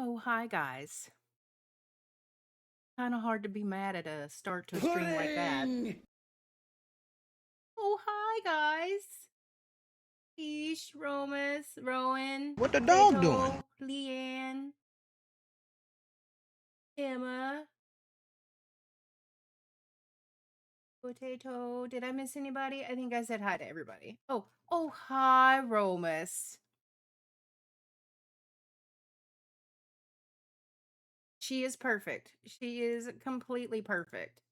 Oh, hi guys. Kind of hard to be mad at a start to a stream like that. Pudding! Oh, hi guys. Ish, Romus, Rowan, What the dog doing? Beto, Leanne, Emma, Potato. Did I miss anybody? I think I said hi to everybody. Oh, hi, Romus. She is perfect. She is completely perfect.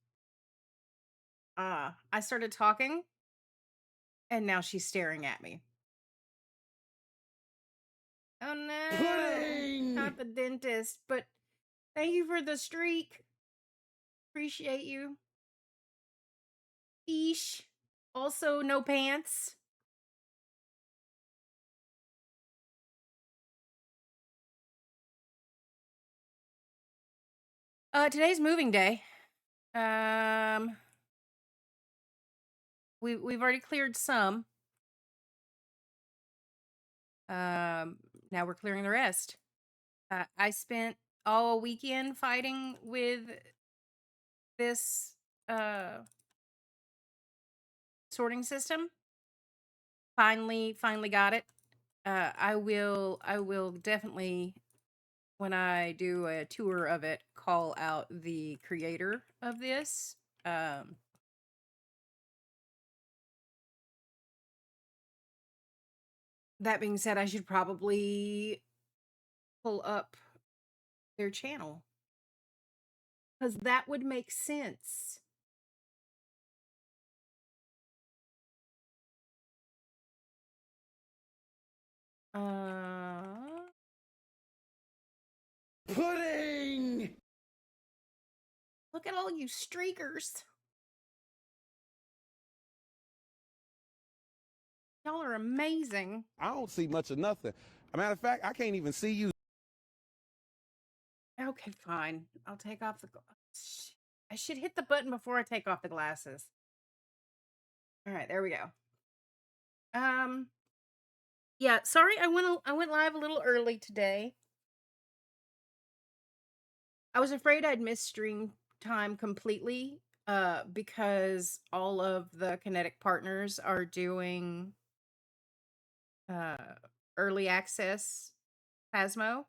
I started talking and now she's staring at me. Oh no. Pudding! Not the dentist, but thank you for the streak. Appreciate you. Eesh. Also, no pants. Today's moving day. We've already cleared some. Now we're clearing the rest. I spent all weekend fighting with this sorting system. Finally got it. I will definitely, when I do a tour of it, call out the creator of this. That being said, I should probably pull up their channel because that would make sense. Pudding! Look at all you streakers. Y'all are amazing. I don't see much of nothing. A matter of fact, I can't even see you. Okay, fine. I'll take off the glasses. I should hit the button before I take off the glasses. All right, there we go. Yeah, sorry I went live a little early today. I was afraid I'd miss stream time completely because all of the Kinetic partners are doing early access Phasmo,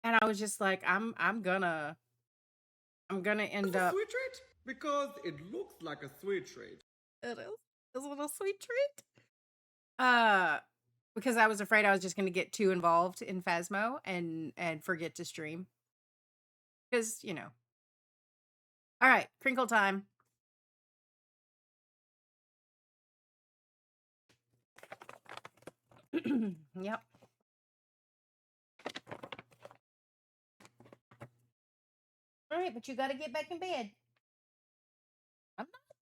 and I was just like I'm gonna end up sweet treat? Because it looks like a sweet treat. it is a little sweet treat. Because I was afraid I was just gonna get too involved in Phasmo and forget to stream. Because, you know. All right, crinkle time. Yep. All right, but you got to get back in bed.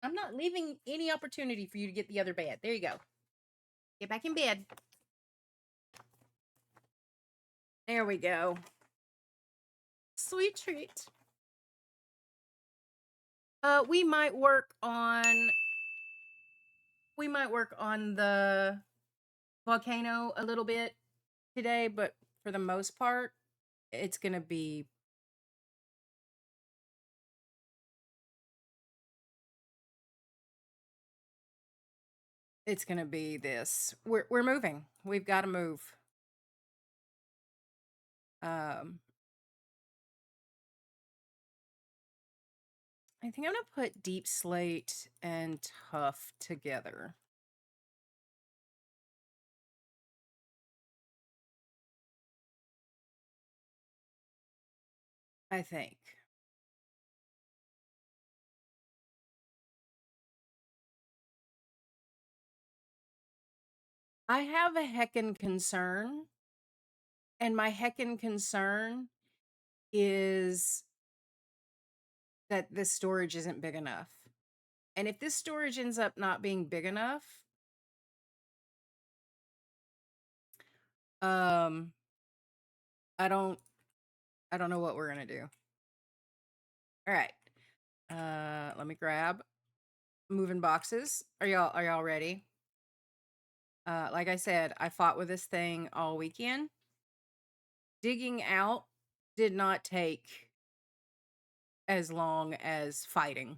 I'm not leaving any opportunity for you to get the other bed. There you go. Get back in bed. There we go. Sweet treat. We might work on the volcano a little bit today, but for the most part, it's gonna be this. We're moving. We've got to move. I think I'm gonna put deep slate and tough together. I think. I have a heckin' concern, and my heckin' concern is that this storage isn't big enough. And if this storage ends up not being big enough, um, I don't know what we're gonna do. All right. Let me grab moving boxes. Are y'all ready? Like I said, I fought with this thing all weekend. Digging out did not take as long as fighting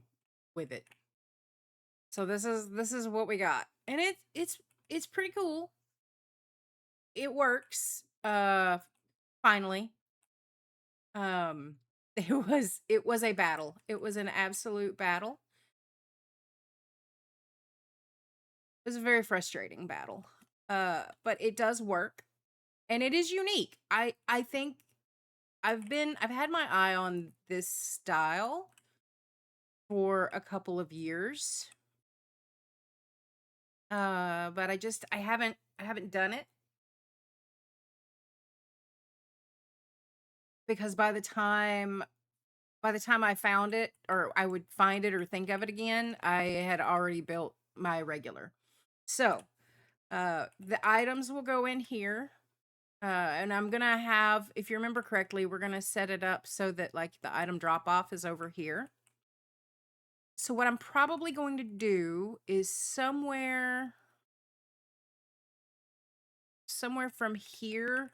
with it. So this is what we got. And it's pretty cool. It works. Finally. It was a battle. It was an absolute battle. It was a very frustrating battle. But it does work and it is unique. I think I've had my eye on this style for a couple of years. But I haven't done it because by the time I found it or I would find it or think of it again, I had already built my regular. So, the items will go in here. And I'm gonna have, if you remember correctly, we're gonna set it up so that like the item drop off is over here. So what I'm probably going to do is somewhere from here,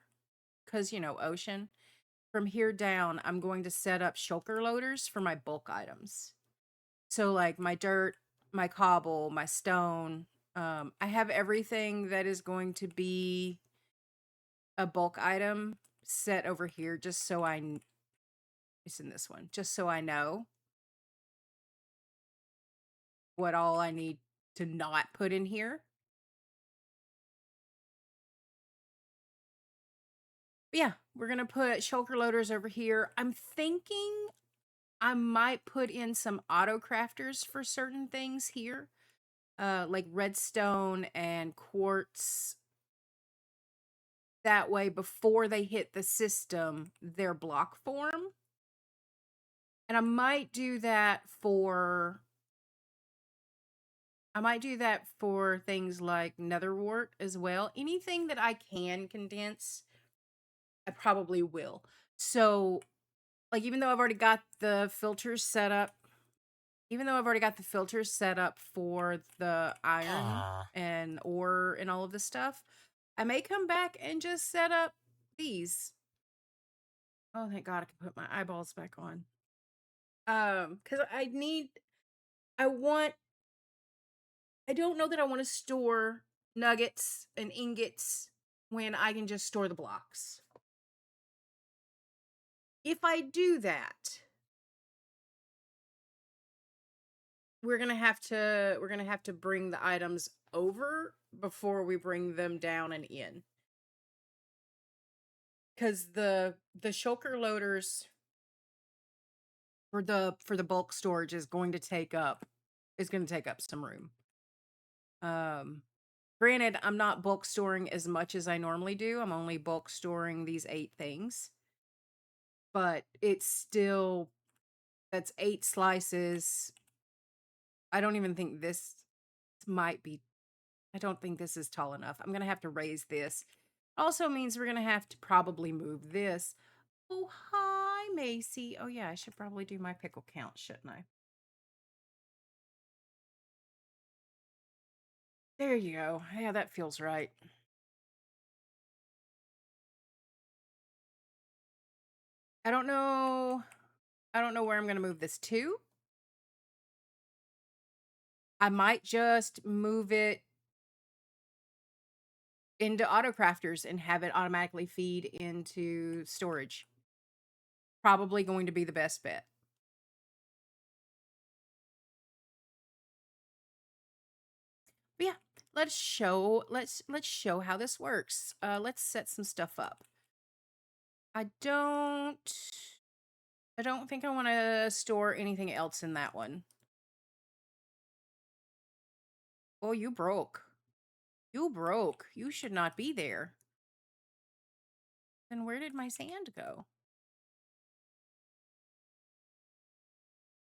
because ocean. From here down, I'm going to set up shulker loaders for my bulk items. So like my dirt, my cobble, my stone. I have everything that is going to be a bulk item set over here just so it's in this one, just so I know what all I need to not put in here. But yeah, we're going to put shulker loaders over here. I'm thinking I might put in some auto crafters for certain things here. Like redstone and quartz. That way, before they hit the system, they're block form. And I might do that for things like nether wart as well. Anything that I can condense, I probably will. So, like, even though I've already got the filters set up, for the iron and ore and all of this stuff, I may come back and just set up these. Oh, thank God I can put my eyeballs back on. Because I don't know that I want to store nuggets and ingots when I can just store the blocks. If I do that, we're gonna have to bring the items over before we bring them down and in. Because the shulker loaders for the bulk storage is going to take up some room. Granted, I'm not bulk storing as much as I normally do. I'm only bulk storing these 8 things. But it's still, that's 8 slices. I don't even think this might be, I don't think this is tall enough. I'm going to have to raise this. Also means we're going to have to probably move this. Oh, hi, Macy. Oh, yeah, I should probably do my pickle count, shouldn't I? There you go. Yeah, that feels right. I don't know where I'm going to move this to. I might just move it into auto crafters and have it automatically feed into storage. Probably going to be the best bet. But yeah, let's show how this works. Let's set some stuff up. I don't think I want to store anything else in that one. Oh, you broke. You broke. You should not be there. Then where did my sand go?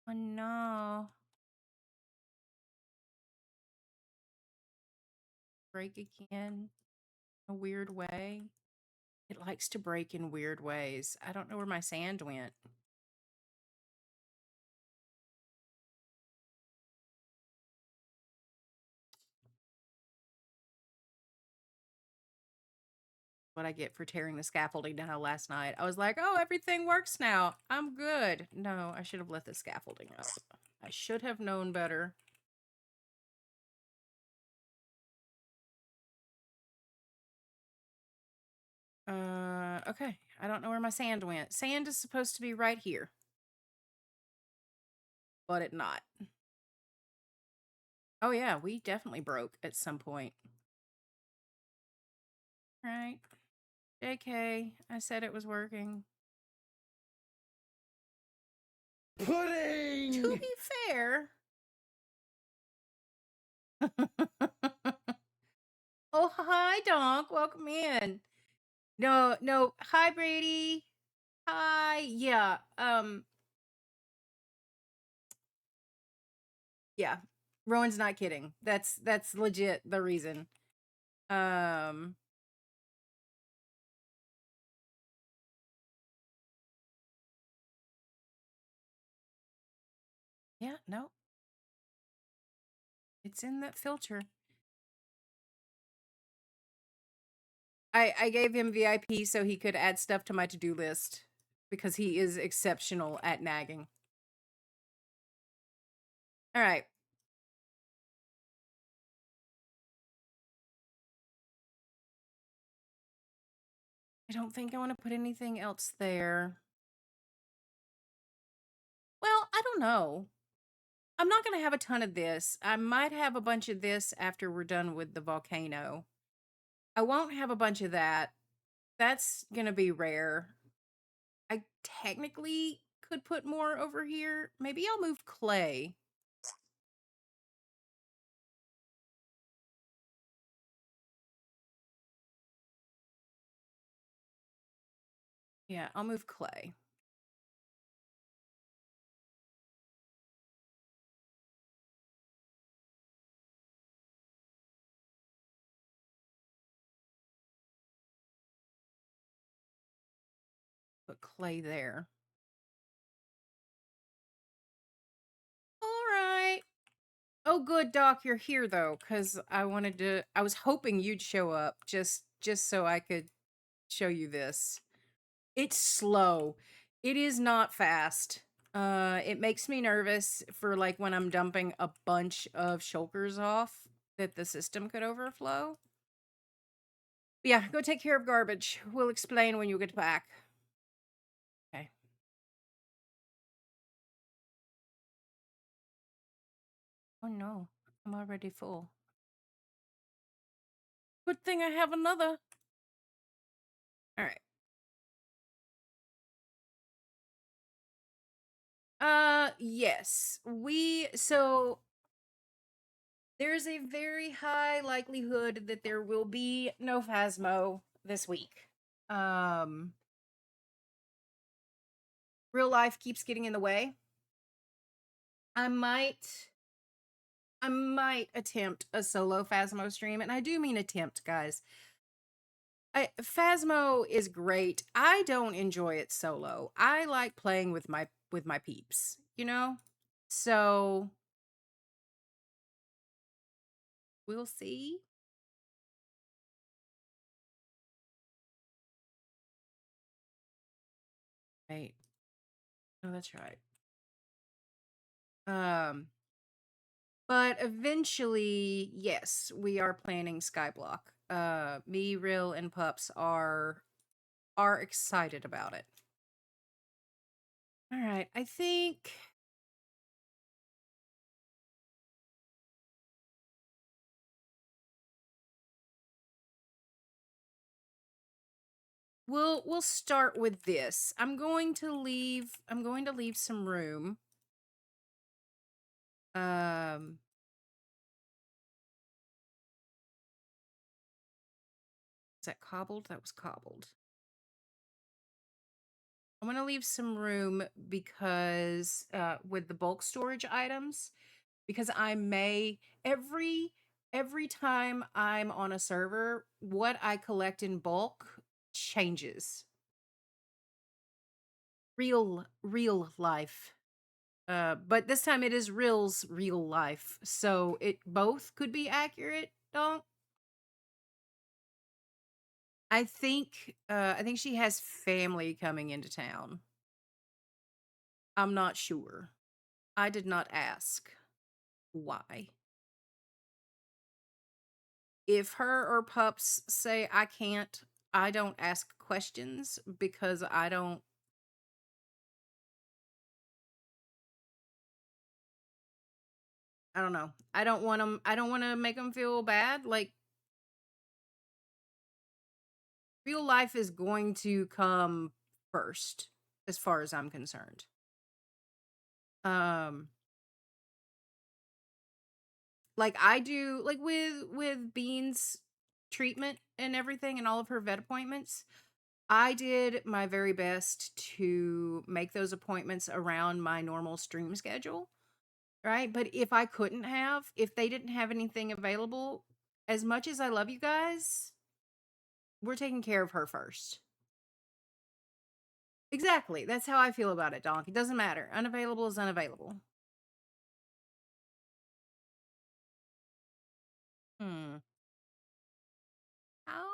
Oh no. Break again. A weird way. It likes to break in weird ways. I don't know where my sand went. What I get for tearing the scaffolding down last night. I was like, oh, everything works now. I'm good. No, I should have let the scaffolding up. I should have known better. Okay. I don't know where my sand went. Sand is supposed to be right here. But it not. Oh yeah, we definitely broke at some point. Right. JK, I said it was working. Pudding! To be fair. Oh, hi, Donk. Welcome in. No. Hi, Brady. Hi. Yeah. Yeah. Rowan's not kidding. That's legit the reason. Um. Yeah. No. It's in that filter. I gave him VIP so he could add stuff to my to-do list because he is exceptional at nagging. All right. I don't think I want to put anything else there. Well, I don't know. I'm not going to have a ton of this. I might have a bunch of this after we're done with the volcano. I won't have a bunch of that. That's going to be rare. I technically could put more over here. Maybe I'll move clay. Yeah, I'll move clay. Put clay there. All right. Oh, good, Doc, you're here though, because I was hoping you'd show up just so I could show you this. It's slow. It is not fast. It makes me nervous for like when I'm dumping a bunch of shulkers off that the system could overflow. But yeah, go take care of garbage. We'll explain when you get back. Okay. Oh no, I'm already full. Good thing I have another. All right. Yes. So there's a very high likelihood that there will be no Phasmo this week. Real life keeps getting in the way. I might attempt a solo Phasmo stream, and I do mean attempt, guys. Phasmo is great. I don't enjoy it solo. I like playing with my peeps, you know? So we'll see. Right. Oh, that's right. But eventually, yes, we are planning Skyblock. Me, Real, and Pups are excited about it. All right, I think we'll start with this. I'm going to leave some room. Um is that cobbled? That was cobbled. I'm going to leave some room because with the bulk storage items, because I may every time I'm on a server, what I collect in bulk changes. Real life. But this time it is real life. So it both could be accurate, don't? I think she has family coming into town. I'm not sure. I did not ask why. If her or pups say I can't, I don't ask questions because I don't know. I don't want to make them feel bad. Like real life is going to come first as far as I'm concerned. Um like I do like with Bean's treatment and everything and all of her vet appointments, I did my very best to make those appointments around my normal stream schedule, right? But if they didn't have anything available, as much as I love you guys, we're taking care of her first. Exactly. That's how I feel about it, Donk. It doesn't matter. Unavailable is unavailable. Hmm. How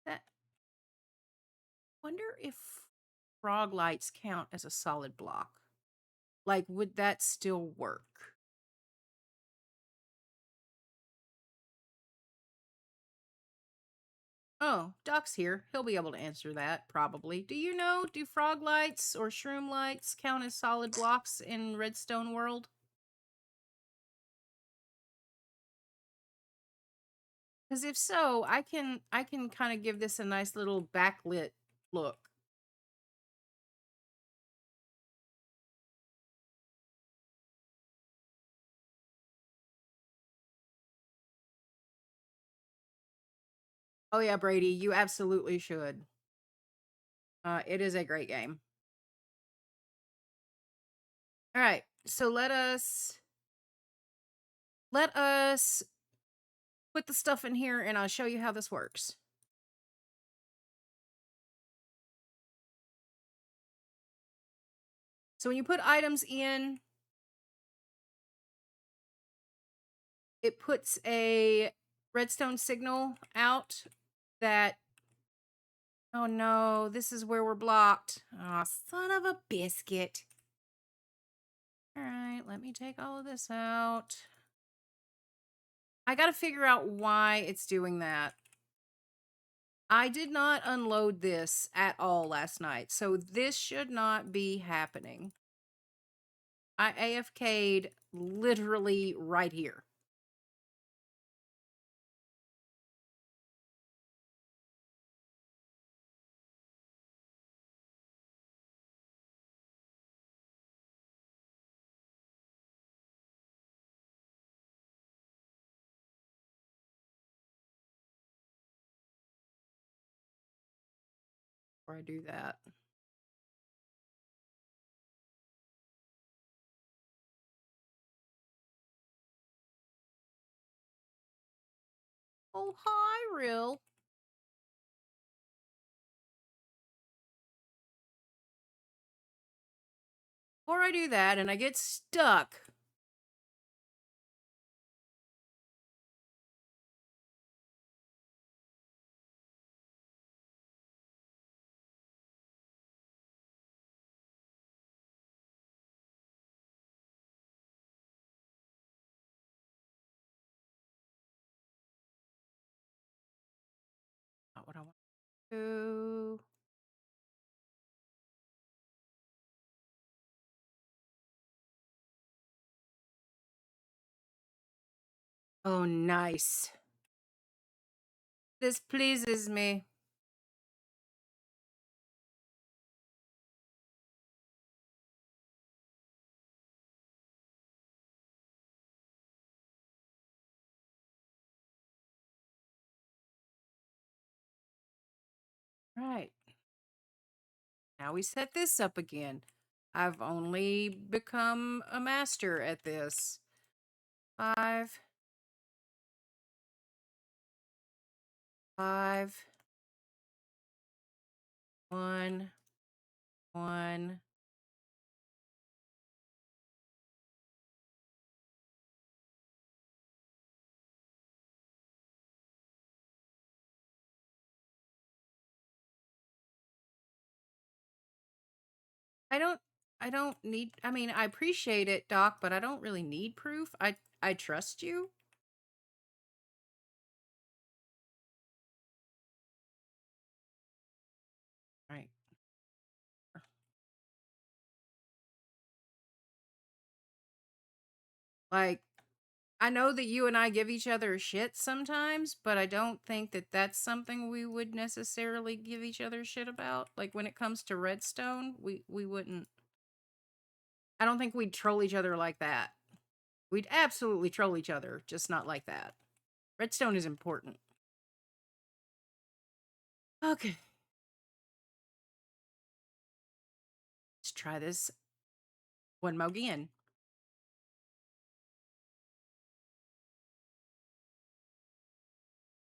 that wonder if frog lights count as a solid block. Like, would that still work? Oh, Doc's here. He'll be able to answer that, probably. Do you know, do frog lights or shroom lights count as solid blocks in Redstone World? Because if so, I can kind of give this a nice little backlit look. Oh yeah, Brady, you absolutely should. It is a great game. All right, so let us put the stuff in here, and I'll show you how this works. So when you put items in, it puts a redstone signal out that, oh no, this is where we're blocked. Oh, son of a biscuit. All right, let me take all of this out. I got to figure out why it's doing that. I did not unload this at all last night, so this should not be happening. I AFK'd literally right here. Before I do that. Oh, hi, Rill. Before I do that and I get stuck. Not what I want to do. Oh, nice. This pleases me. Right. Now we set this up again. I've only become a master at this. 5, 5, 1, 1. I don't I don't need I mean, I appreciate it, Doc, but I don't really need proof. I trust you. Right. Like I know that you and I give each other shit sometimes, but I don't think that that's something we would necessarily give each other shit about. Like when it comes to Redstone, we wouldn't. I don't think we'd troll each other like that. We'd absolutely troll each other, just not like that. Redstone is important. Okay. Let's try this one more again.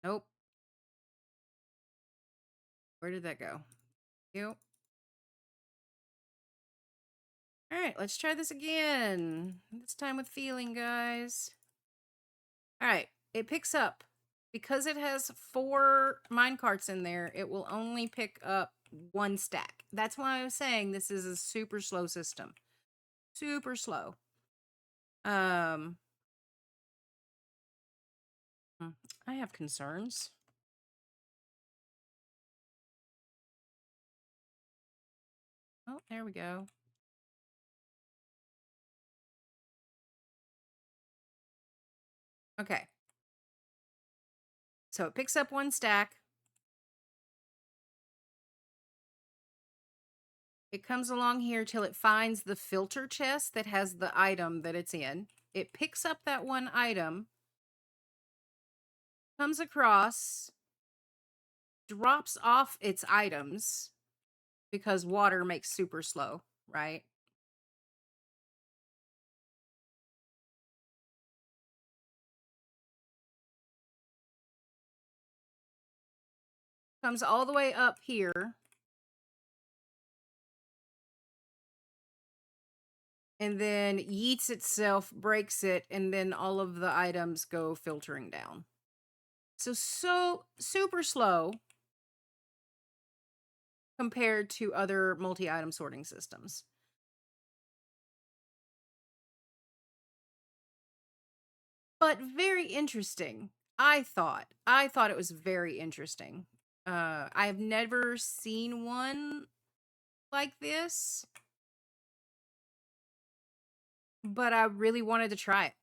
Nope. Where did that go? You. All right, let's try this again. This time with feeling, guys. All right, it picks up. Because it has 4 minecarts in there, it will only pick up 1 stack. That's why I was saying this is a super slow system. Super slow. Um, I have concerns. Oh, there we go. Okay. So it picks up 1 stack. It comes along here till it finds the filter chest that has the item that it's in. It picks up that 1 item, comes across, drops off its items because water makes super slow, right? Comes all the way up here. And then yeets itself, breaks it, and then all of the items go filtering down. So super slow compared to other multi-item sorting systems. But very interesting. I thought it was very interesting. I've never seen one like this, but I really wanted to try it.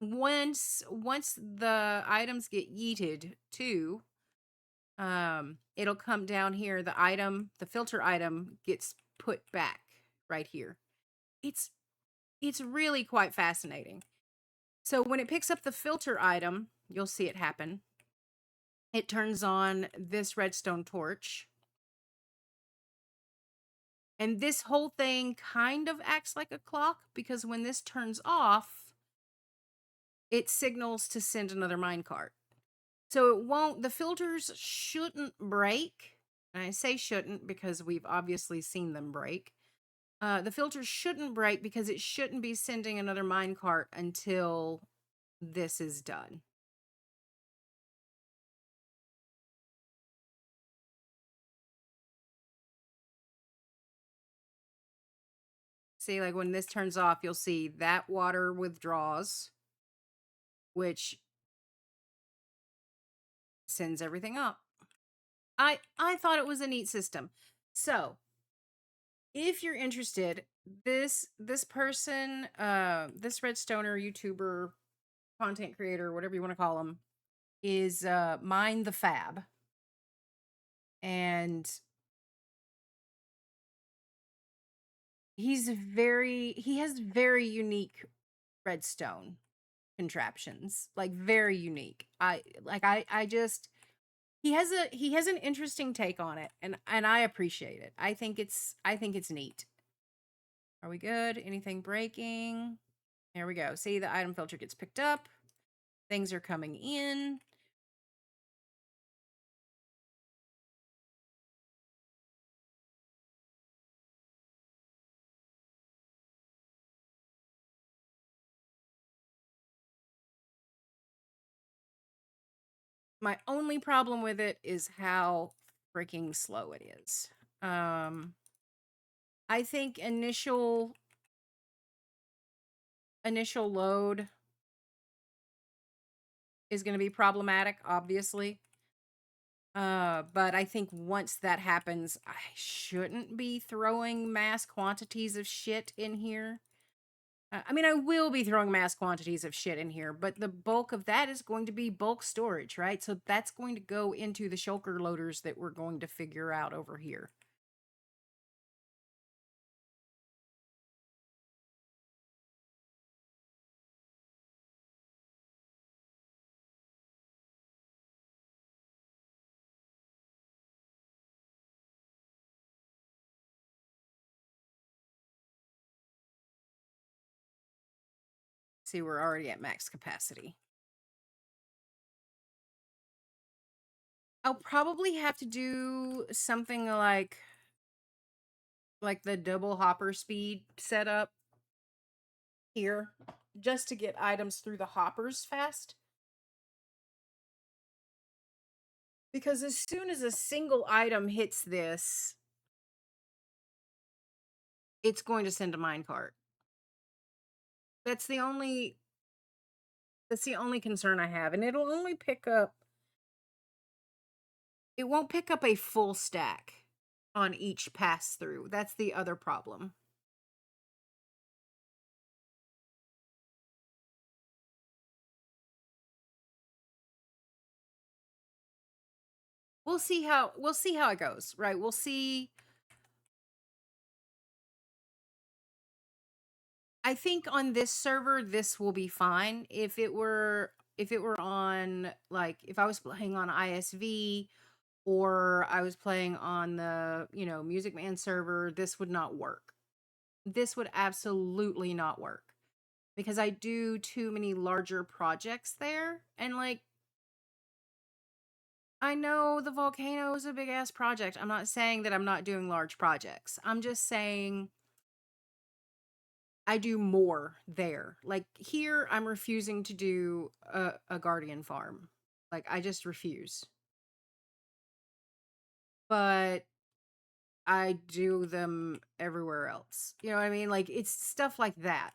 Once the items get yeeted too, it'll come down here. The filter item gets put back right here. It's it's really quite fascinating. So when it picks up the filter item, you'll see it happen. It turns on this redstone torch. And this whole thing kind of acts like a clock because when this turns off, it signals to send another minecart. So it won't, the filters shouldn't break. And I say shouldn't because we've obviously seen them break. The filters shouldn't break because it shouldn't be sending another minecart until this is done. See, like when this turns off, you'll see that water withdraws, which sends everything up. I thought it was a neat system. So, if you're interested, this person, this redstoner YouTuber, content creator, whatever you want to call him, is Mind the Fab. And he has very unique redstone contraptions, like very unique. I just he has an interesting take on it, and I appreciate it. I think it's neat. Are we good? Anything breaking? There we go. See, the item filter gets picked up. Things are coming in. My only problem with it is how freaking slow it is. I think initial load is going to be problematic, obviously. But I think once that happens, I shouldn't be throwing mass quantities of shit in here. I mean, I will be throwing mass quantities of shit in here, but the bulk of that is going to be bulk storage, right? So that's going to go into the shulker loaders that we're going to figure out over here. See, we're already at max capacity. I'll probably have to do something like the double hopper speed setup here, just to get items through the hoppers fast. Because as soon as a single item hits this, it's going to send a minecart. That's the only concern I have, and it'll only pick up it won't pick up a full stack on each pass through. That's the other problem. We'll see how it goes, right? We'll see. I think on this server this will be fine. If it were on, like, if I was playing on ISV or I was playing on the, Music Man server, this would not work. This would absolutely not work because I do too many larger projects there. And, like, I know the volcano is a big ass project. I'm not saying that I'm not doing large projects. I'm just saying I do more there. Like, here, I'm refusing to do a guardian farm. Like, I just refuse. But I do them everywhere else. You know what I mean? Like, it's stuff like that.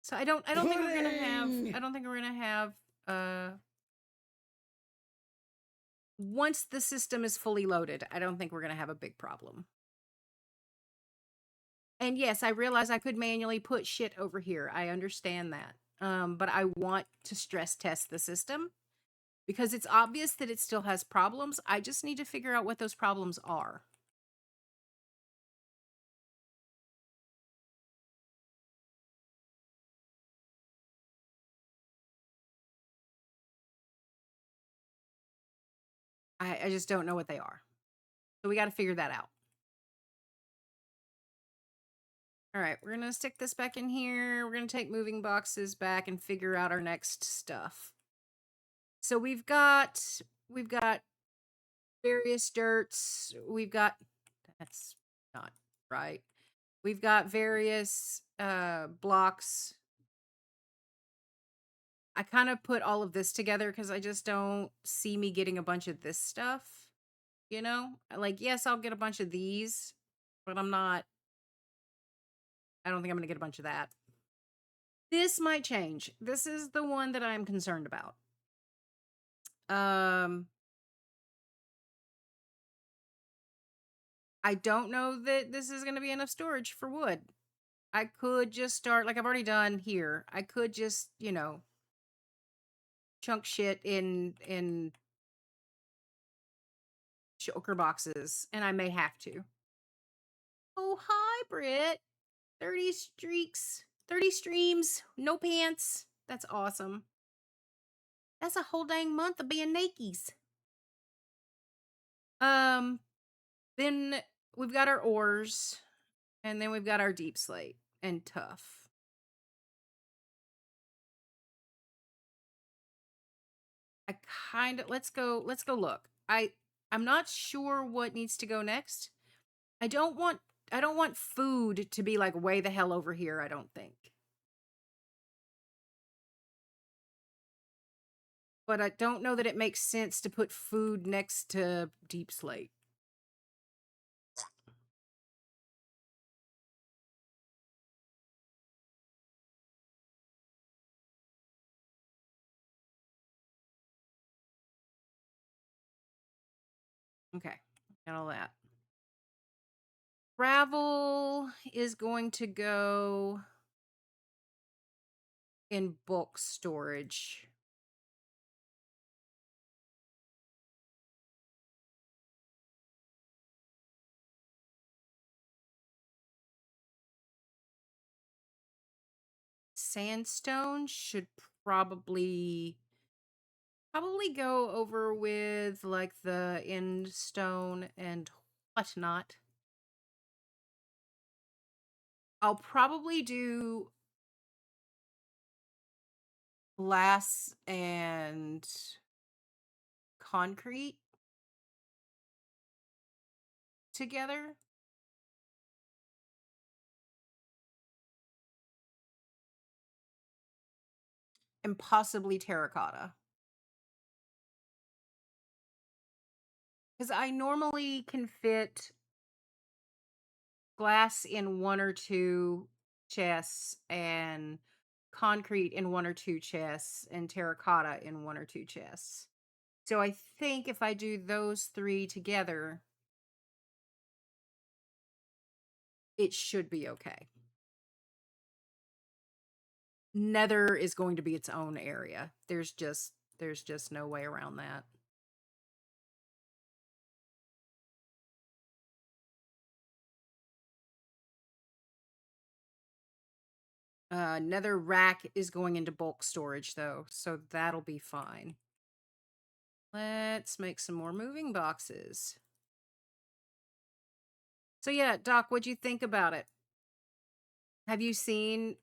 So I don't think we're gonna have once the system is fully loaded, I don't think we're gonna have a big problem. And yes, I realize I could manually put shit over here. I understand that. But I want to stress test the system because it's obvious that it still has problems. I just need to figure out what those problems are. I just don't know what they are. So we got to figure that out. All right, we're going to stick this back in here. We're going to take moving boxes back and figure out our next stuff. So we've got various dirts. That's not right. We've got various blocks. I kind of put all of this together because I just don't see me getting a bunch of this stuff. Like, yes, I'll get a bunch of these, but I don't think I'm going to get a bunch of that. This might change. This is the one that I'm concerned about. I don't know that this is going to be enough storage for wood. I could just start like I've already done here. I could just, chunk shit in choker boxes, and I may have to. Oh, hi, Britt. 30 streaks, 30 streams, no pants. That's awesome. That's a whole dang month of being nakies. Um, then we've got our ores, and then we've got our deep slate and tough. I kind of let's go look. I'm not sure what needs to go next. I don't want I don't want food to be like way the hell over here, I don't think. But I don't know that it makes sense to put food next to deep slate. Okay. Got all that. Gravel is going to go in bulk storage. Sandstone should probably go over with like the end stone and whatnot. I'll probably do glass and concrete together. And possibly terracotta. Because I normally can fit glass in one or two chests and concrete in one or two chests and terracotta in one or two chests. So I think if I do those three together, it should be okay. Nether is going to be its own area. There's just no way around that. Nether rack is going into bulk storage though, so that'll be fine. Let's make some more moving boxes. So yeah, Doc, what'd you think about it? Have you seen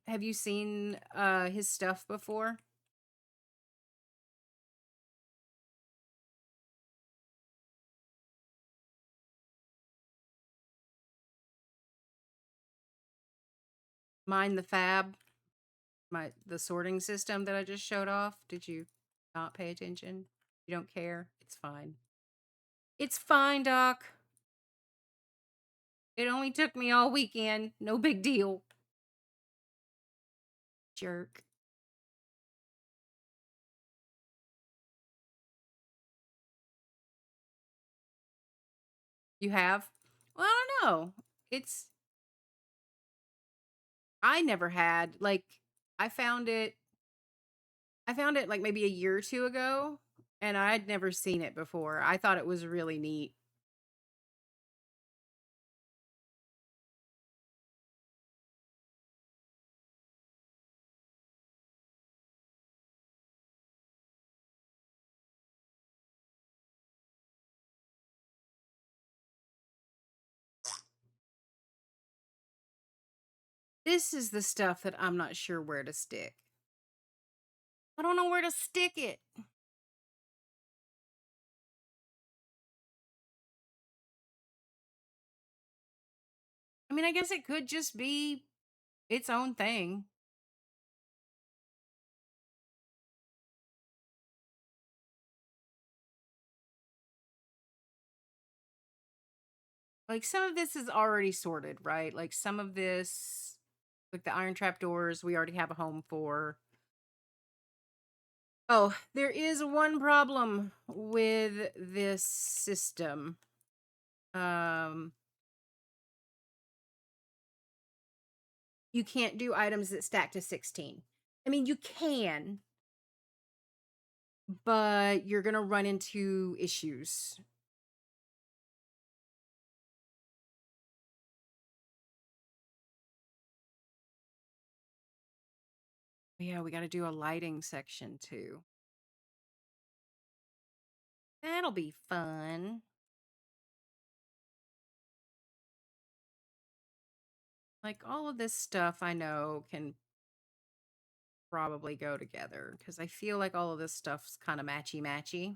his stuff before? Mind the Fab, the sorting system that I just showed off. Did you not pay attention? You don't care? It's fine. It's fine, Doc. It only took me all weekend. No big deal. Jerk. You have? Well, I don't know. I never had like I found it like maybe a year or two ago and I'd never seen it before. I thought it was really neat. This is the stuff that I'm not sure where to stick. I don't know where to stick it. I mean, I guess it could just be its own thing. Like some of this is already sorted, right? Like some of this, like the iron trap doors, we already have a home for. Oh, there is one problem with this system. Um, you can't do items that stack to 16. I mean, you can, but you're going to run into issues. Yeah, we got to do a lighting section too. That'll be fun. Like all of this stuff I know can probably go together because I feel like all of this stuff's kind of matchy matchy.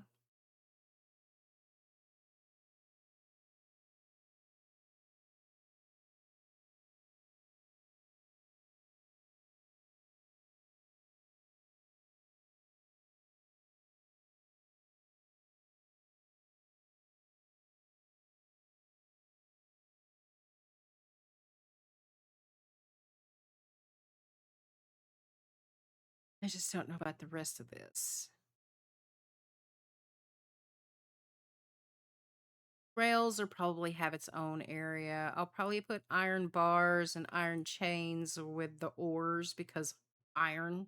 I just don't know about the rest of this. Rails will probably have its own area. I'll probably put iron bars and iron chains with the ores because iron.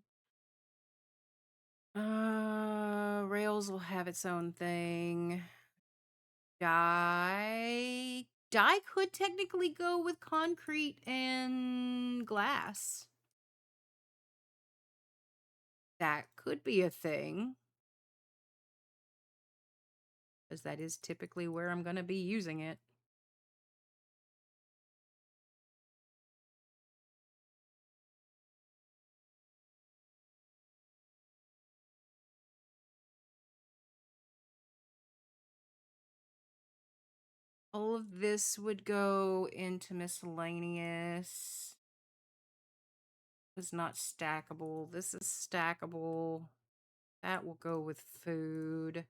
Rails will have its own thing. Dye could technically go with concrete and glass. That could be a thing. Because that is typically where I'm going to be using it. All of this would go into miscellaneous. This is not stackable. This is stackable. That will go with food.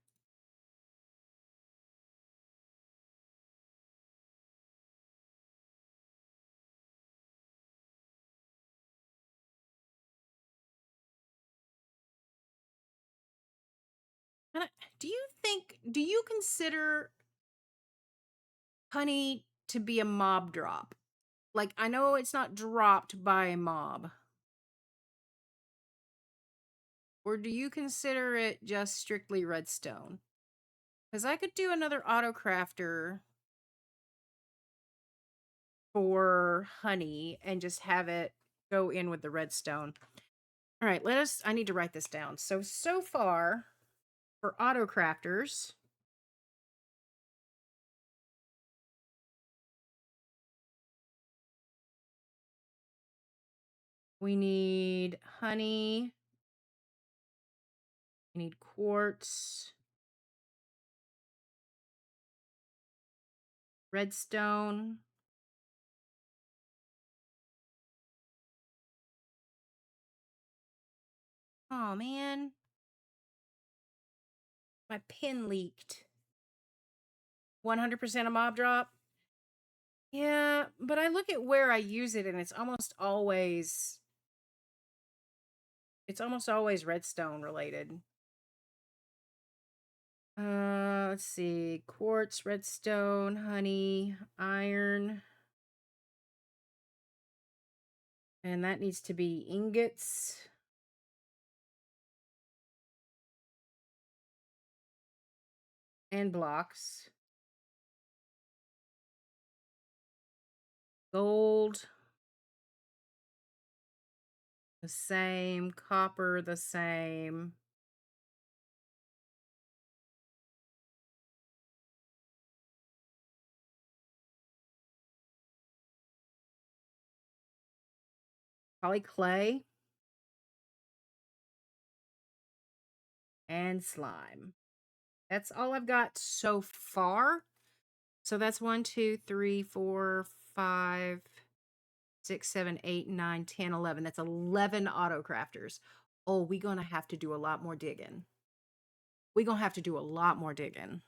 Do you consider honey to be a mob drop? Like, I know it's not dropped by a mob. Or do you consider it just strictly redstone? Because I could do another auto crafter for honey and just have it go in with the redstone. All right, I need to write this down. So far for auto crafters, we need honey, we need quartz, redstone, oh man, my pen leaked. 100% a mob drop. Yeah, but I look at where I use it and it's almost always redstone related. Let's see. Quartz, redstone, honey, iron. And that needs to be ingots. And blocks. Gold. The same. Copper, the same. Probably clay. And slime. That's all I've got so far. So that's 1, 2, 3, 4, 5, 6, 7, 8, 9, 10, 11. That's 11 auto crafters. Oh, we're going to have to do a lot more digging. We're going to have to do a lot more digging.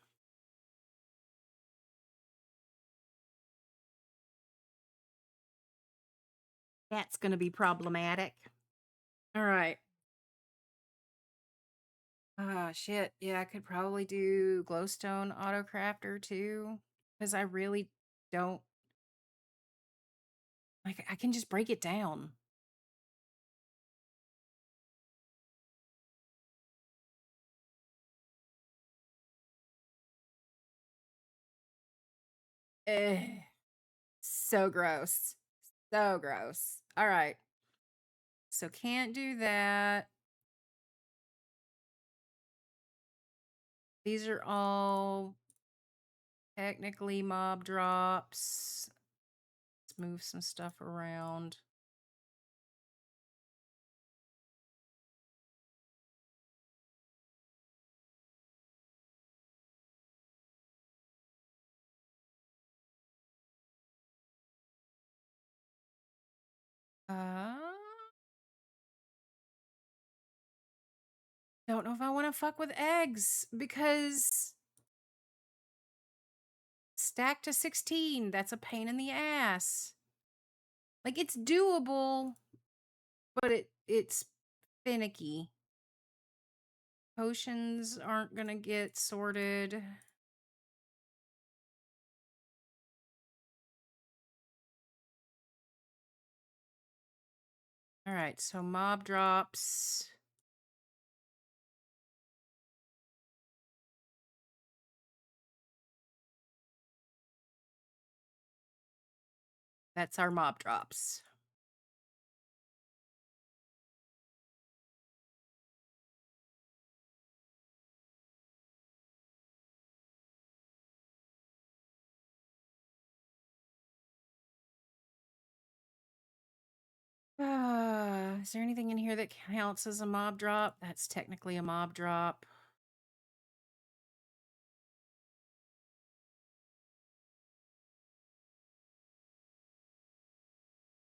That's going to be problematic. All right. Ah, shit. Yeah, I could probably do glowstone auto crafter too. Because I really don't. Like, I can just break it down. Ugh. So gross. So gross. All right. So can't do that. These are all technically mob drops. Let's move some stuff around. Uh, don't know if I want to fuck with eggs because stack to 16, that's a pain in the ass. Like, it's doable, but it's finicky. Potions aren't gonna get sorted. All right, so mob drops. That's our mob drops. Is there anything in here that counts as a mob drop? That's technically a mob drop.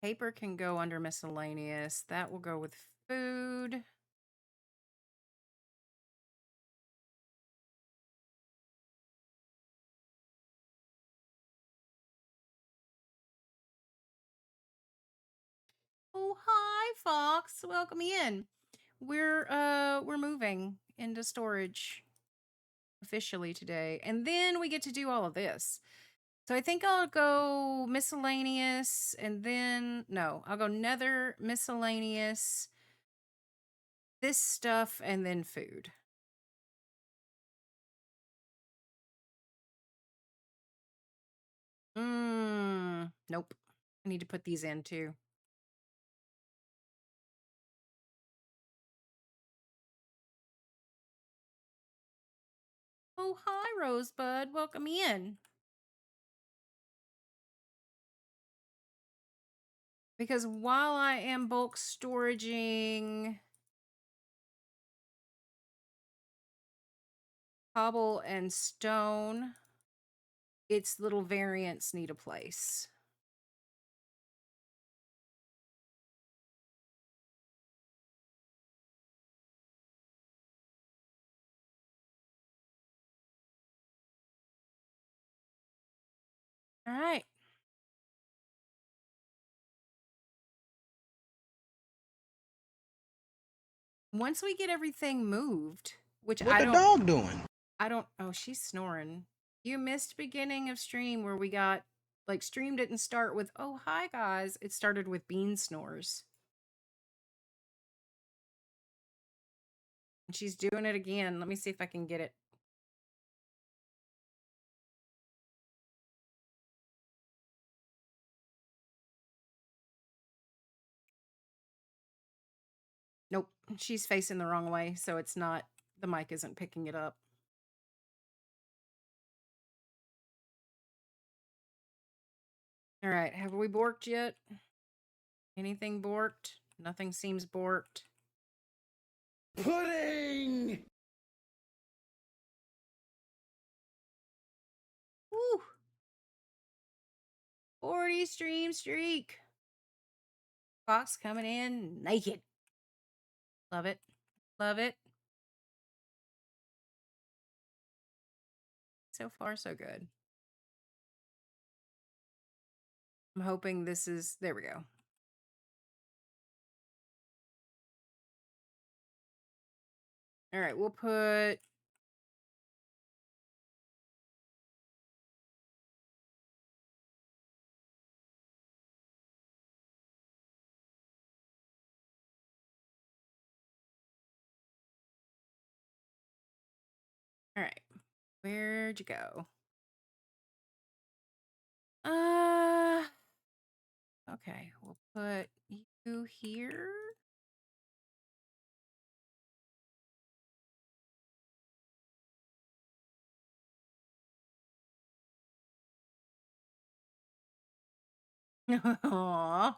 Paper can go under miscellaneous. That will go with food. Oh, hi, Fox. Welcome in. We're moving into storage officially today. And then we get to do all of this. So I think I'll go miscellaneous and then no, I'll go nether, miscellaneous, this stuff, and then food. Nope. I need to put these in too. Oh, hi, Rosebud. Welcome in. Because while I am bulk storaging cobble and stone, its little variants need a place. All right. Once we get everything moved, which What the dog doing? I don't, oh, she's snoring. You missed beginning of stream where we got, like, stream didn't start with, oh, hi, guys. It started with bean snores. And she's doing it again. Let me see if I can get it. Nope, she's facing the wrong way, so it's not, the mic isn't picking it up. All right, have we borked yet? Anything borked? Nothing seems borked. Pudding! Woo! 40 stream streak. Fox coming in naked. Love it. Love it. So far, so good. I'm hoping this is, there we go. All right, we'll put All right. Where'd you go? Uh, okay. We'll put you here. Aww.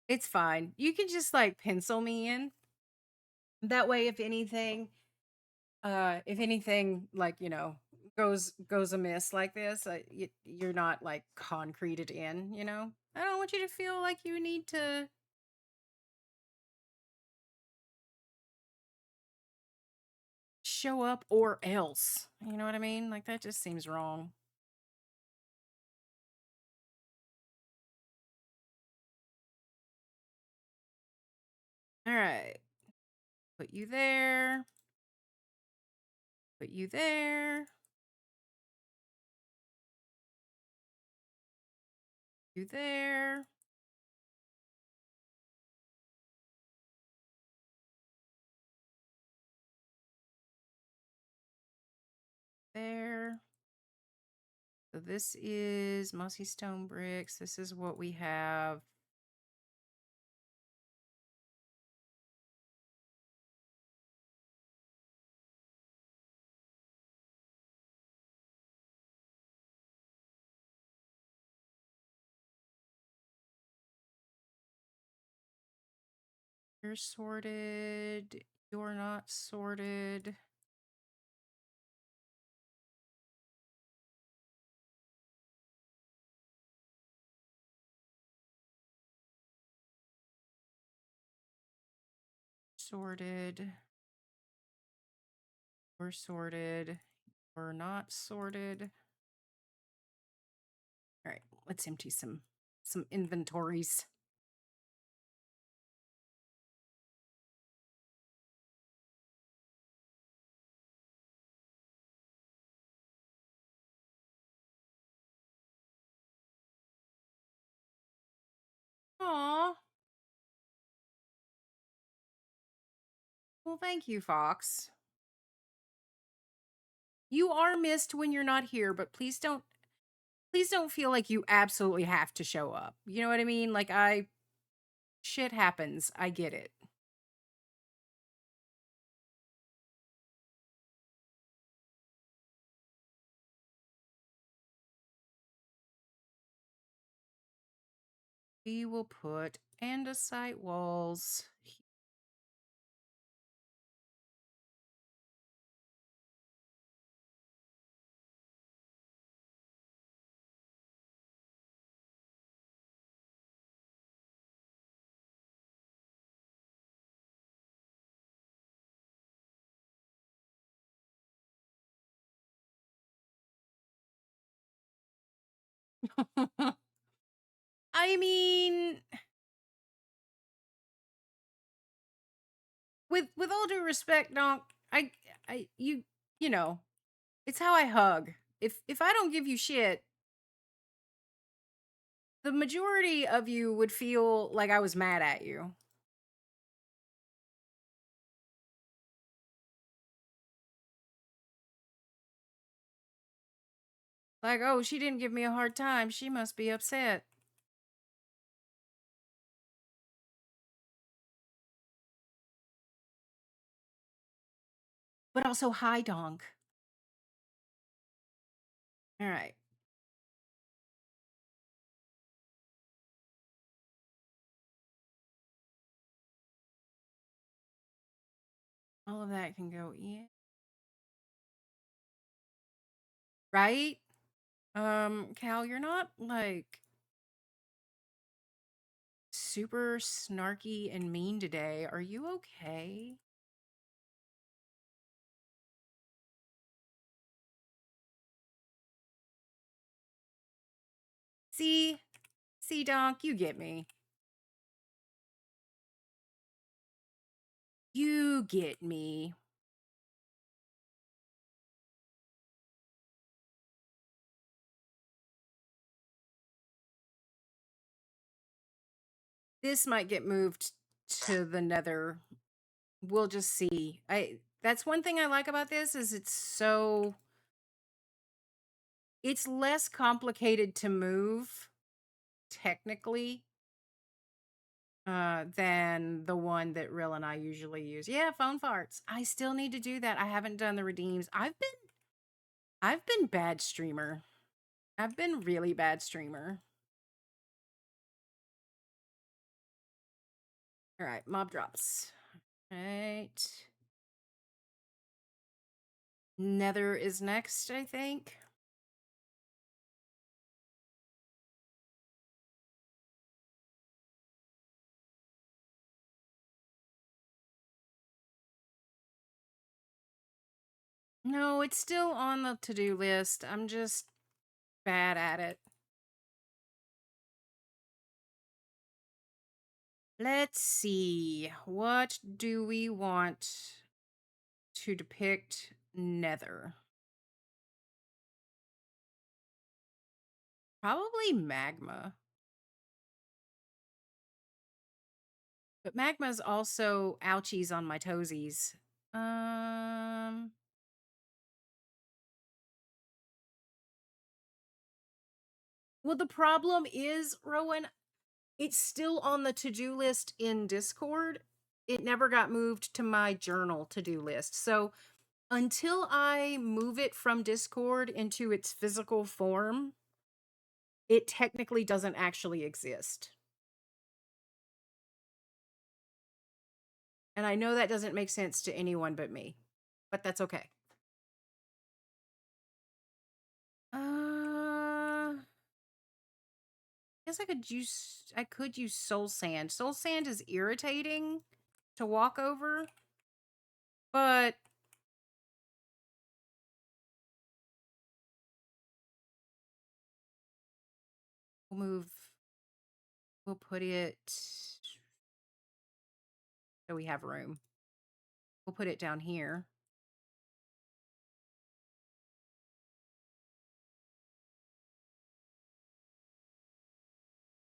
It's fine. You can just like pencil me in. That way, if anything like, goes amiss like this, you're not like concreted in, you know? I don't want you to feel like you need to show up or else. You know what I mean? Like that just seems wrong. All right. Put you there. Put you there. You there. There. So this is mossy stone bricks. This is what we have. You're sorted. You're not sorted. Sorted. We're sorted. We're not sorted. All right, let's empty some inventories. Aw. Well, thank you, Fox. You are missed when you're not here, but please don't feel like you absolutely have to show up. You know what I mean? Like shit happens. I get it. We will put andesite walls. I mean, with all due respect, Donk, I you know, it's how I hug. If I don't give you shit, the majority of you would feel like I was mad at you. Like, oh, she didn't give me a hard time. She must be upset. But also, hi, Donk. All right. All of that can go in. Right? Cal, you're not like super snarky and mean today. Are you okay? See? See, Donk, you get me. You get me. This might get moved to the nether. We'll just see. That's one thing I like about this is it's less complicated to move technically than the one that Real and I usually use. Yeah, phone farts. I still need to do that. I haven't done the redeems. I've been bad streamer. I've been really bad streamer. All right, mob drops. All right. Nether is next, I think. No, it's still on the to-do list. I'm just bad at it. Let's see. What do we want to depict Nether? Probably magma. But magma's also ouchies on my toesies. Well, the problem is, Rowan, it's still on the to-do list in Discord. It never got moved to my journal to-do list. So until I move it from Discord into its physical form, it technically doesn't actually exist. And I know that doesn't make sense to anyone but me, but that's okay. Guess I could use soul sand. Soul sand is irritating to walk over, but we'll put it so we have room. We'll put it down here.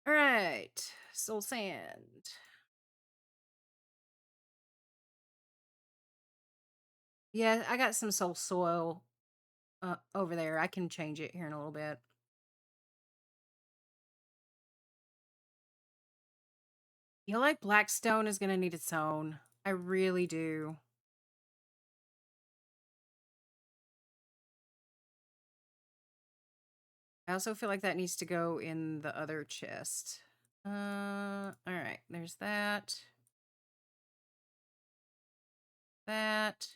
All right, soul sand. Yeah, I got some soul soil over there. I can change it here in a little bit. I feel like Blackstone is going to need its own. I really do. I also feel like that needs to go in the other chest. All right, there's that. That.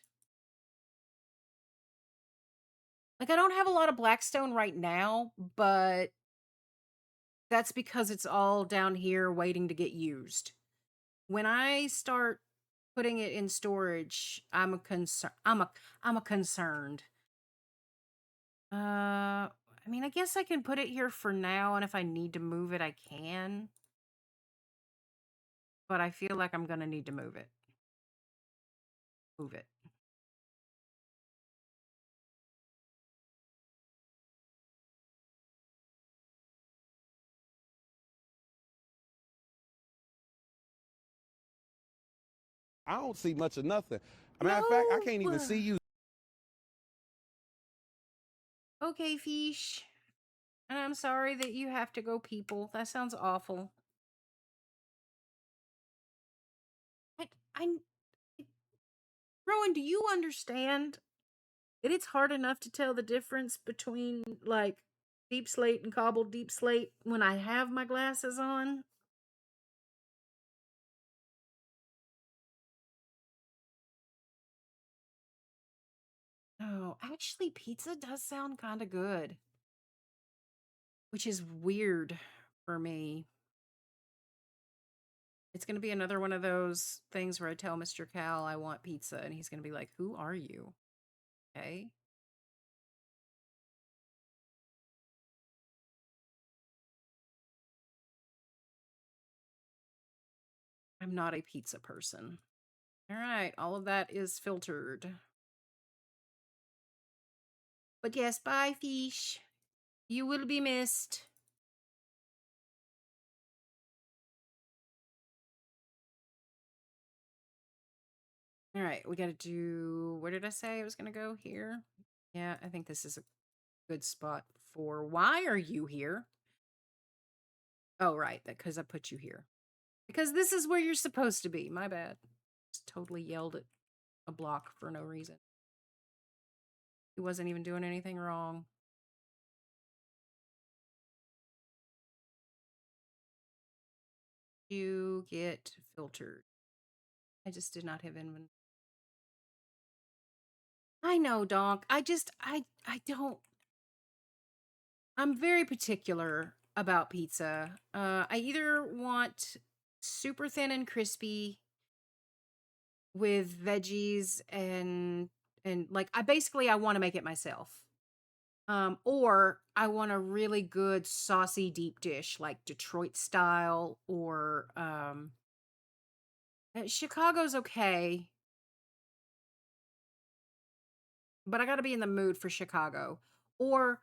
Like, I don't have a lot of Blackstone right now, but that's because it's all down here waiting to get used. When I start putting it in storage, I'm concerned. I mean, I guess I can put it here for now, and if I need to move it, I can. But I feel like I'm gonna need to move it. Move it. I don't see much of nothing. A matter of fact, I can't even see you. Okay, fish. And I'm sorry that you have to go, people. That sounds awful. I Rowan, do you understand that it's hard enough to tell the difference between, like, deep slate and cobbled deep slate when I have my glasses on? Oh, actually, pizza does sound kind of good. Which is weird for me. It's going to be another one of those things where I tell Mr. Cal I want pizza, and he's going to be like, "Who are you?" Okay. I'm not a pizza person. All right, all of that is filtered. But yes, bye, fish. You will be missed. All right, we got to do, where did I say I was going to go? Here? Yeah, I think this is a good spot for, why are you here? Oh, right, because I put you here. Because this is where you're supposed to be. My bad. Just totally yelled at a block for no reason. He wasn't even doing anything wrong. You get filtered. I just did not have inventory. I know, Donk. I don't. I'm very particular about pizza. I either want super thin and crispy with veggies and like I want to make it myself. Or I want a really good saucy deep dish like Detroit style or Chicago's okay, but I got to be in the mood for Chicago. Or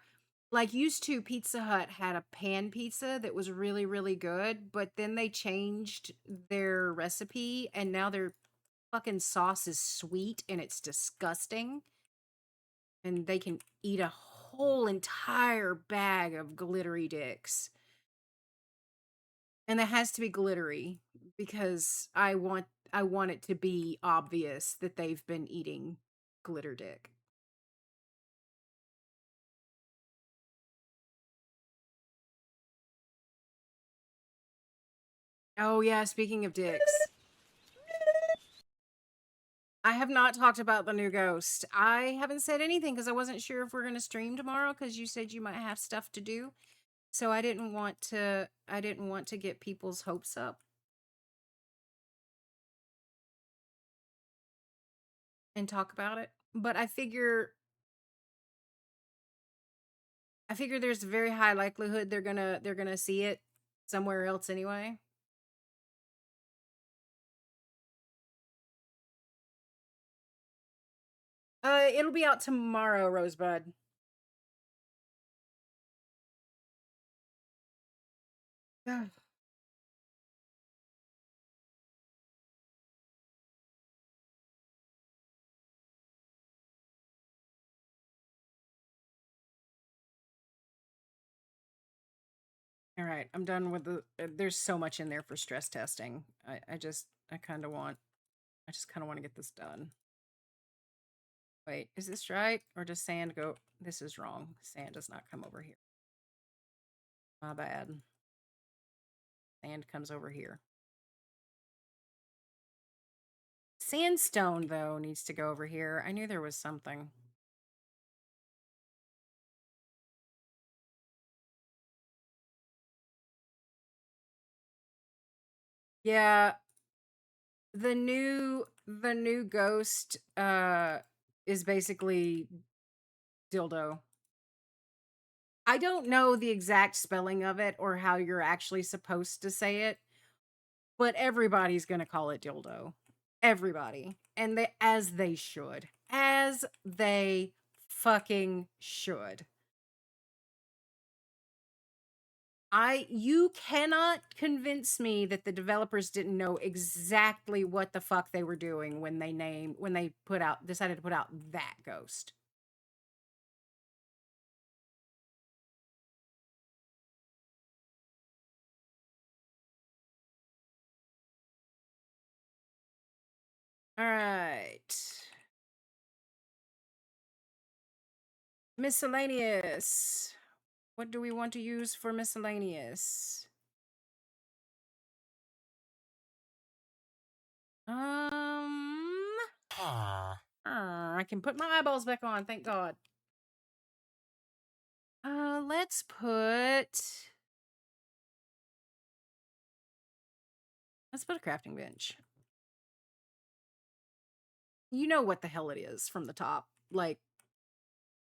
like used to Pizza Hut had a pan pizza that was really really good, but then they changed their recipe and now their fucking sauce is sweet and it's disgusting. And they can eat a whole entire bag of glittery dicks. And that has to be glittery because I want it to be obvious that they've been eating glitter dick. Oh yeah, speaking of dicks. I have not talked about the new Ghost. I haven't said anything because I wasn't sure if we're going to stream tomorrow because you said you might have stuff to do. So I didn't want to get people's hopes up and talk about it. But I figure there's a very high likelihood they're going to see it somewhere else anyway. It'll be out tomorrow, Rosebud. Ugh. All right, I'm done with the. There's so much in there for stress testing. I kind of want. I just kind of want to get this done. Wait, is this right? Or does sand go? This is wrong. Sand does not come over here. My bad. Sand comes over here. Sandstone, though, needs to go over here. I knew there was something. Yeah, the new ghost is basically dildo. I don't know the exact spelling of it or how you're actually supposed to say it, but everybody's going to call it dildo. Everybody. And they as they should. As they fucking should. You cannot convince me that the developers didn't know exactly what the fuck they were doing when they decided to put out that ghost. All right. Miscellaneous. What do we want to use for miscellaneous? I can put my eyeballs back on, thank God. Let's put a crafting bench. You know what the hell it is from the top. Like,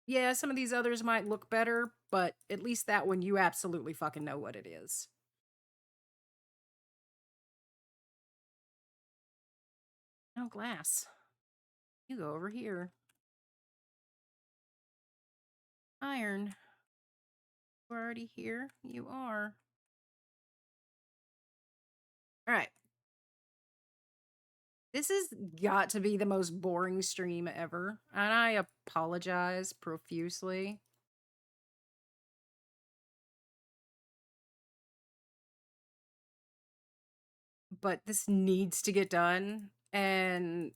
yeah, some of these others might look better, but at least that one you absolutely fucking know what it is. Oh, glass. You go over here. Iron. We're already here. You are. All right. This has got to be the most boring stream ever, and I apologize profusely. But this needs to get done, and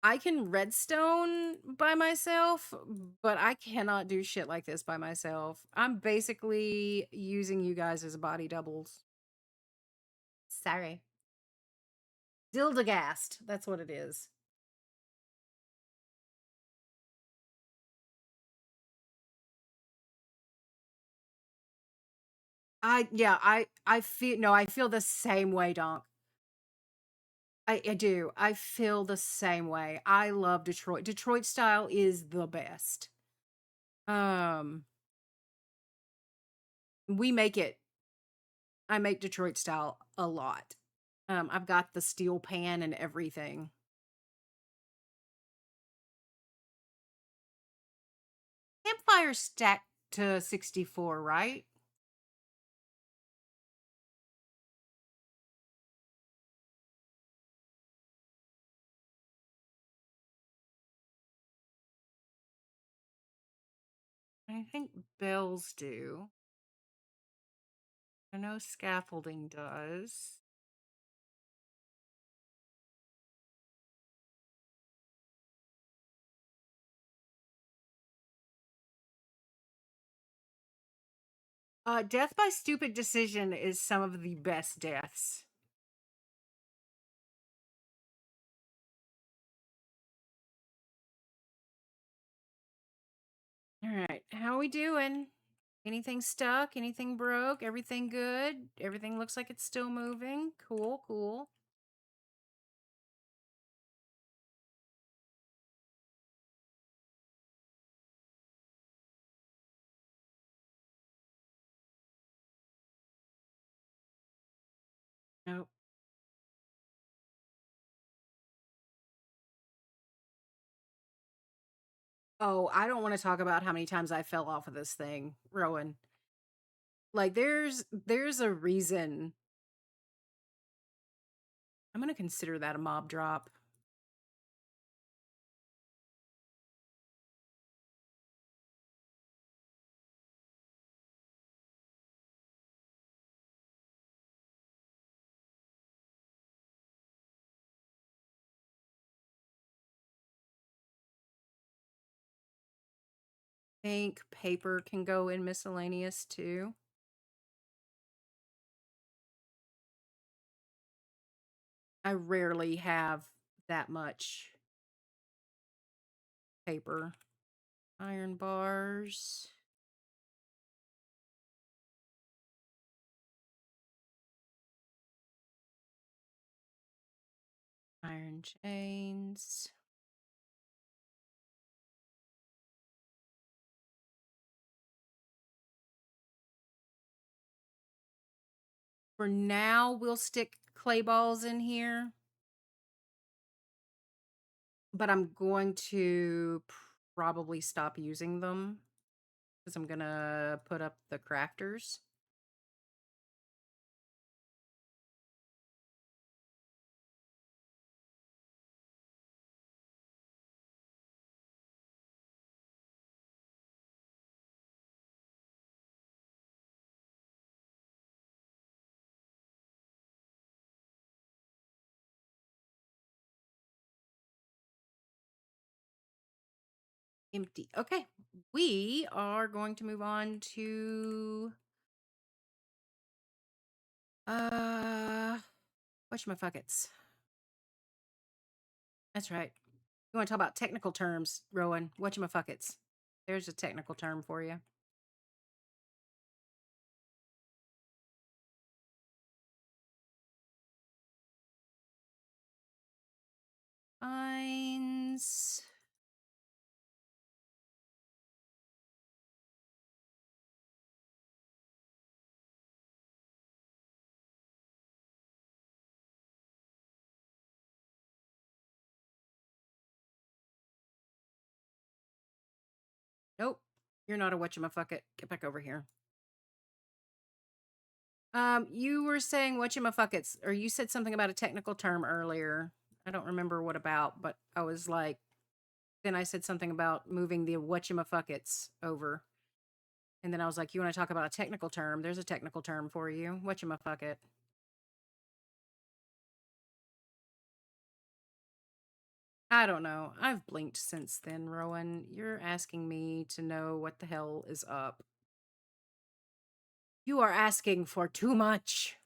I can redstone by myself, but I cannot do shit like this by myself. I'm basically using you guys as body doubles. Sorry. Dildagast. That's what it is. I feel no, I feel the same way, Donk. I do. I feel the same way. I love Detroit. Detroit style is the best. Um, we make it. I make Detroit style a lot. I've got the steel pan and everything. Campfire stacked to 64, right? I think bells do. I know scaffolding does. Death by stupid decision is some of the best deaths. All right, how we doing? Anything stuck? Anything broke? Everything good? Everything looks like it's still moving. Cool, cool. Nope. Oh, I don't want to talk about how many times I fell off of this thing, Rowan. Like there's a reason. I'm gonna consider that a mob drop. Think paper can go in miscellaneous too. I rarely have that much paper. Iron bars. Iron chains. For now, we'll stick clay balls in here. But I'm going to probably stop using them because I'm going to put up the crafters. Empty. Okay. We are going to move on to whatchamafuckets. That's right. You want to talk about technical terms, Rowan? Whatchamafuckets. There's a technical term for you. Fines. Nope. You're not a whatchamafucket. Get back over here. You were saying whatchamafuckets, or you said something about a technical term earlier. I don't remember what about, but I was like, then I said something about moving the whatchamafuckets over. And then I was like, you want to talk about a technical term? There's a technical term for you. Whatchamafucket. I don't know. I've blinked since then, Rowan. You're asking me to know what the hell is up. You are asking for too much.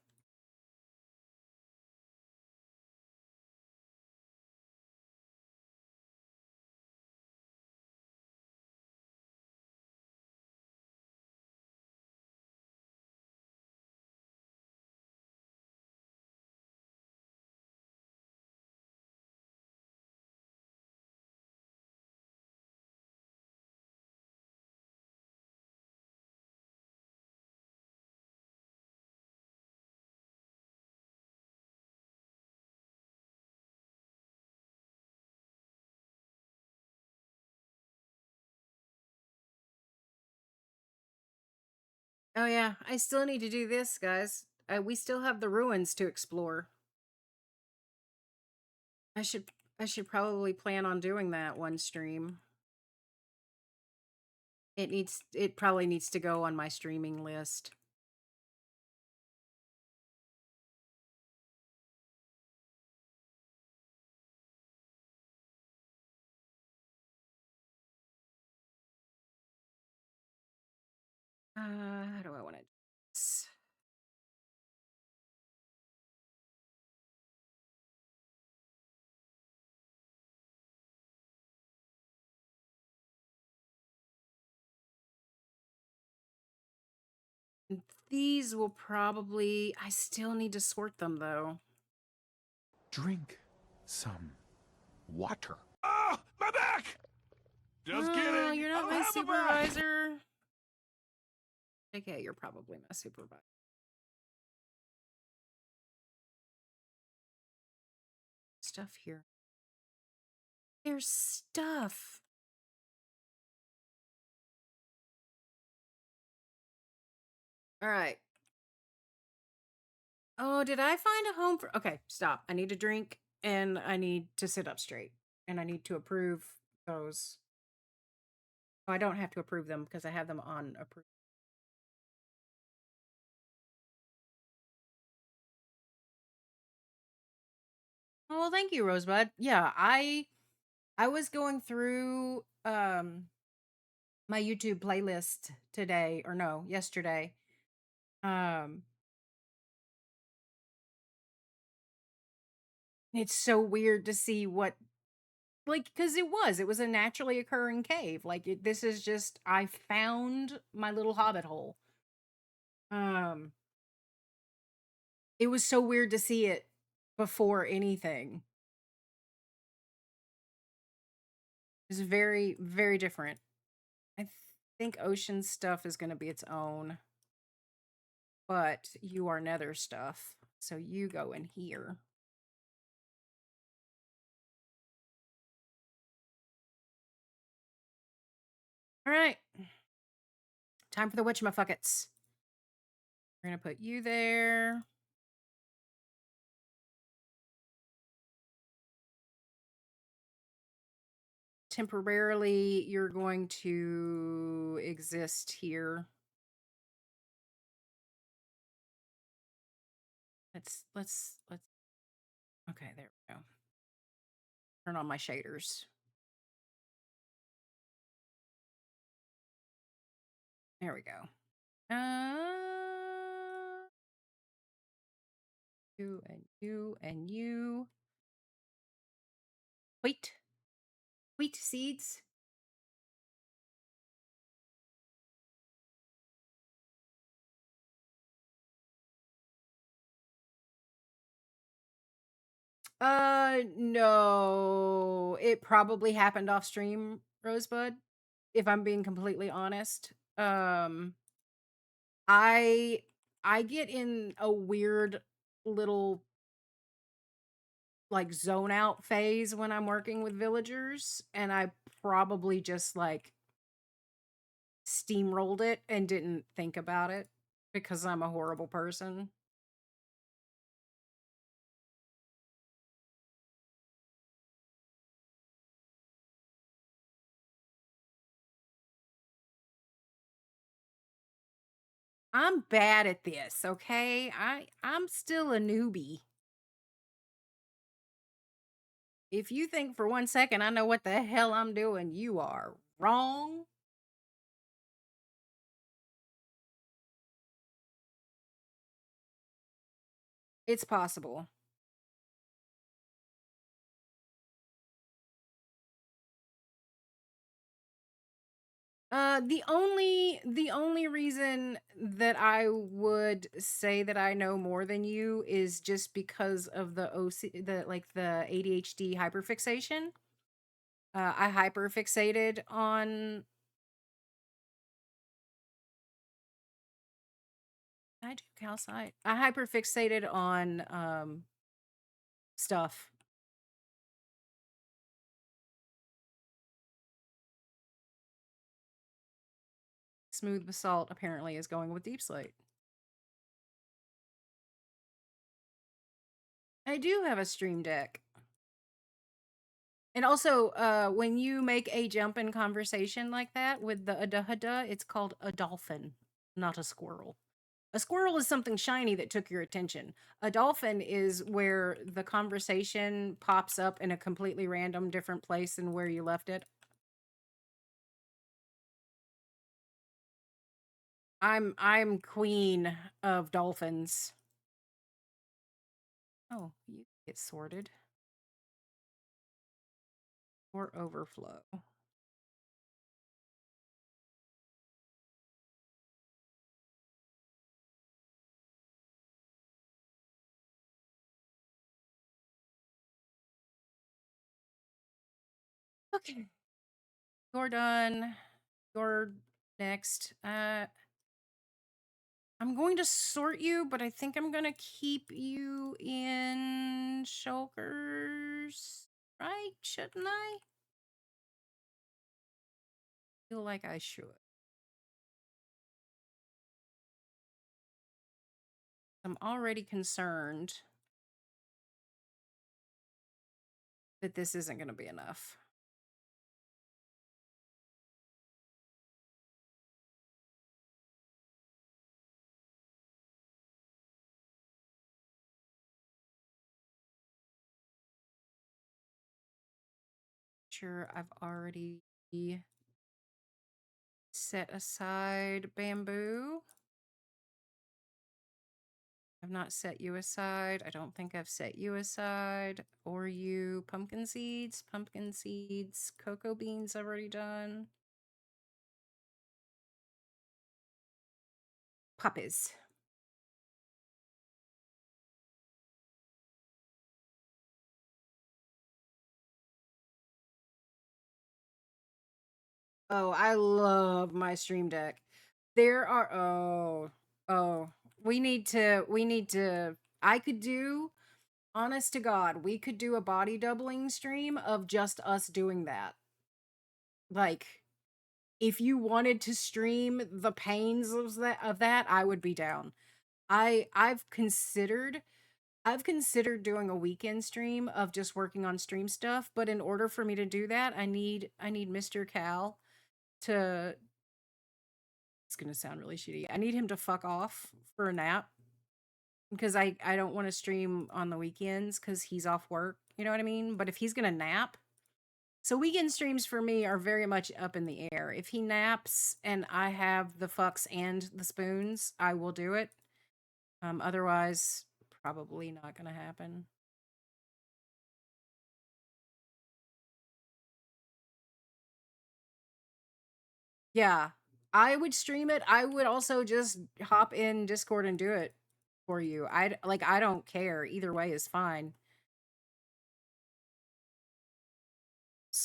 Oh yeah, I still need to do this, guys. We still have the ruins to explore. I should probably plan on doing that one stream. It probably needs to go on my streaming list. How do I want to do this? These will probably, I still need to sort them though. Drink some water. Ah, my back! Just kidding. You're not I'll my have a back. supervisor. Okay, you're probably my supervisor. Stuff here. There's stuff. All right. Oh, did I find a home for? Okay, stop. I need a drink and I need to sit up straight and I need to approve those. Oh, I don't have to approve them because I have them on approve. Oh, well, thank you, Rosebud. Yeah, I was going through my YouTube playlist today, or no, yesterday. Um it's so weird to see what, like, because it was a naturally occurring cave. Like this is just, I found my little hobbit hole. Um it was so weird to see it before anything. It's very, very different. I think ocean stuff is going to be its own, but you are nether stuff, so you go in here. All right, time for the witchmafuckets. We're gonna put you there. Temporarily, you're going to exist here. Let's okay, there we go. Turn on my shaders. There we go. You and you and you. Wheat seeds. No. It probably happened off stream, Rosebud, if I'm being completely honest. I I get in a weird little like zone out phase when I'm working with villagers, and I probably just like steamrolled it and didn't think about it. because I'm a horrible person. I'm bad at this, okay? I'm still a newbie. If you think for 1 second I know what the hell I'm doing, you are wrong. It's possible. The only reason that I would say that I know more than you is just because of the the ADHD hyperfixation. I hyperfixated on I do calcite. I hyperfixated on stuff. Smooth basalt apparently is going with deep slate. I do have a stream deck. And also, when you make a jump in conversation like that with the adahada, it's called a dolphin, not a squirrel. A squirrel is something shiny that took your attention. A dolphin is where the conversation pops up in a completely random different place than where you left it. I'm queen of dolphins. Oh, you get sorted or overflow. Okay, you're done. You're next. I'm going to sort you, but I think I'm gonna keep you in shulkers, right? Shouldn't I? Feel like I should. I'm already concerned that this isn't gonna be enough. Sure, I've already set aside bamboo. I've not set you aside. I don't think I've set you aside. Or you. Pumpkin seeds. Pumpkin seeds. Cocoa beans I've already done. Puppies. Oh, I love my stream deck. There are oh, we need to I could do, honest to God, we could do a body doubling stream of just us doing that. Like, if you wanted to stream the pains of that, I would be down. I've considered doing a weekend stream of just working on stream stuff, but in order for me to do that, I need Mr. Cal to it's gonna sound really shitty. I need him to fuck off for a nap because I don't want to stream on the weekends because he's off work. You know what I mean? But if he's gonna nap, so weekend streams for me are very much up in the air. If he naps and I have the fucks and the spoons, I will do it. Otherwise, probably not gonna happen. Yeah, I would stream it. I would also just hop in Discord and do it for you. I don't care. Either way is fine.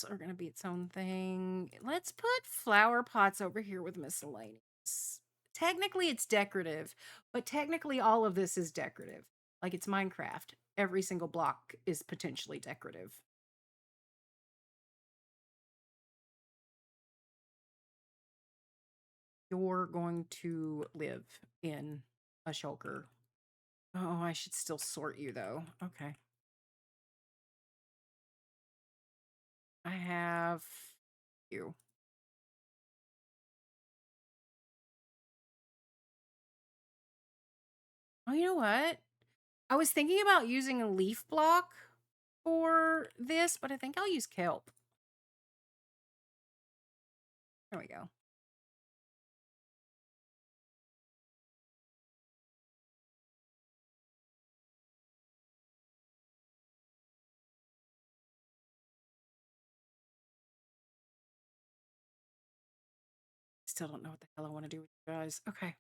Are going to be its own thing. Let's put flower pots over here with miscellaneous. Technically, it's decorative, but technically, all of this is decorative. Like it's Minecraft. Every single block is potentially decorative. You're going to live in a shulker. Oh, I should still sort you though. Okay. I have you. Oh, you know what? I was thinking about using a leaf block for this, but I think I'll use kelp. There we go. Still don't know what the hell I want to do with you guys. Okay.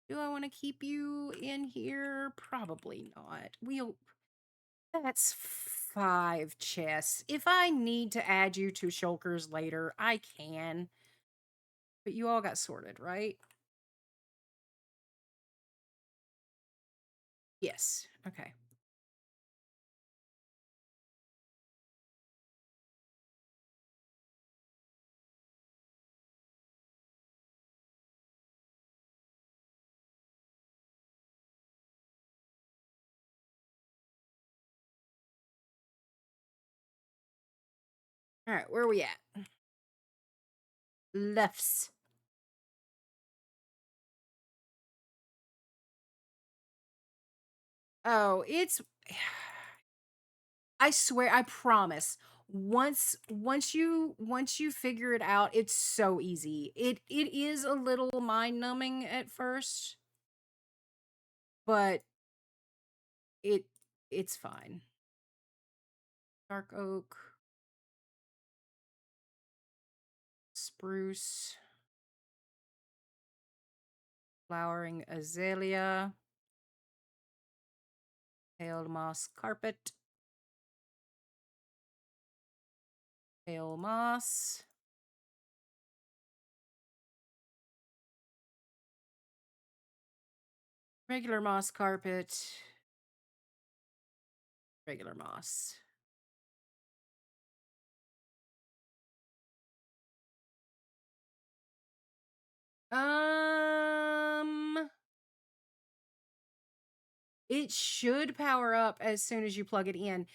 Do I want to keep you in here? Probably not. That's 5 chests. If I need to add you to shulkers later, I can. But you all got sorted, right? Yes. Okay. All right, where are we at? Lefts. Oh, it's I swear, I promise. Once you figure it out, it's so easy. It is a little mind numbing at first, but it it's fine. Dark oak, spruce, flowering azalea, pale moss carpet, pale moss, regular moss carpet, regular moss. Um, it should power up as soon as you plug it in.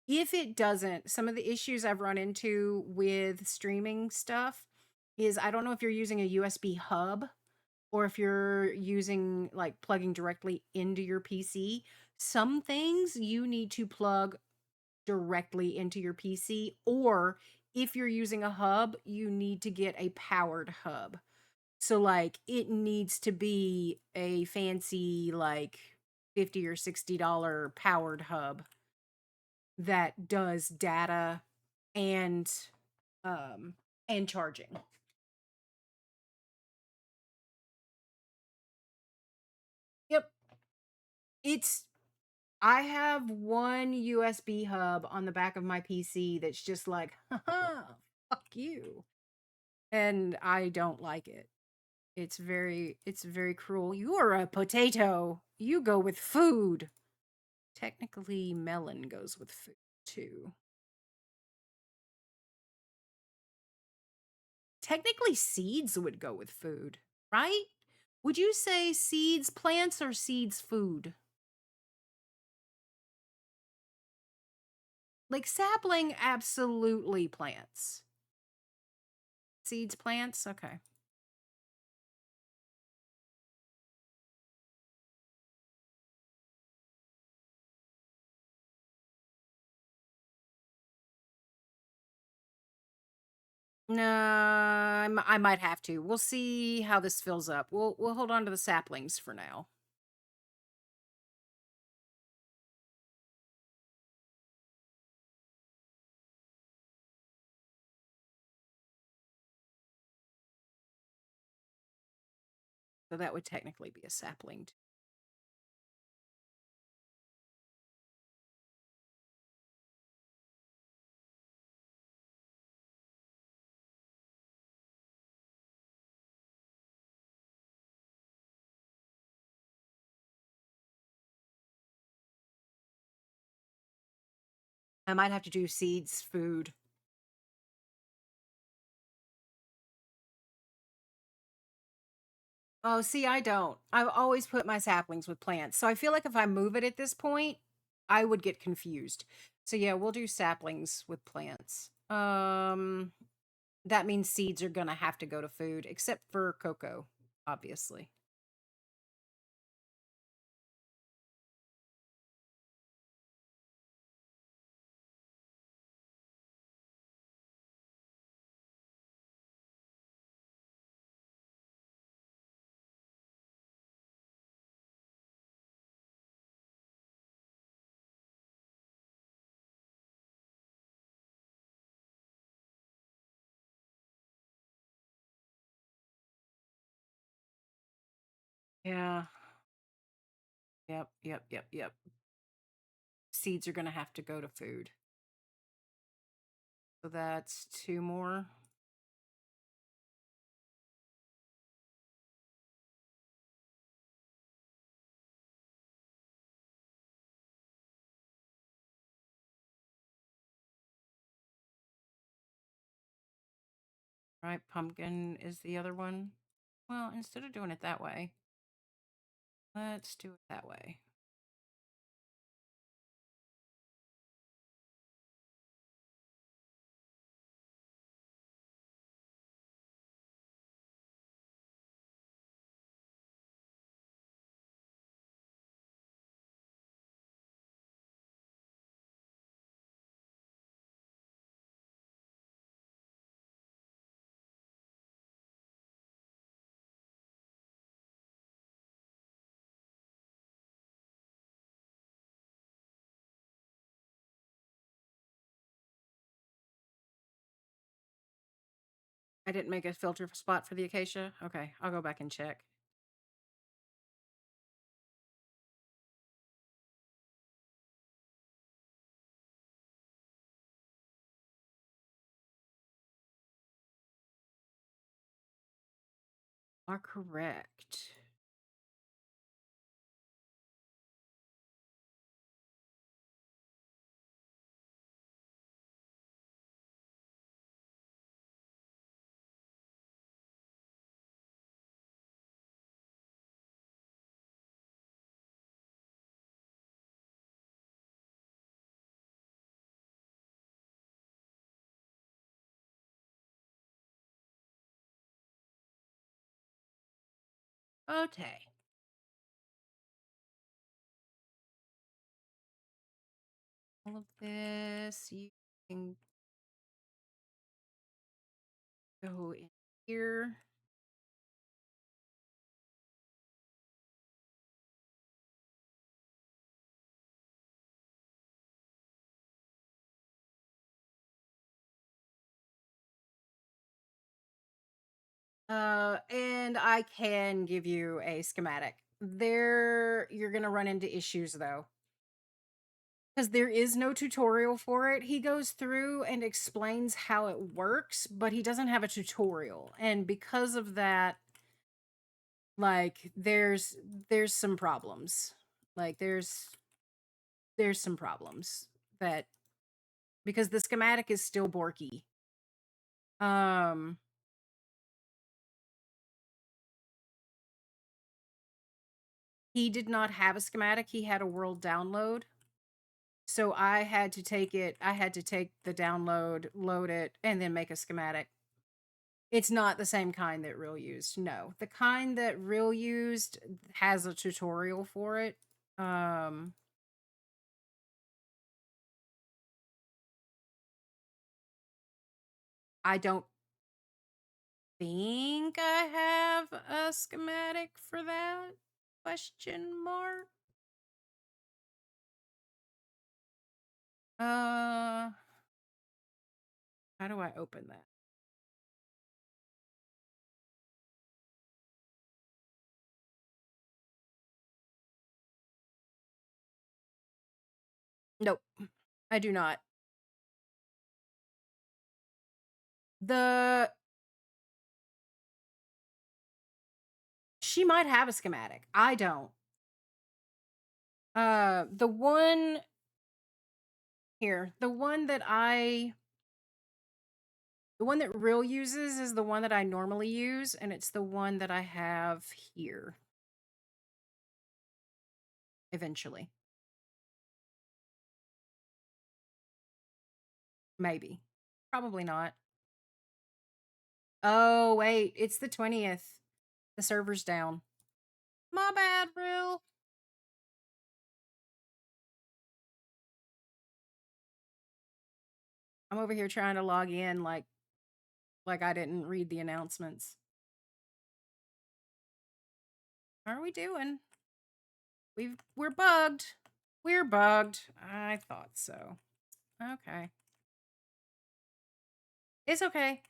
If it doesn't, some of the issues I've run into with streaming stuff is I don't know if you're using a USB hub or if you're using like plugging directly into your PC. Some things you need to plug directly into your PC, or if you're using a hub, you need to get a powered hub. So like it needs to be a fancy like 50 or $60 powered hub that does data and um and charging. Yep. It's I have one USB hub on the back of my PC that's just like, haha, fuck you. And I don't like it. It's very cruel. You are a potato. You go with food. Technically, melon goes with food too. Technically, seeds would go with food, right? Would you say seeds plants or seeds food? Like sapling, absolutely plants. Seeds plants? Okay. No, I might have to. We'll see how this fills up. We'll hold on to the saplings for now. So that would technically be a sapling. I might have to do seeds food. Oh, see, I don't. I've always put my saplings with plants. So I feel like if I move it at this point, I would get confused. So yeah, we'll do saplings with plants. That means seeds are gonna have to go to food, except for cocoa, obviously. Yeah. Yep, yep, yep, yep. Seeds are gonna have to go to food. So that's two more. Right, pumpkin is the other one. Well, instead of doing it that way, let's do it that way. I didn't make a filter spot for the acacia. Okay, I'll go back and check. Are correct. Okay. All of this you can go in here. And I can give you a schematic. There, you're gonna run into issues though, because there is no tutorial for it. He goes through and explains how it works, but he doesn't have a tutorial, and because of that, like, there's some problems. Like, there's some problems that because the schematic is still Borky. Um, he did not have a schematic. He had a world download. So I had to take it, I had to take the download, load it, and then make a schematic. It's not the same kind that Real used. No. The kind that Real used has a tutorial for it. I don't think I have a schematic for that? Question mark. Uh, how do I open that? Nope, I do not. The She might have a schematic. I don't. The one here, the one that I The one that Real uses is the one that I normally use, and it's the one that I have here. Eventually. Maybe. Probably not. Oh, wait. It's the 20th. The server's down. My bad, Real. I'm over here trying to log in like I didn't read the announcements. How are we doing? We're bugged. We're bugged. I thought so. Okay. It's okay.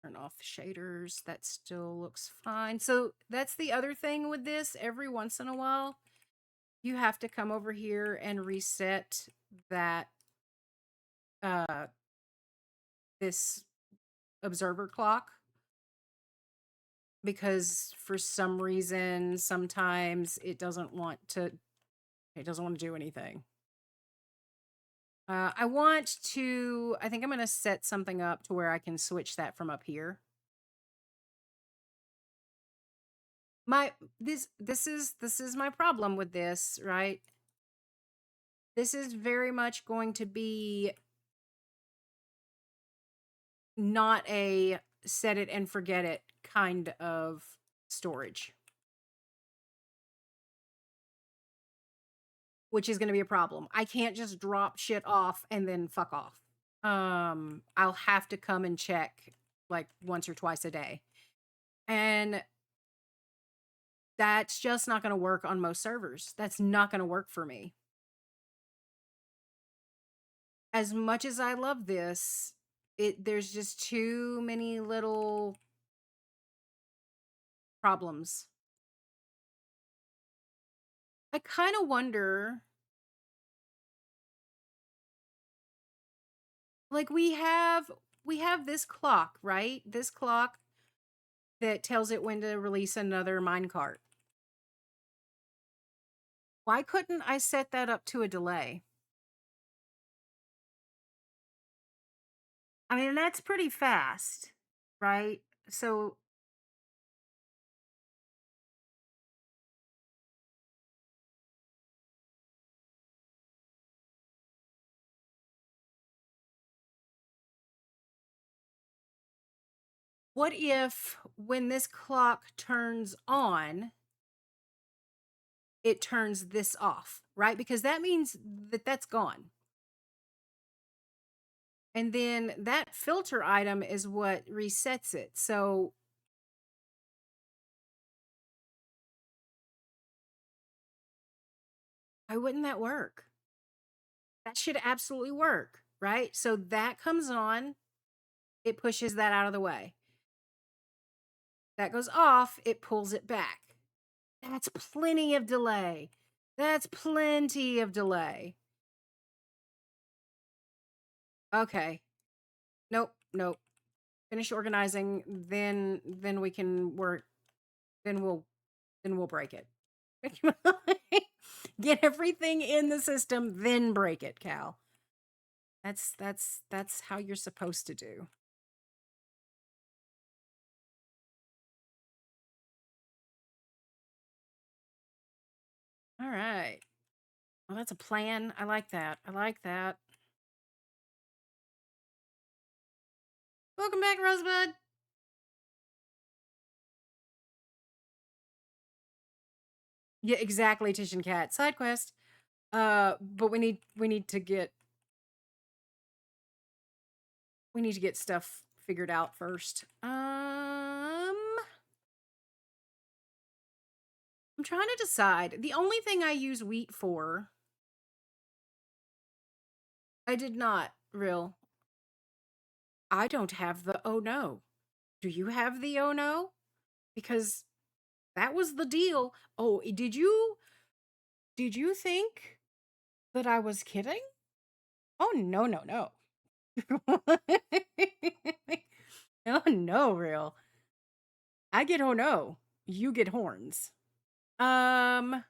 Turn off shaders. That still looks fine. So that's the other thing with this. Every once in a while, you have to come over here and reset that this observer clock, because for some reason sometimes it doesn't want to do anything. I think I'm going to set something up to where I can switch that from up here. This is my problem with this, right? This is very much going to be not a set it and forget it kind of storage, which is going to be a problem. I can't just drop shit off and then fuck off. I'll have to come and check like once or twice a day. And that's just not going to work on most servers. That's not going to work for me. As much as I love this, there's just too many little problems. I kind of wonder, like we have this clock, right? This clock that tells it when to release another minecart. Why couldn't I set that up to a delay? I mean, that's pretty fast, right? So what if when this clock turns on, it turns this off, right? Because that means that that's gone. And then that filter item is what resets it. So why wouldn't that work? That should absolutely work, right? So that comes on, it pushes that out of the way. That goes off, it pulls it back. That's plenty of delay. That's plenty of delay. Okay. Nope. Finish organizing, then we can work. Then we'll break it. Get everything in the system, then break it, Cal. That's how you're supposed to do. All right. Well, that's a plan. I like that. Welcome back, Rosebud. Yeah, exactly, Tish and Cat. Side quest. But we need to get stuff figured out first. I'm trying to decide. The only thing I use wheat for, I did not, Real. I don't have the oh no. Do you have the oh no? Because that was the deal. Oh, did you think that I was kidding? Oh, no. Oh no, real. I get oh no. You get horns. Um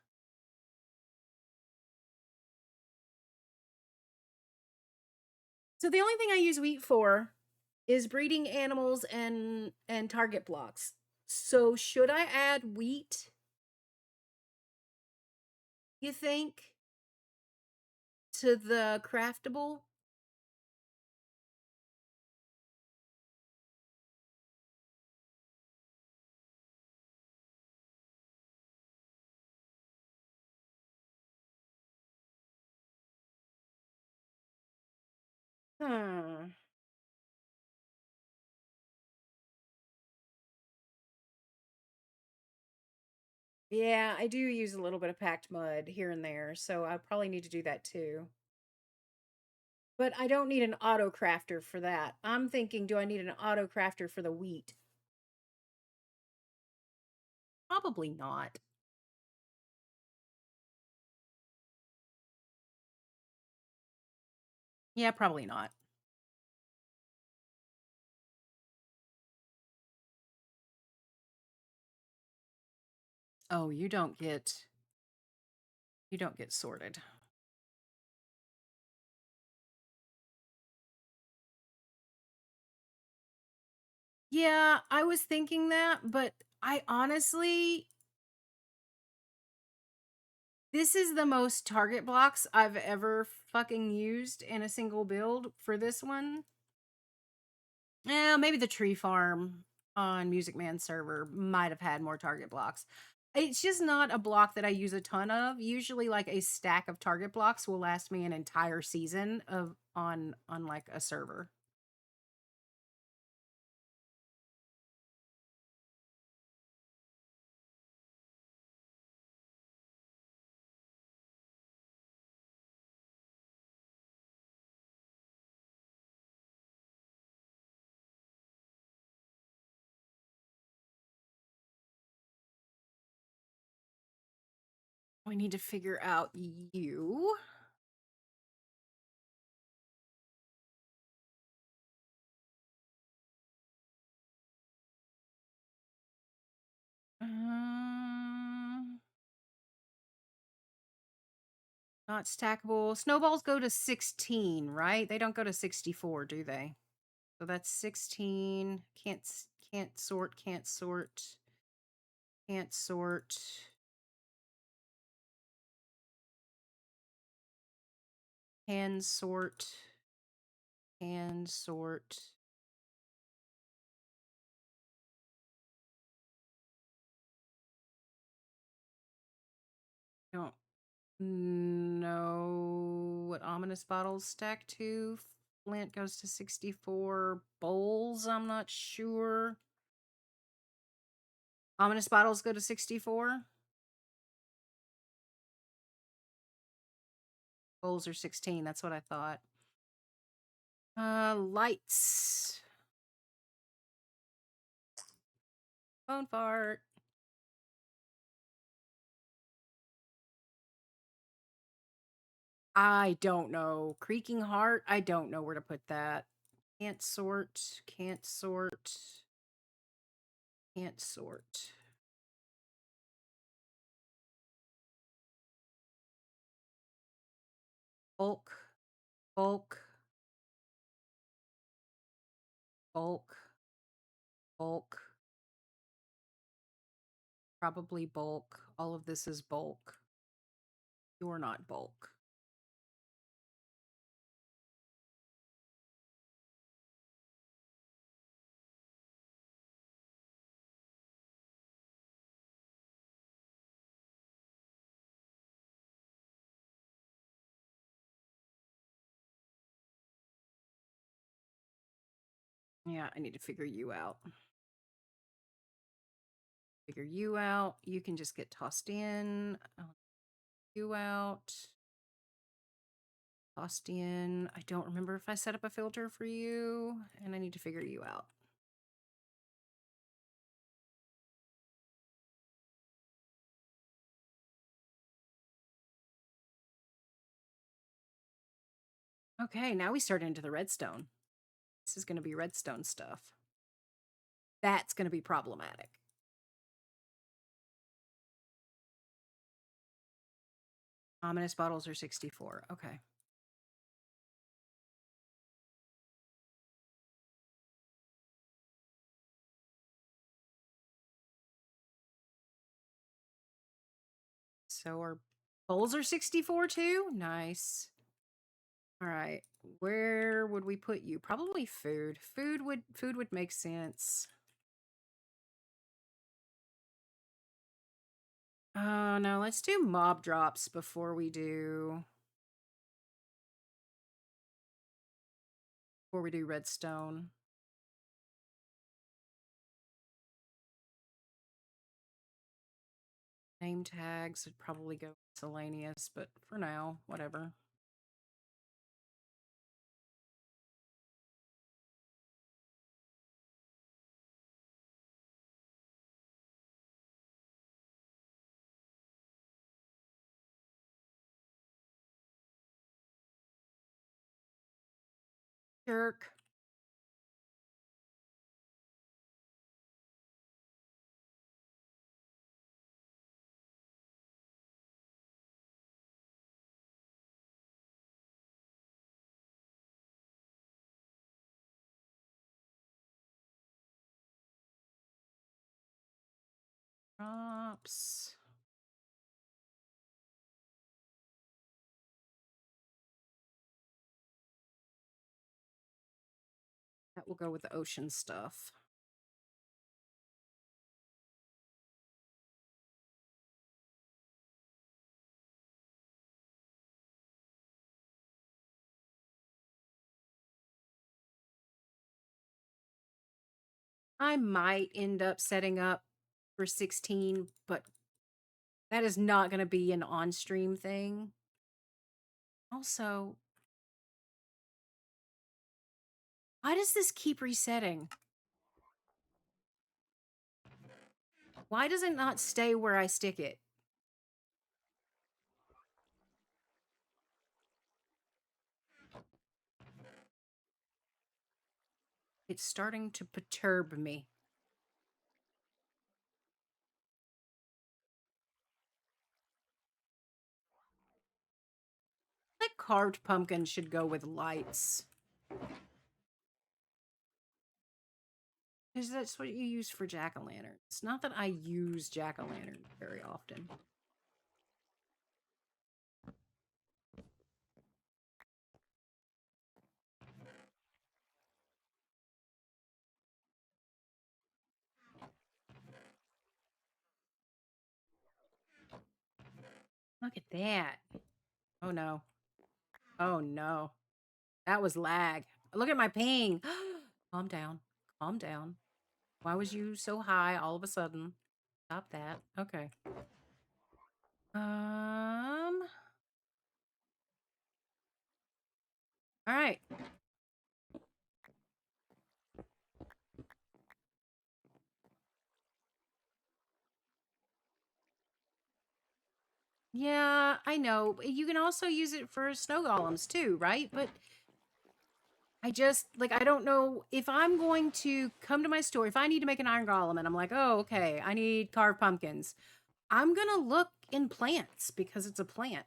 so the only thing I use wheat for is breeding animals and target blocks. So should I add wheat, you think, to the craftable? Hmm. Yeah, I do use a little bit of packed mud here and there, so I probably need to do that too. But I don't need an auto crafter for that. I'm thinking, do I need an auto crafter for the wheat? Probably not. Yeah, probably not. Oh, you don't get sorted. Yeah, I was thinking that, but I honestly, this is the most target blocks I've ever fucking used in a single build for this one. Yeah, maybe the tree farm on Music Man server might have had more target blocks. It's just not a block that I use a ton of. Usually like a stack of target blocks will last me an entire season of on like a server. We need to figure out you. Um, Not stackable. Snowballs go to 16, right? They don't go to 64, do they? So that's 16. Can't sort, can't sort, can't sort. Can sort, can sort. Don't know what ominous bottles stack to. Flint goes to 64. Bowls, I'm not sure. Ominous bottles go to 64. Bowls are 16. That's what I thought. Lights. Phone fart. I don't know. Creaking heart. I don't know where to put that. Can't sort. Can't sort. Can't sort. Bulk. Bulk. Bulk. Bulk. Probably bulk. All of this is bulk. You're not bulk. Yeah, I need to figure you out. Figure you out. You can just get tossed in. You out. Tossed in. I don't remember if I set up a filter for you, and I need to figure you out. Okay, now we start into the redstone. This is going to be redstone stuff. That's going to be problematic. Ominous bottles are 64. Okay. So our bowls are 64 too? Nice. All right. Where would we put you? Probably food. Food would make sense. Oh no, let's do mob drops before we do redstone. Name tags would probably go miscellaneous, but for now, whatever. Jerk. Drops. That will go with the ocean stuff. I might end up setting up for 16, but that is not going to be an on-stream thing. Also, why does this keep resetting? Why does it not stay where I stick it? It's starting to perturb me. That carved pumpkin should go with lights. Because that's what you use for jack-o'-lanterns. It's not that I use jack-o'-lanterns very often. Look at that. Oh no. Oh no. That was lag. Look at my ping. Calm down. Calm down. Why was you so high all of a sudden? Stop that. Okay. All right. Yeah, I know. You can also use it for snow golems too, right? But I just, like, I don't know if I'm going to come to my store, if I need to make an iron golem and I'm like, oh, okay, I need carved pumpkins. I'm going to look in plants because it's a plant.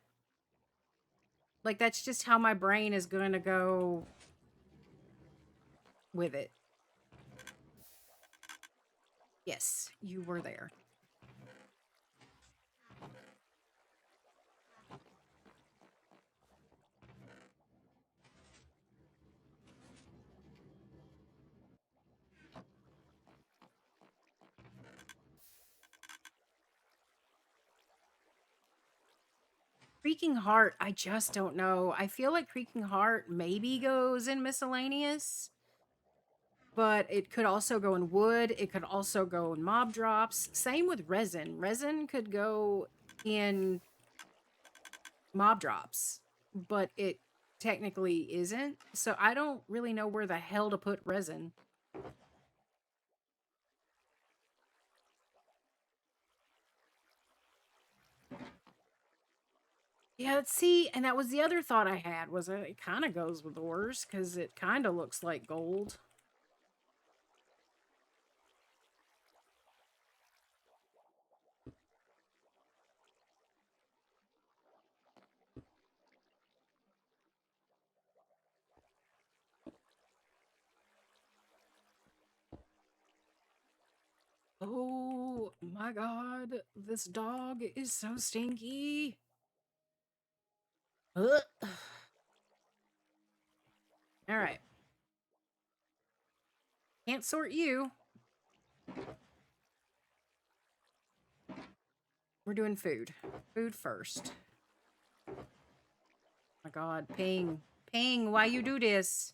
Like, that's just how my brain is going to go with it. Yes, you were there. Creaking Heart, I just don't know. I feel like Creaking Heart maybe goes in miscellaneous, but it could also go in wood. It could also go in mob drops. Same with resin. Resin could go in mob drops, but it technically isn't. So I don't really know where the hell to put resin. Yeah, see, and that was the other thought I had, was that it kind of goes with ores, because it kind of looks like gold. Oh my god, this dog is so stinky. Ugh. All right. Can't sort you. We're doing food. Food first. Oh my god, Ping. Ping, why you do this?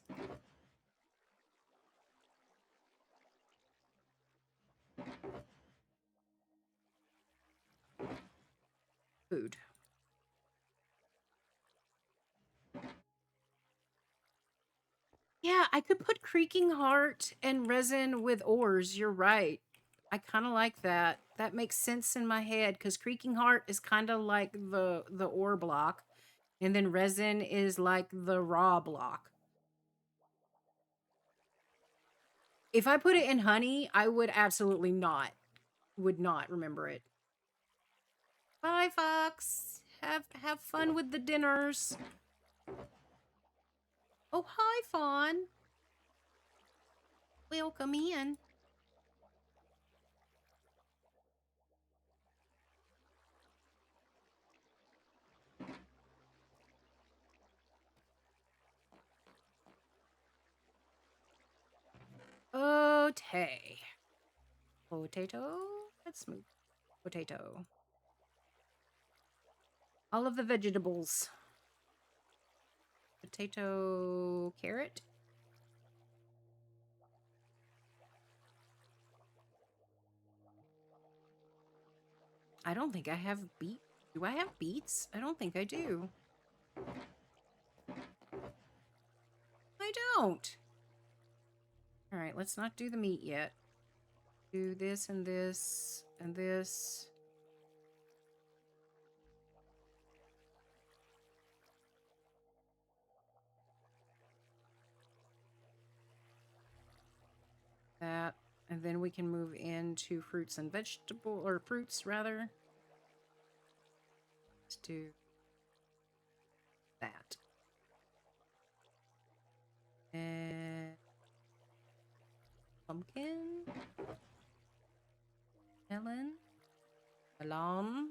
Food. Yeah, I could put Creaking Heart and resin with ores. You're right. I kind of like that. That makes sense in my head because Creaking Heart is kind of like the ore block, and then resin is like the raw block. If I put it in honey, I would absolutely would not remember it. Bye, Fox. Have fun with the dinners. Oh, hi, Fawn. Welcome in. Okay. Potato. Let's move. Potato. All of the vegetables. Potato, carrot. I don't think I have beet. Do I have beets? I don't think I do. I don't. All right, let's not do the meat yet. Do this and this and this. That. And then we can move into fruits and vegetable, or fruits rather. Let's do that. And pumpkin. Melon. Melon.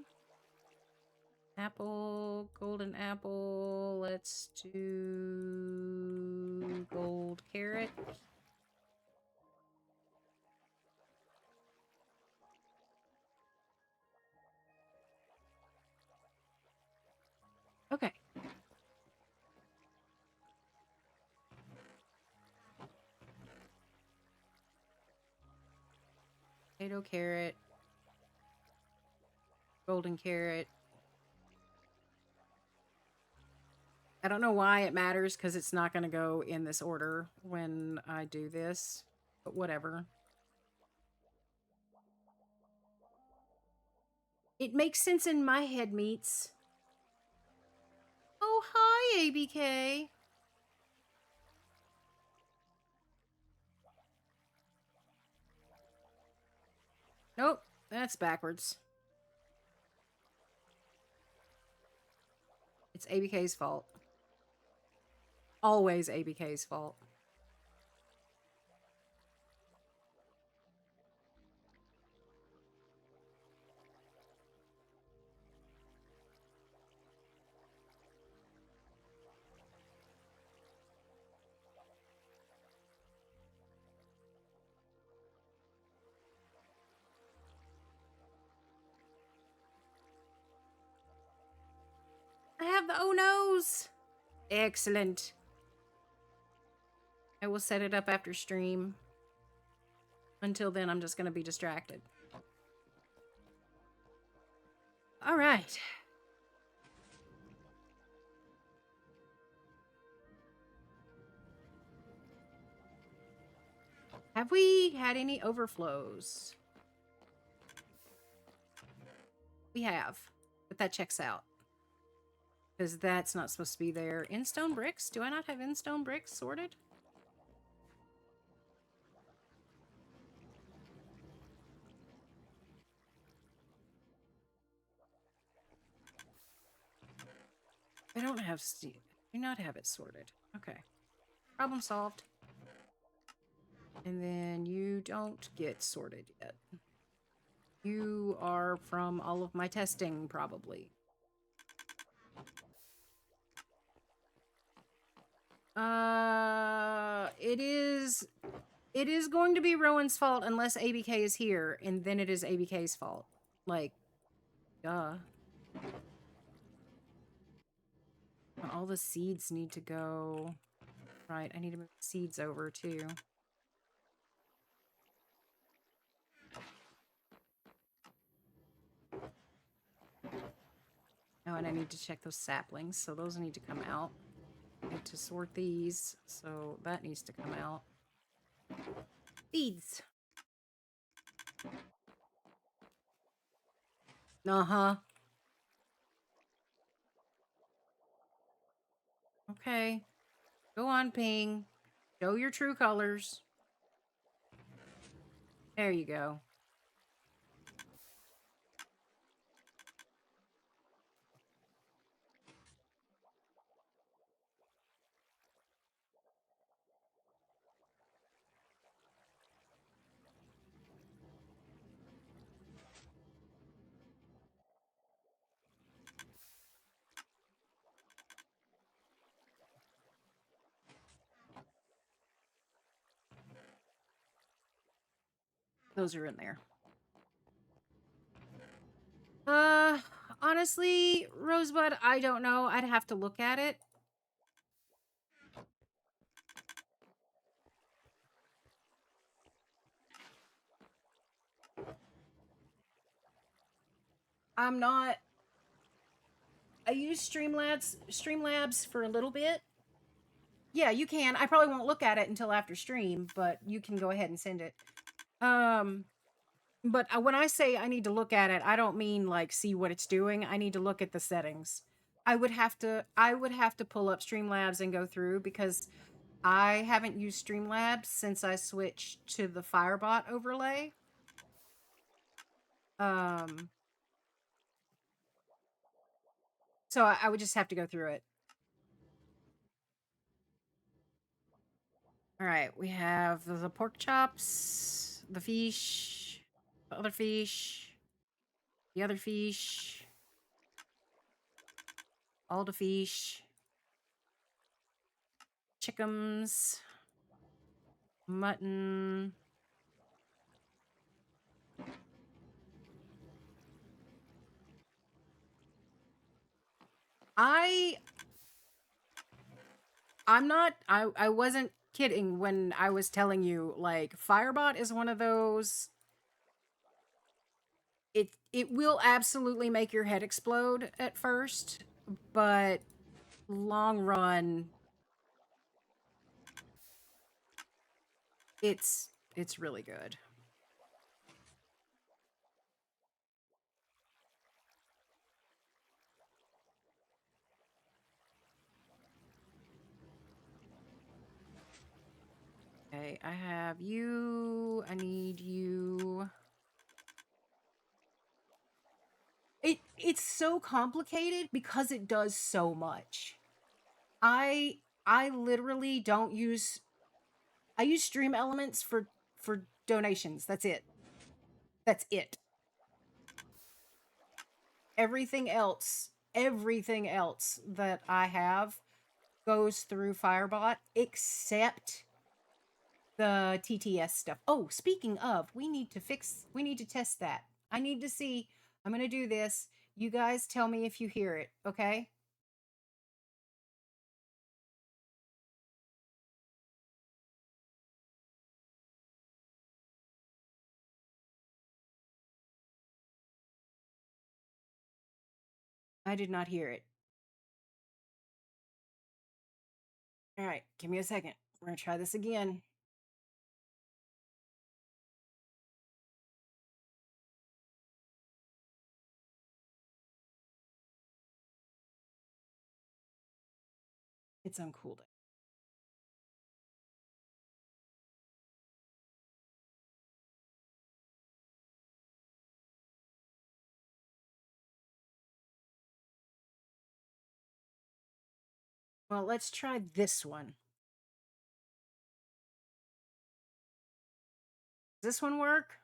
Apple. Golden apple. Let's do gold carrot. Okay. Potato, carrot, golden carrot. I don't know why it matters because it's not going to go in this order when I do this, but whatever. It makes sense in my head, meats. Oh, hi, ABK. Nope, that's backwards. It's ABK's fault. Always ABK's fault. I have the oh no's. Excellent. I will set it up after stream. Until then, I'm just going to be distracted. All right. Have we had any overflows? We have, but that checks out. Because that's not supposed to be there. In-stone bricks? Do I not have in-stone bricks sorted? I don't have steel. Do not have it sorted. Okay. Problem solved. And then you don't get sorted yet. You are from all of my testing, probably. It is going to be Rowan's fault unless ABK is here, and then it is ABK's fault. Like, duh. All the seeds need to go. Right, I need to move the seeds over, too. Oh, and I need to check those saplings, so those need to come out. I need to sort these, so that needs to come out. Seeds. Uh-huh. Okay. Go on, Ping. Show your true colors. There you go. Those are in there. Honestly, Rosebud, I don't know. I'd have to look at it. I'm not... I use Streamlabs for a little bit. Yeah, you can. I probably won't look at it until after stream, but you can go ahead and send it. But when I say I need to look at it, I don't mean like see what it's doing. I need to look at the settings. I would have to pull up Streamlabs and go through because I haven't used Streamlabs since I switched to the Firebot overlay. So I would just have to go through it. All right, we have the pork chops, the fish, the other fish, the other fish, all the fish, chickens, mutton. I wasn't kidding when I was telling you, like, Firebot is one of those... It will absolutely make your head explode at first, but long run, it's really good. Okay, I have you. I need you. It's so complicated because it does so much. I literally don't use... I use Stream Elements for donations. That's it. That's it. Everything else that I have goes through Firebot except the TTS stuff. Oh, speaking of, we need to test that. I need to see. I'm going to do this. You guys tell me if you hear it, okay? I did not hear it. All right, give me a second. We're going to try this again. It's on cooldown. Well, let's try this one. Does this one work?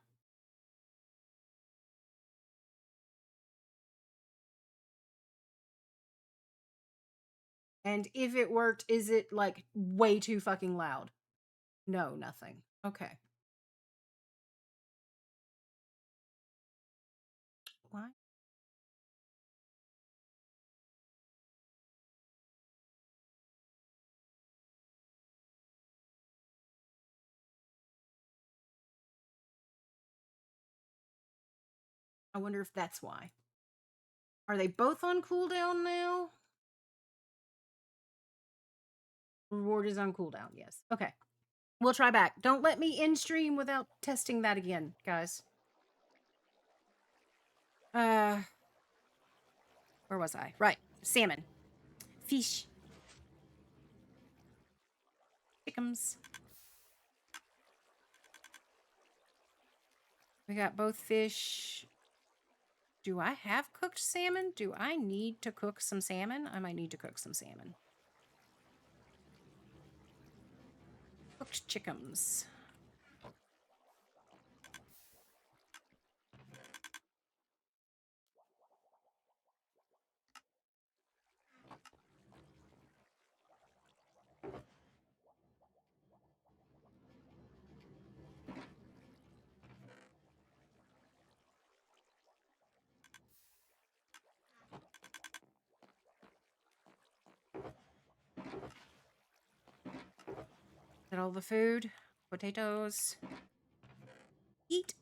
And if it worked, is it like way too fucking loud? No, nothing. Okay. Why? I wonder if that's why. Are they both on cooldown now? Reward is on cooldown, yes. Okay. We'll try back. Don't let me end stream without testing that again, guys. Where was I? Right. Salmon. Fish. Chickums. We got both fish. Do I have cooked salmon? Do I need to cook some salmon? I might need to cook some salmon. Cooked chickums. Is that all the food? Potatoes. Eat.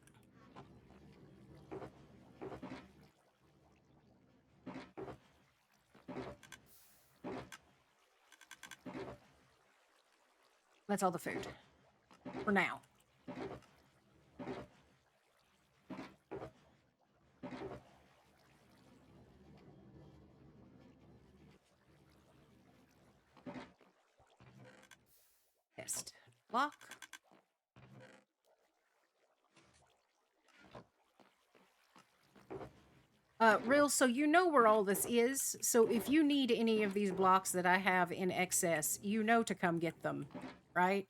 That's all the food. For now. Test. Block. Real, so you know where all this is. So if you need any of these blocks that I have in excess, you know to come get them, right?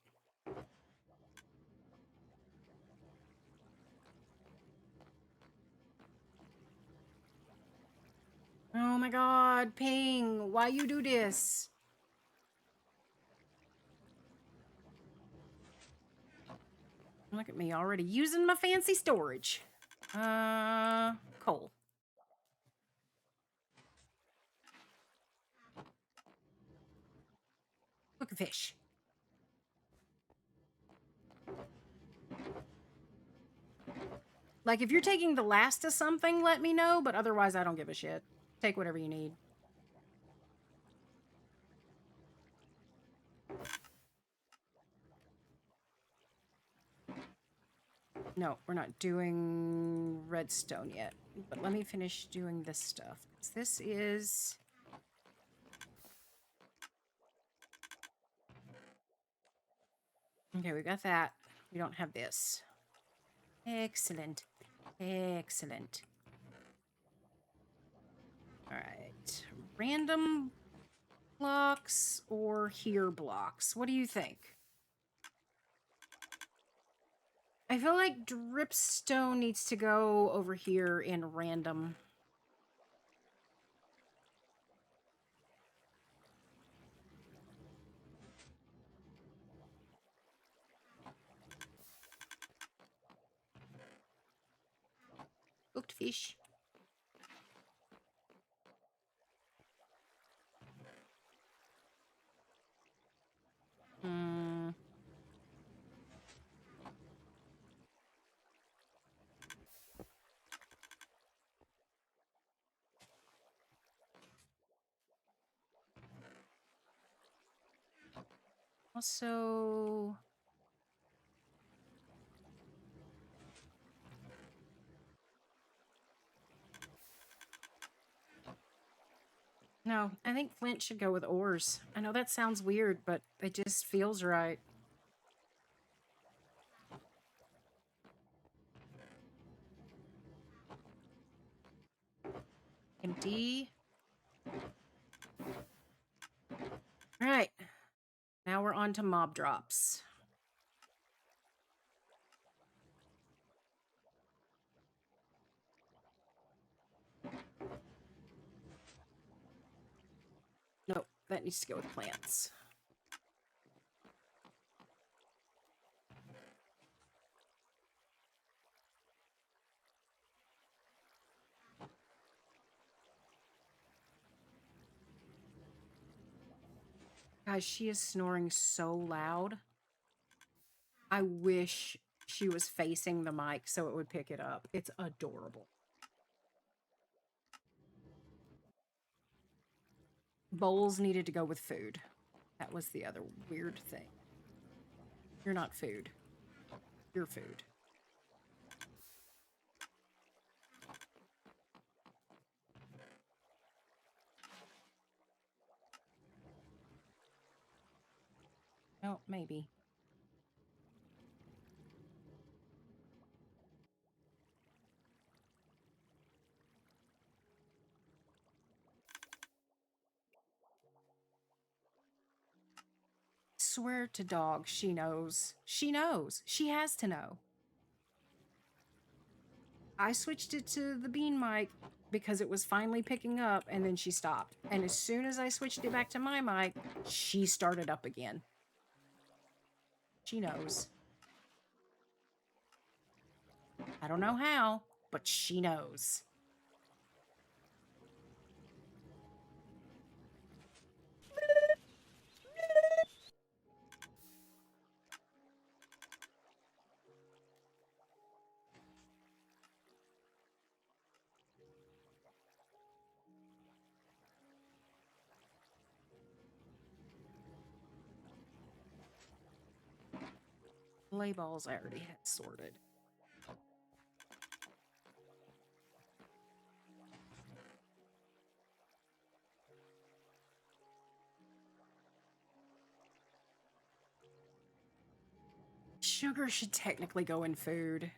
Oh my god, Ping, why you do this? Look at me already using my fancy storage. Coal. Cook a fish. Like, if you're taking the last of something, let me know, but otherwise I don't give a shit. Take whatever you need. No, we're not doing redstone yet. But let me finish doing this stuff. This is... Okay, we got that. We don't have this. Excellent. Excellent. Alright. Random blocks or here blocks? What do you think? I feel like dripstone needs to go over here in random. Cooked fish. Hmm. Also... No, I think Flint should go with ores. I know that sounds weird, but it just feels right. Empty. All right. Now we're on to mob drops. Nope, that needs to go with plants. Guys, she is snoring so loud. I wish she was facing the mic so it would pick it up. It's adorable. Bowls needed to go with food. That was the other weird thing. You're not food. You're food. Oh, maybe. Swear to dog, she knows. She knows. She has to know. I switched it to the bean mic because it was finally picking up, and then she stopped. And as soon as I switched it back to my mic, she started up again. She knows. I don't know how, but she knows. Play balls I already had sorted. Sugar should technically go in food.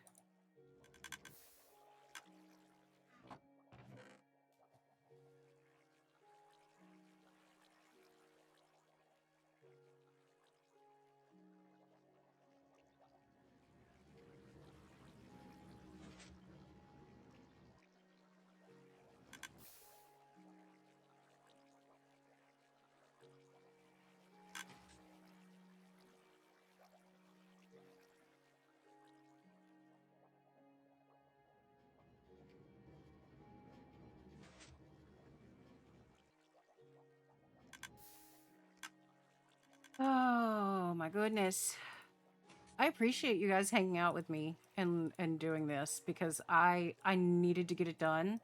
Oh my goodness. I appreciate you guys hanging out with me and doing this because I needed to get it done.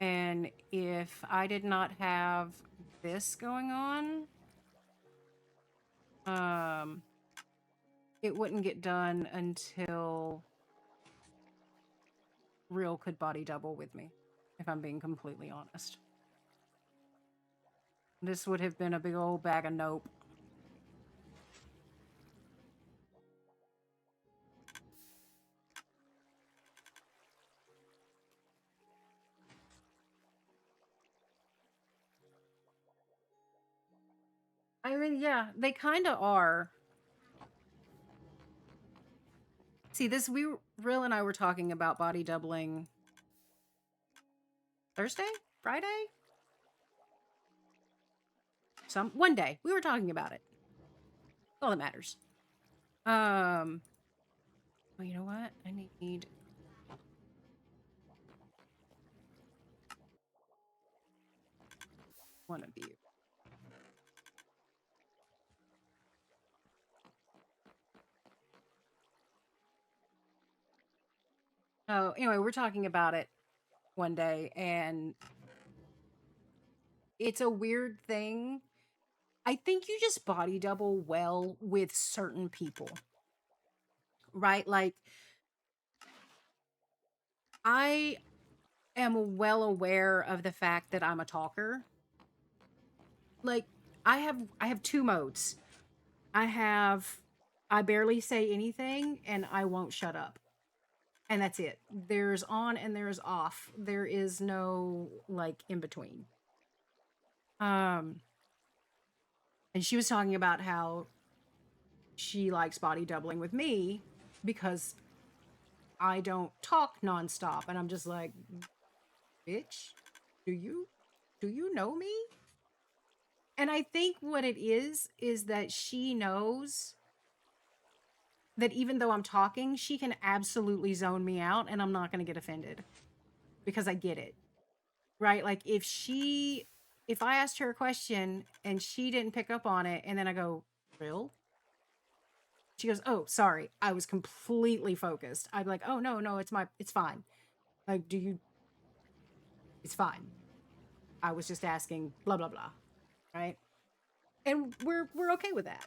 And if I did not have this going on, it wouldn't get done until Real could body double with me, if I'm being completely honest. This would have been a big old bag of nope. I mean, yeah, they kind of are. See, Real and I were talking about body doubling Thursday? Friday? One day. We were talking about it. All that matters. Well, you know what? I need one of you. Oh, anyway, we're talking about it one day, and it's a weird thing. I think you just body double well with certain people, right? Like, I am well aware of the fact that I'm a talker. Like I have two modes. I barely say anything and I won't shut up. And that's it. There's on and there's off. There is no like in between. Um and she was talking about how she likes body doubling with me because I don't talk nonstop. And I'm just like, bitch, do you know me? And I think what it is that she knows that even though I'm talking, she can absolutely zone me out and I'm not going to get offended because I get it. Right? Like if I asked her a question and she didn't pick up on it and then I go, "Real?" She goes, "Oh, sorry. I was completely focused." I'd be like, "Oh, no, it's fine." Like, it's fine. I was just asking blah blah blah, right? And we're okay with that.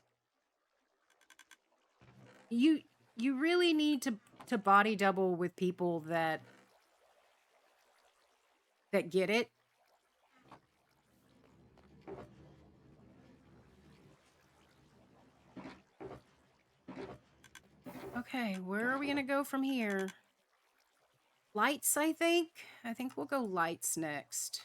You you really need to body double with people that get it. Okay, where are we going to go from here? Lights, I think. I think we'll go lights next.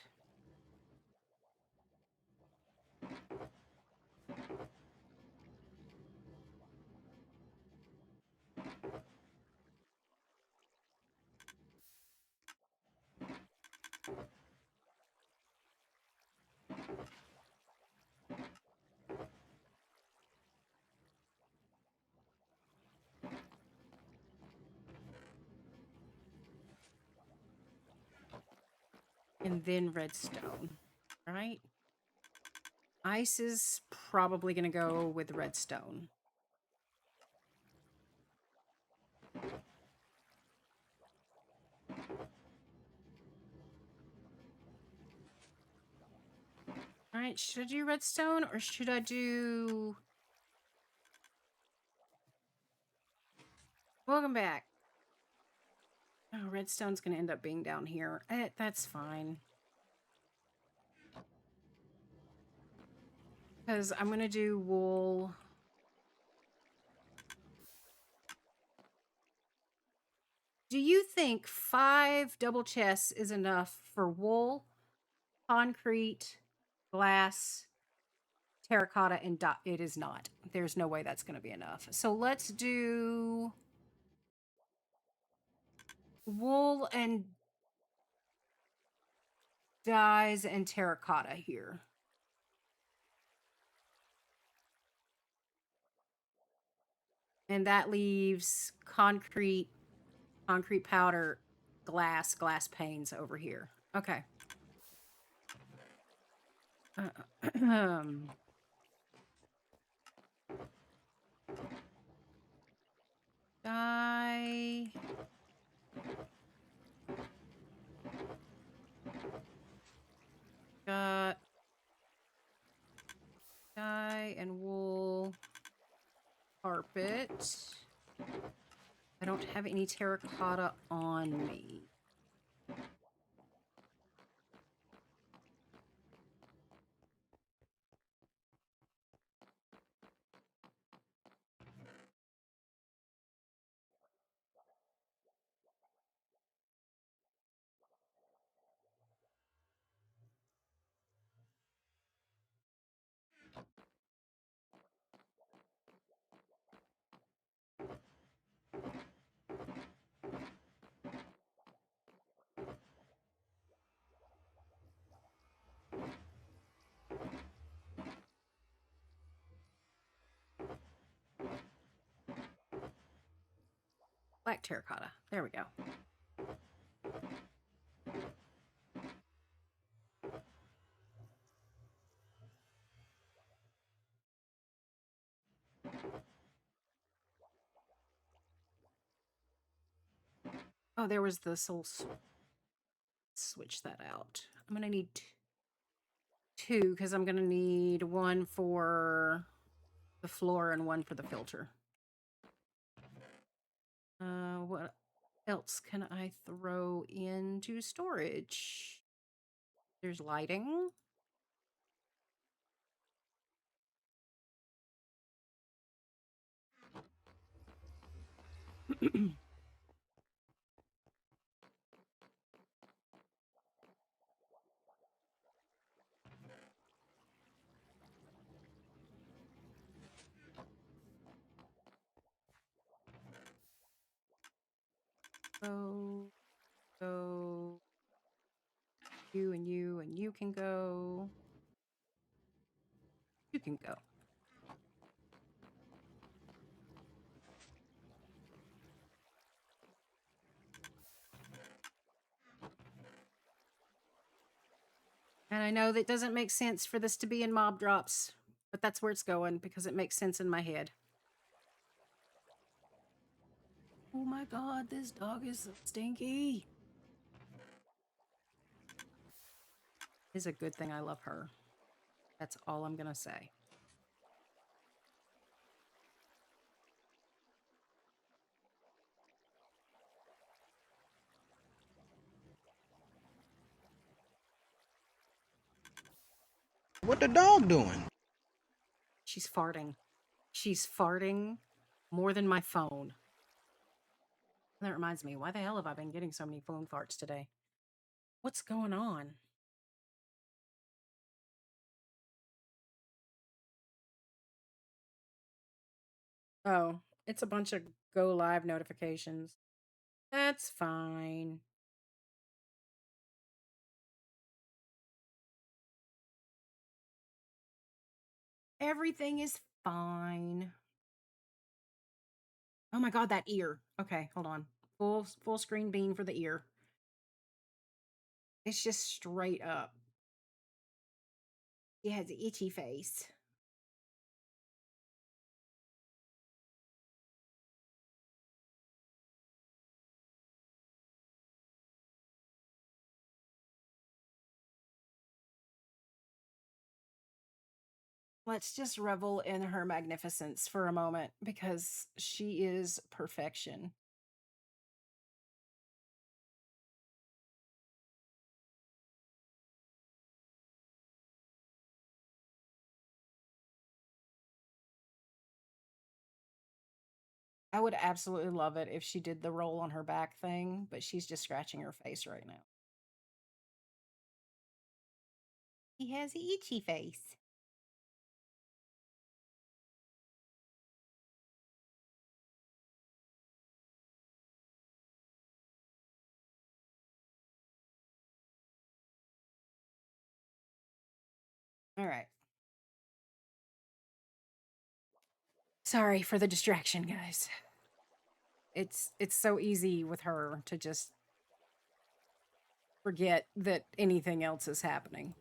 And then redstone, right? Ice is probably going to go with redstone. All right, should I do redstone or should I do... Welcome back. Oh, redstone's going to end up being down here. That's fine. Because I'm going to do wool. Do you think 5 double chests is enough for wool, concrete, glass, terracotta, and dot? It is not. There's no way that's going to be enough. So let's do wool and dyes and terracotta here. And that leaves concrete powder, glass panes over here. Okay. Dye. Got dye and wool carpet. I don't have any terracotta on me. Black terracotta. There we go. Oh, there was the soul. Switch that out. I'm going to need 2 because I'm going to need 1 for the floor and 1 for the filter. What else can I throw into storage? There's lighting. Go. You and you and you can go. You can go. And I know that doesn't make sense for this to be in mob drops, but that's where it's going because it makes sense in my head. Oh my god, this dog is so stinky. It's a good thing I love her. That's all I'm gonna say. What the dog doing? She's farting. She's farting more than my phone. And that reminds me, why the hell have I been getting so many phone farts today? What's going on? Oh, it's a bunch of go live notifications. That's fine. Everything is fine. Oh my god, that ear. Okay, hold on. Full screen beam for the ear. It's just straight up. He has an itchy face. Let's just revel in her magnificence for a moment because she is perfection. I would absolutely love it if she did the roll on her back thing, but she's just scratching her face right now. He has an itchy face. All right. Sorry for the distraction, guys. It's so easy with her to just forget that anything else is happening.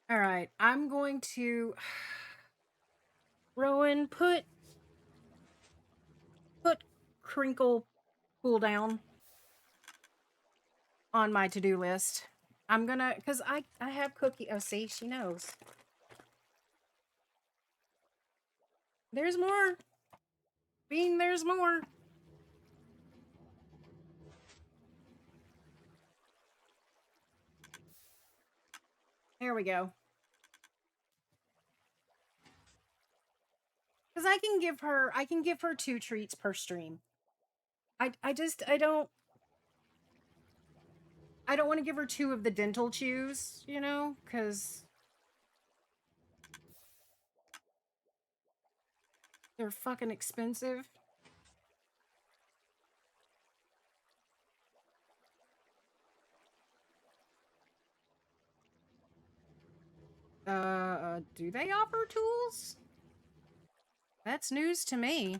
All right, I'm going to Rowan put crinkle cool down on my to-do list. I'm gonna because I have cookie. Oh, see, she knows. There's more. Bean, there's more. There we go. Because I can give her 2 treats per stream. I don't want to give her 2 of the dental chews, you know, because they're fucking expensive. Do they offer tools? That's news to me.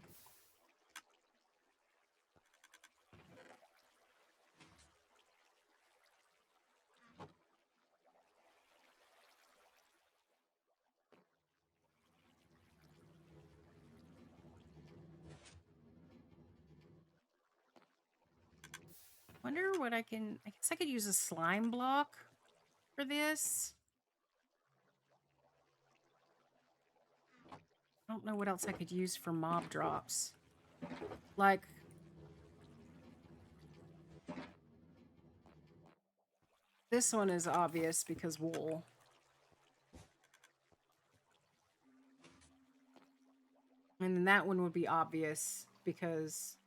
Wonder what I guess I could use a slime block for this. I don't know what else I could use for mob drops. Like, this one is obvious because wool. And then that one would be obvious because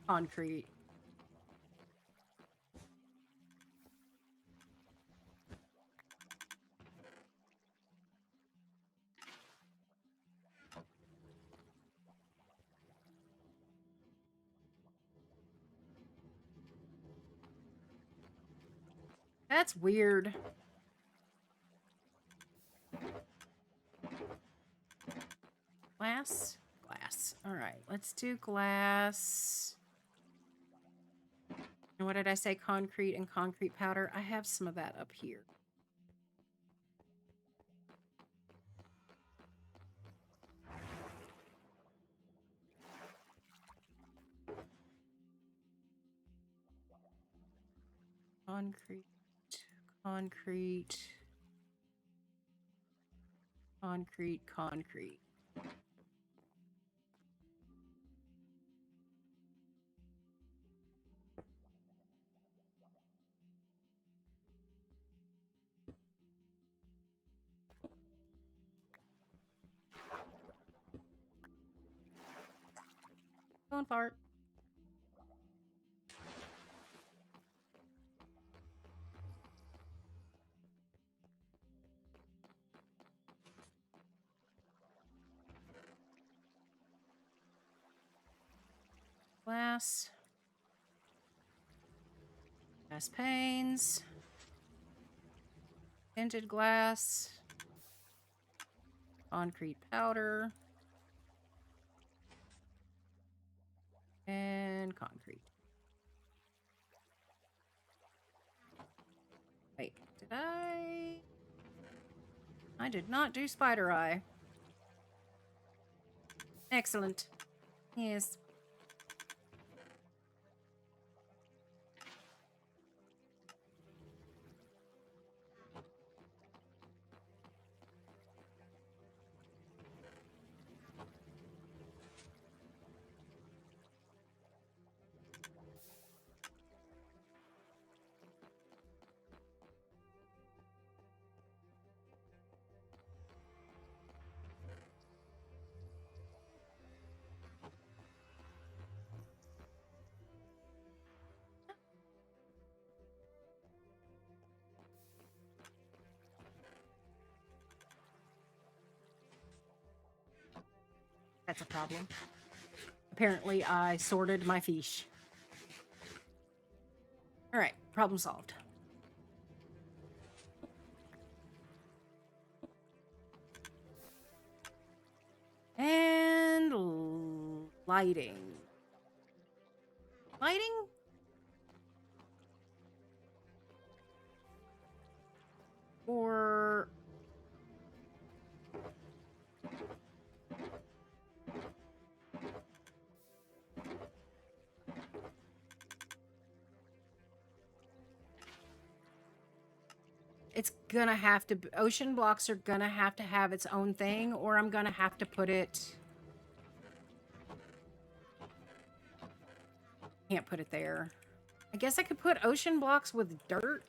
concrete. That's weird. Glass? Glass. All right, let's do glass. And what did I say? Concrete and concrete powder. I have some of that up here. Concrete, concrete, concrete, concrete. Don't fart. Glass. Glass panes. Tinted glass. Concrete powder. And concrete. Wait, did I? I did not do spider eye. Excellent. Yes. That's a problem. Apparently, I sorted my fish. All right, problem solved. And lighting. Lighting? Or it's gonna have to, ocean blocks are gonna have its own thing, or I'm gonna have to put it, can't put it there. I guess I could put ocean blocks with dirt,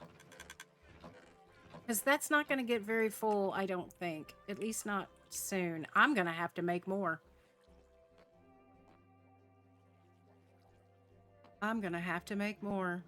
because that's not gonna get very full, I don't think. At least not soon. I'm gonna have to make more. I'm gonna have to make more.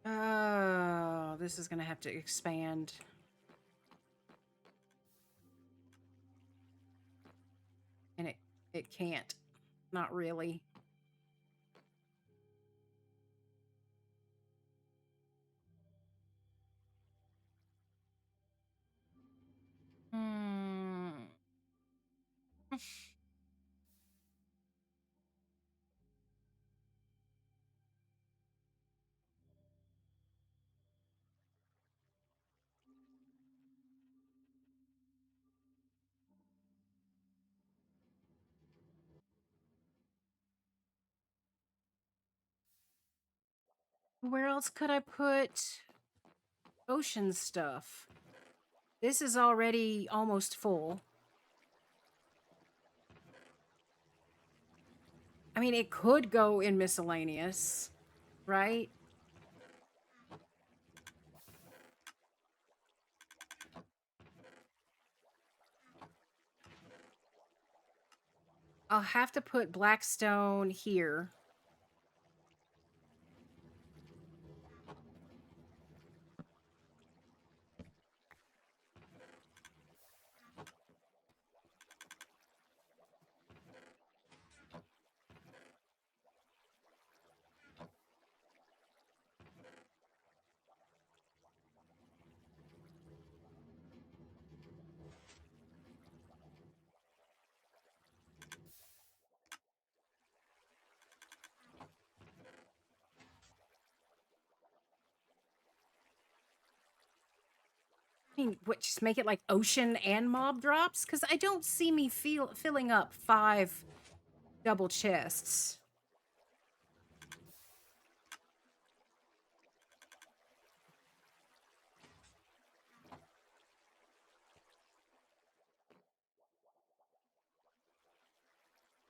Oh, this is gonna have to expand. And it can't. Not really. Hmm. Where else could I put ocean stuff? This is already almost full. I mean, it could go in miscellaneous, right? I'll have to put Blackstone here. I mean, what, just make it like ocean and mob drops? Because I don't see me filling up 5 double chests.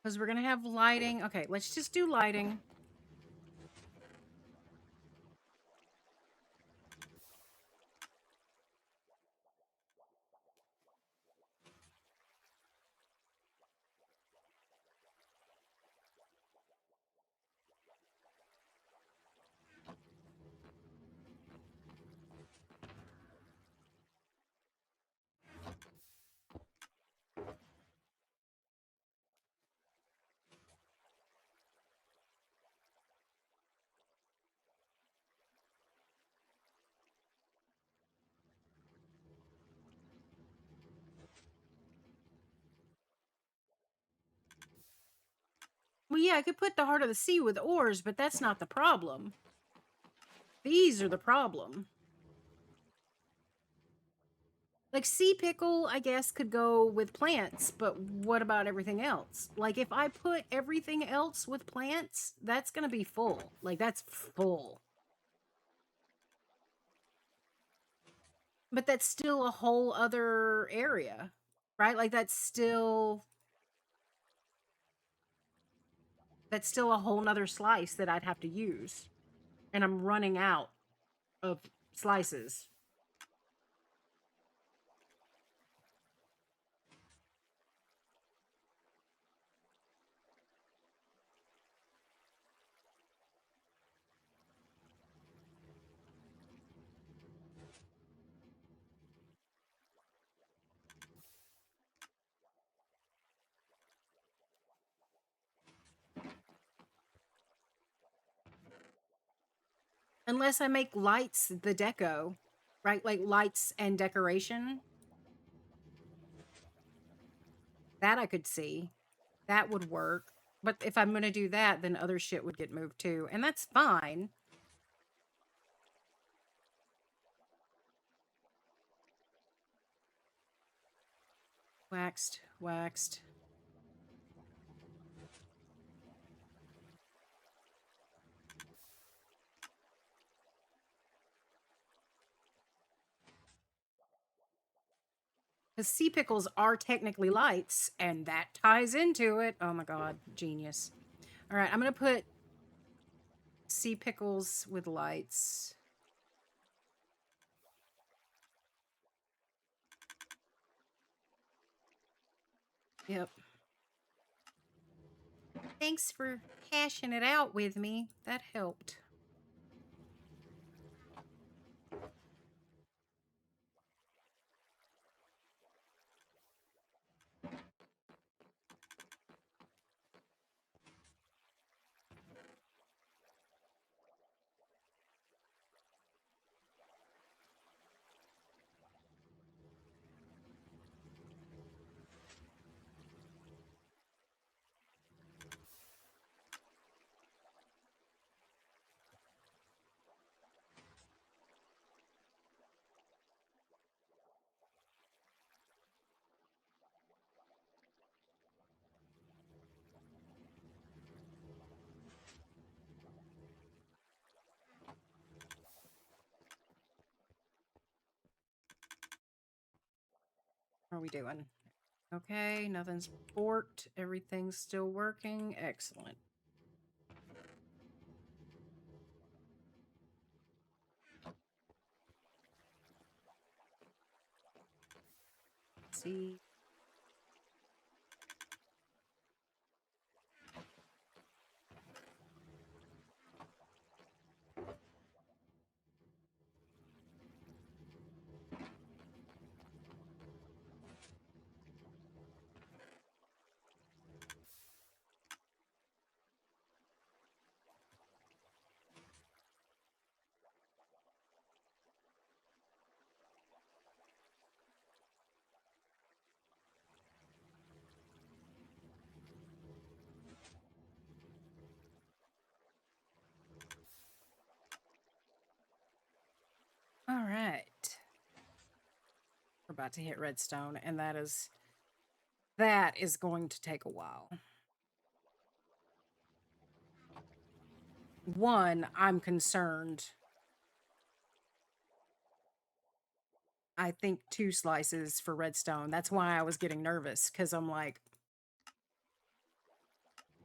Because we're going to have lighting. Okay, let's just do lighting. Well, yeah, I could put the Heart of the Sea with ores, but that's not the problem. These are the problem. Like, sea pickle, I guess, could go with plants, but what about everything else? Like, if I put everything else with plants, that's going to be full. Like, that's full. But that's still a whole other area, right? Like, that's still a whole nother slice that I'd have to use. And I'm running out of slices. Unless I make lights the deco, right? Like lights and decoration. That I could see. That would work. But if I'm going to do that, then other shit would get moved too. And that's fine. Waxed, waxed. Because sea pickles are technically lights, and that ties into it. Oh my god, genius. All right, I'm going to put sea pickles with lights. Yep. Thanks for hashing it out with me. That helped. we doing? Okay, nothing's borked. Everything's still working. Excellent. Let's see. All right. We're about to hit redstone, and that is going to take a while. One, I'm concerned. I think 2 slices for redstone. That's why I was getting nervous, because I'm like,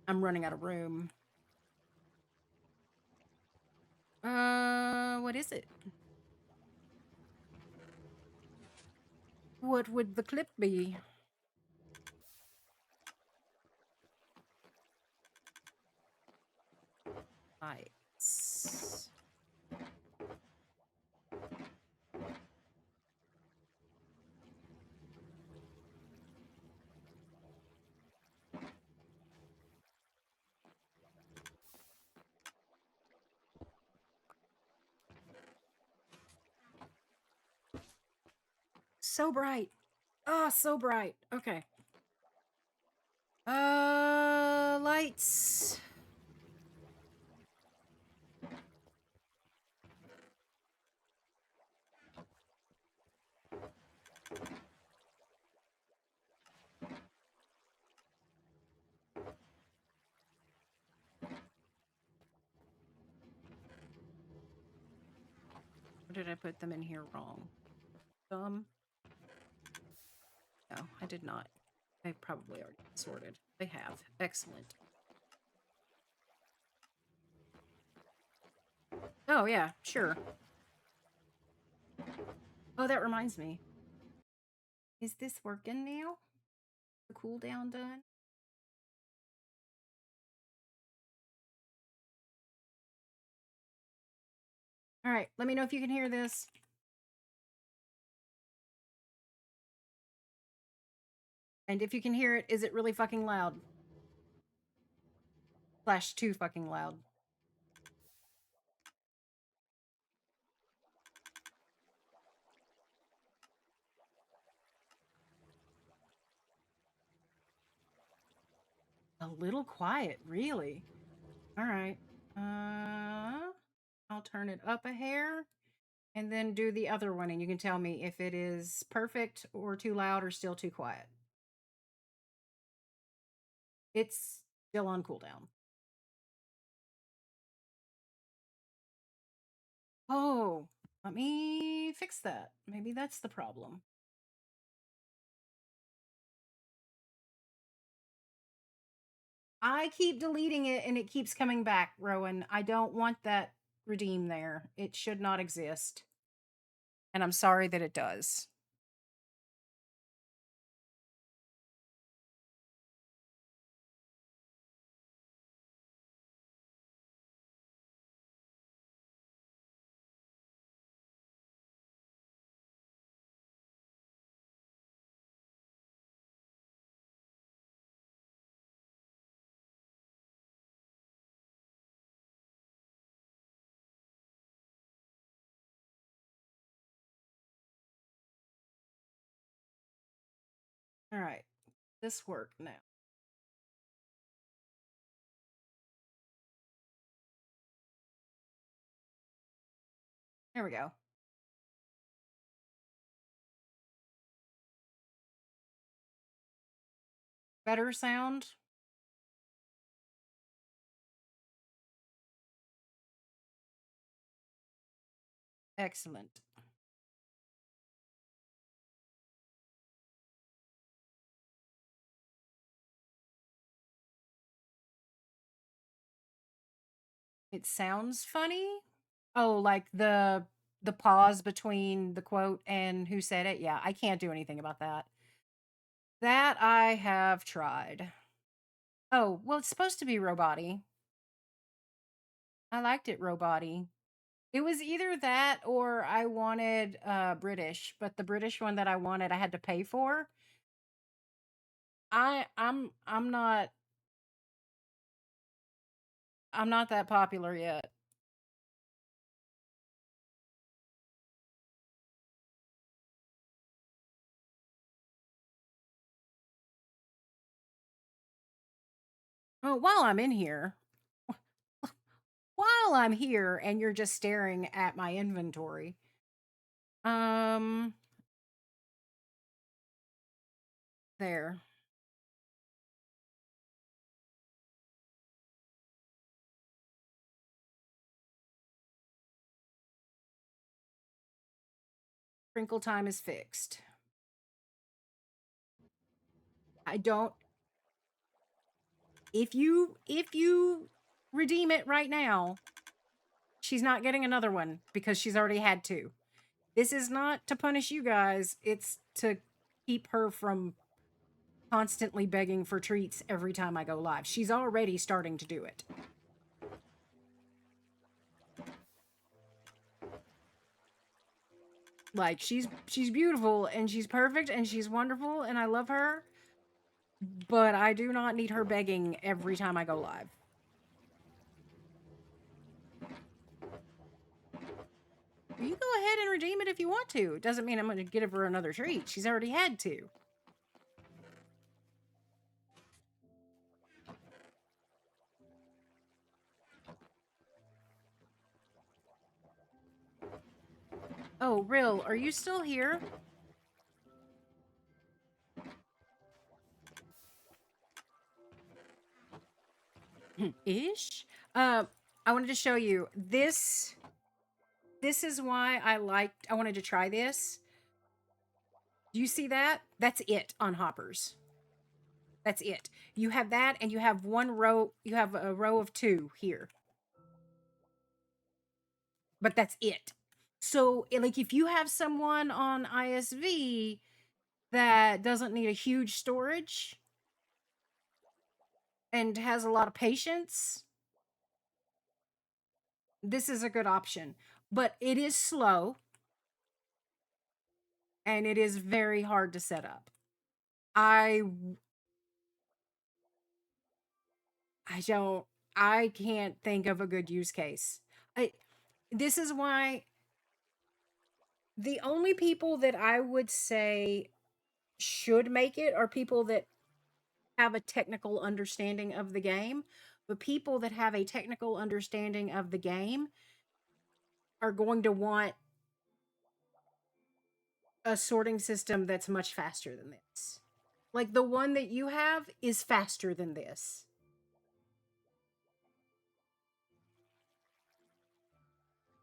I'm running out of room. What is it? What would the clip be? Lights. So bright. Oh, so bright. Okay. Lights. Or did I put them in here wrong? No, I did not. They've probably already been sorted. They have. Excellent. Oh, yeah, sure. Oh, that reminds me. Is this working now? The cooldown done? All right, let me know if you can hear this. And if you can hear it, is it really fucking loud? / too fucking loud. A little quiet, really? All right. I'll turn it up a hair and then do the other one, and you can tell me if it is perfect or too loud or still too quiet. It's still on cooldown. Oh, let me fix that. Maybe that's the problem. I keep deleting it and it keeps coming back, Rowan. I don't want that redeem there. It should not exist. And I'm sorry that it does. All right. This worked now. There we go. Better sound? Excellent. It sounds funny. Oh, like the pause between the quote and who said it? Yeah, I can't do anything about that. That I have tried. Oh, well, it's supposed to be robot-y. I liked it robot-y. It was either that or I wanted British, but the British one that I wanted I had to pay for. I'm not that popular yet. Oh, while I'm here and you're just staring at my inventory. Um there. Sprinkle time is fixed. I don't if you redeem it right now, she's not getting another one because she's already had two. This is not to punish you guys, it's to keep her from constantly begging for treats every time I go live. She's already starting to do it. Like she's beautiful and she's perfect and she's wonderful and I love her, but I do not need her begging every time I go live. You go ahead and redeem it if you want to. It doesn't mean I'm going to give her another treat. She's already had two. Oh, Rill, are you still here? Ish? I wanted to show you this. This is why I wanted to try this. Do you see that? That's it on hoppers. That's it. You have that and you have one row, you have a row of two here. But that's it. So, like, if you have someone on ISV that doesn't need a huge storage and has a lot of patience, this is a good option. But it is slow and it is very hard to set up. I don't I can't think of a good use case. This is why the only people that I would say should make it are people that have a technical understanding of the game. But people that have a technical understanding of the game are going to want a sorting system that's much faster than this. Like the one that you have is faster than this.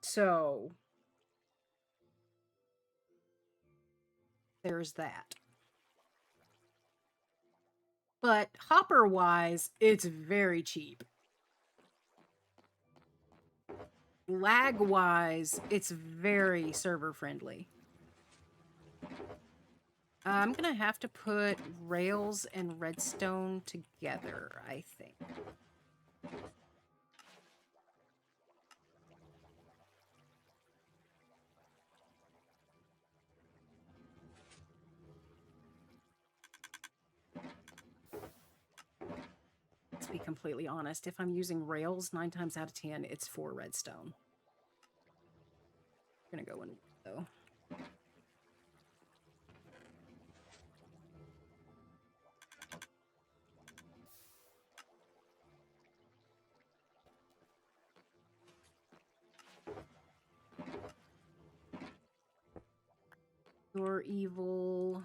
So there's that. But hopper wise, it's very cheap. Lag wise, it's very server friendly. I'm gonna have to put Rails and Redstone together, I think. Let's be completely honest. If I'm using Rails, 9 times out of 10, it's for Redstone. I'm gonna go in though. You're evil.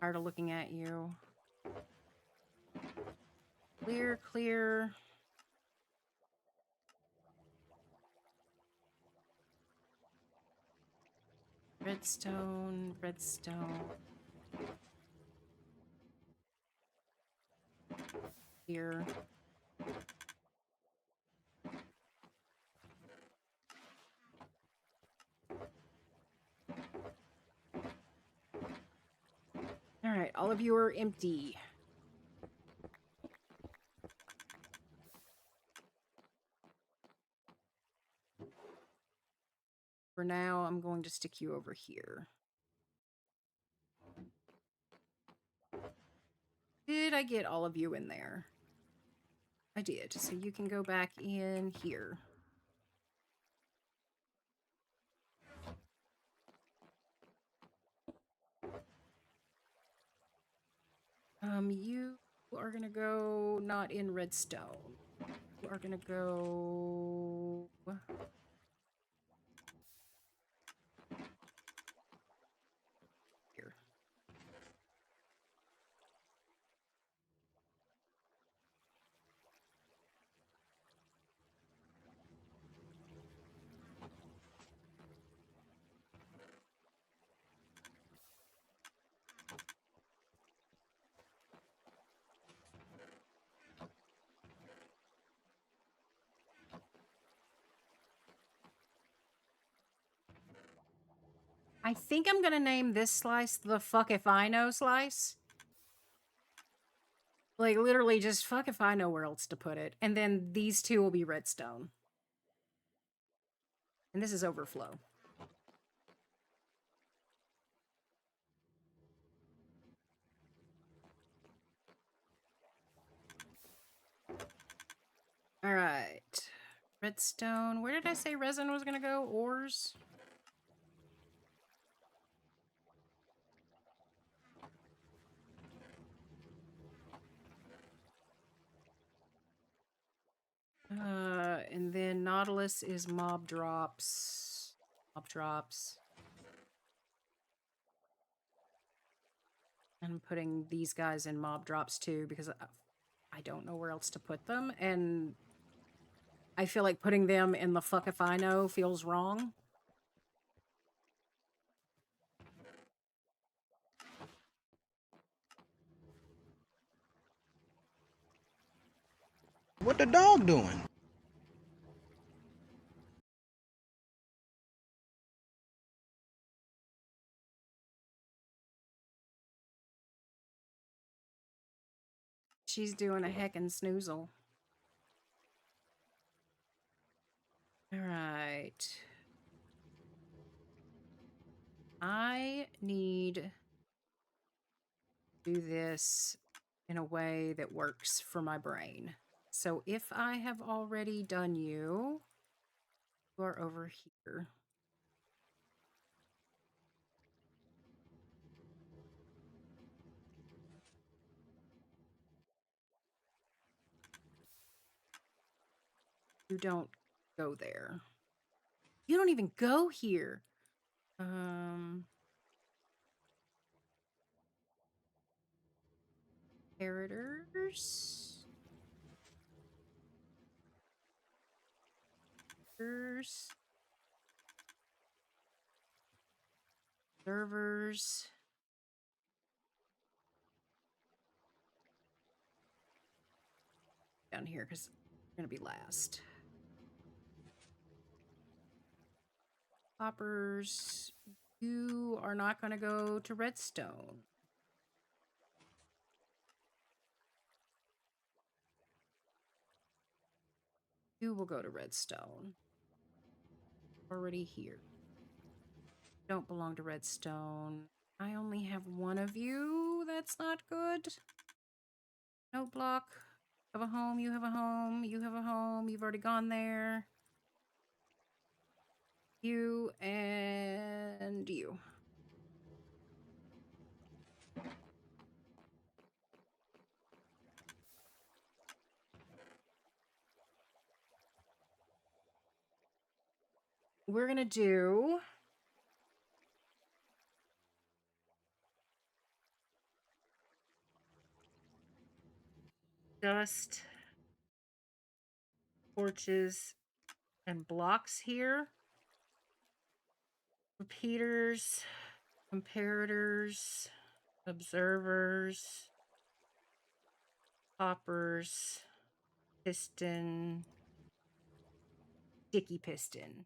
Tired of looking at you. Clear, clear. Redstone, redstone. here. All right, all of you are empty. For now, I'm going to stick you over here. Did I get all of you in there? I did. So you can go back in here. You are gonna go not in redstone. You are gonna go here. I think I'm gonna name this slice the fuck if I know slice. Like, literally just fuck if I know where else to put it. And then these two will be redstone. And this is overflow. All right. Redstone. Where did I say resin was gonna go? Ores? And then Nautilus is mob drops. Mob drops. I'm putting these guys in mob drops too because I don't know where else to put them. And I feel like putting them in the fuck if I know feels wrong. What the dog doing? She's doing a heckin' snoozle. All right. I need to do this in a way that works for my brain. So if I have already done you, you are over here. You don't go there. You don't even go here. Inheritors. Servers. Down here because we're going to be last. Hoppers. You are not going to go to redstone. You will go to redstone. Already here. Don't belong to redstone. I only have one of you. That's not good. No block. Have a home. You have a home. You have a home. You've already gone there. You and you. We're going to do dust, torches, and blocks here. Repeaters, comparators, observers. Poppers, piston, sticky piston.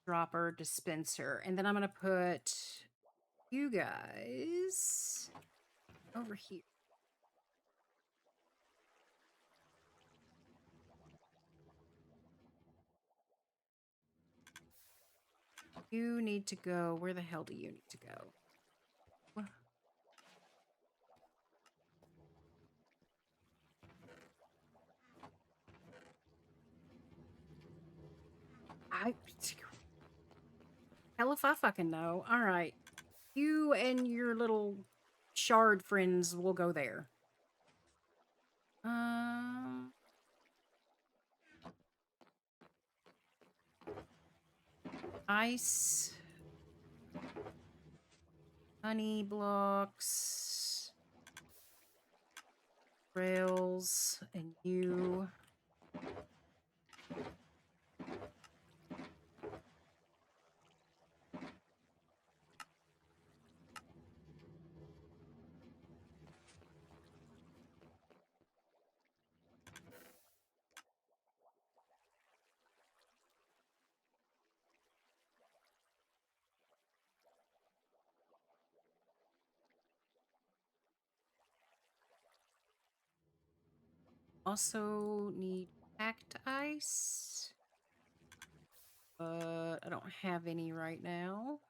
Dropper, dispenser. And then I'm going to put you guys over here. You need to go. Where the hell do you need to go? Hell if I fucking know. All right. You and your little shard friends will go there. Ice. Honey blocks. Rails. And you. Also need packed ice. But I don't have any right now.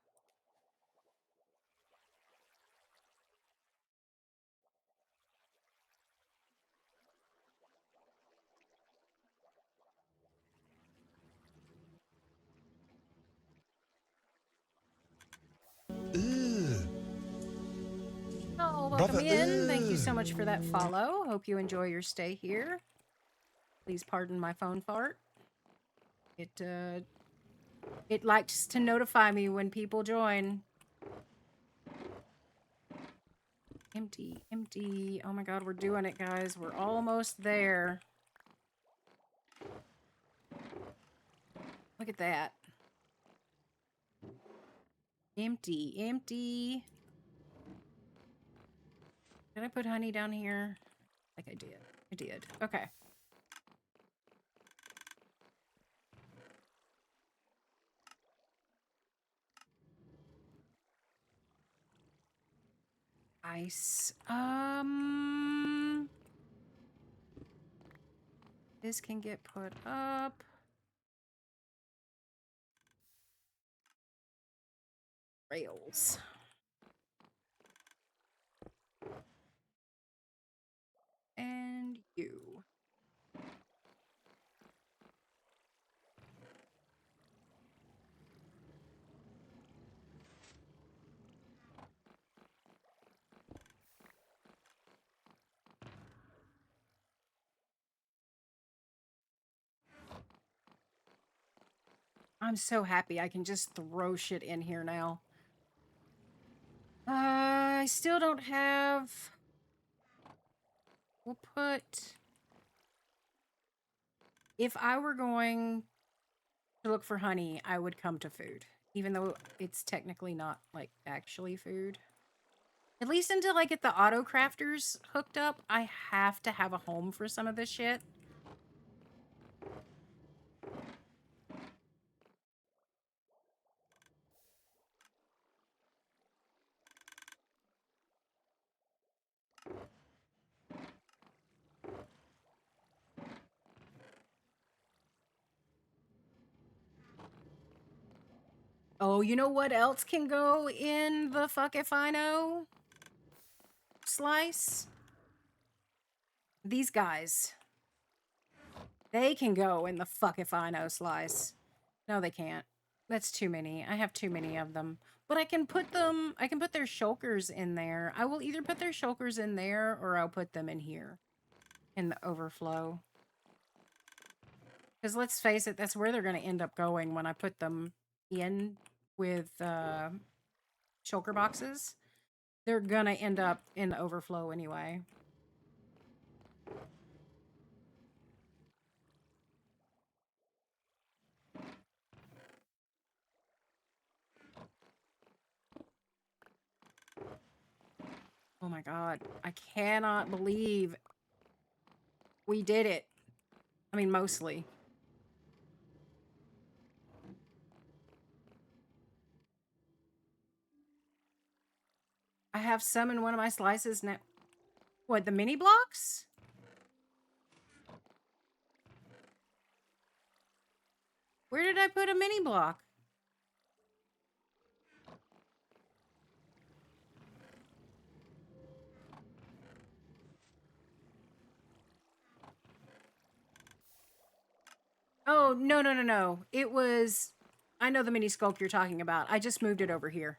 Oh, welcome Brother, in. Thank you so much for that follow. Hope you enjoy your stay here. Please pardon my phone fart. It likes to notify me when people join. Empty, empty. Oh my god, we're doing it, guys. We're almost there. Look at that. Empty, empty. Did I put honey down here? I think I did. I did. Okay. Ice. This can get put up. Rails. And you. I'm so happy I can just throw shit in here now. I still don't have... We'll put... If I were going to look for honey, I would come to food. Even though it's technically not, like, actually food. At least until I get the auto crafters hooked up, I have to have a home for some of this shit. Oh, you know what else can go in the fuck if I know slice? These guys. They can go in the fuck if I know slice. No, they can't. That's too many. I have too many of them. But I can put them, I can put their shulkers in there. I will either put their shulkers in there or I'll put them in here. In the overflow. Because let's face it, that's where they're going to end up going when I put them in with shulker boxes. They're going to end up in the overflow anyway. Oh my God. I cannot believe we did it. I mean, mostly. I have some in one of my slices now. What, the mini blocks? Where did I put a mini block? Oh, no, no, no, no. It was... I know the mini sculpt you're talking about. I just moved it over here.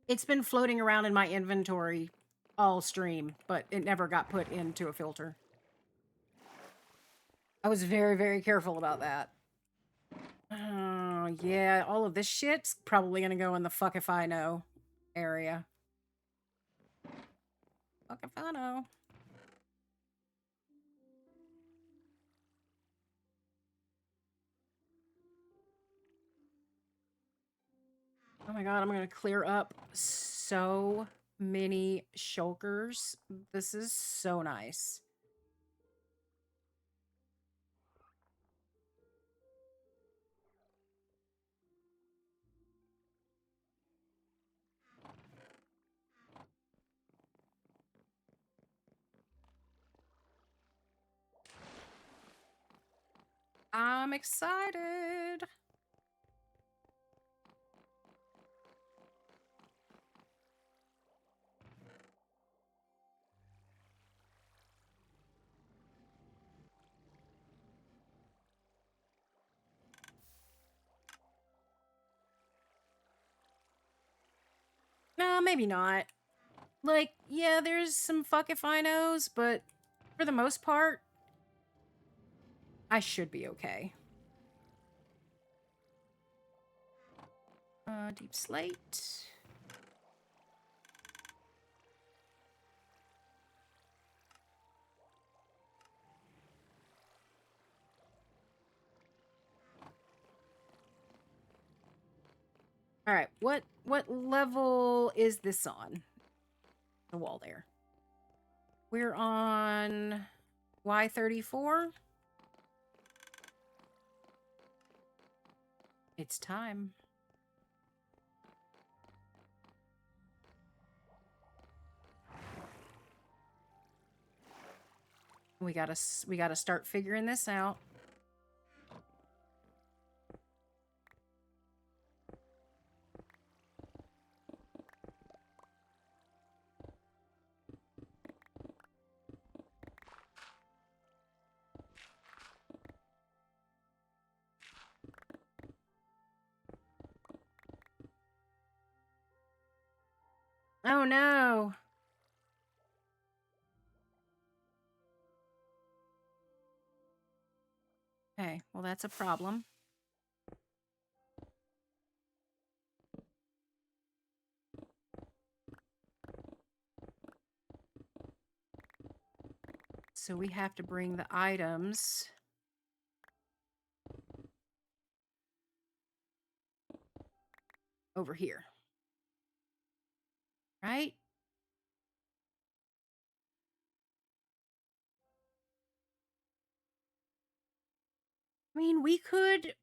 It's been floating around in my inventory all stream, but it never got put into a filter. I was very, very careful about that. Oh, yeah. All of this shit's probably gonna go in the fuck if I know area. Fuck if I know. Oh my God, I'm gonna clear up so many shulkers. This is so nice. I'm excited. No, maybe not. Like, yeah, there's some fuck if I knows, but for the most part, I should be okay. Deep slate. All right, what level is this on? The wall there. We're on Y34. It's time. We gotta start figuring this out. Oh no. Okay, well that's a problem. So we have to bring the items over here. Right? I mean, we could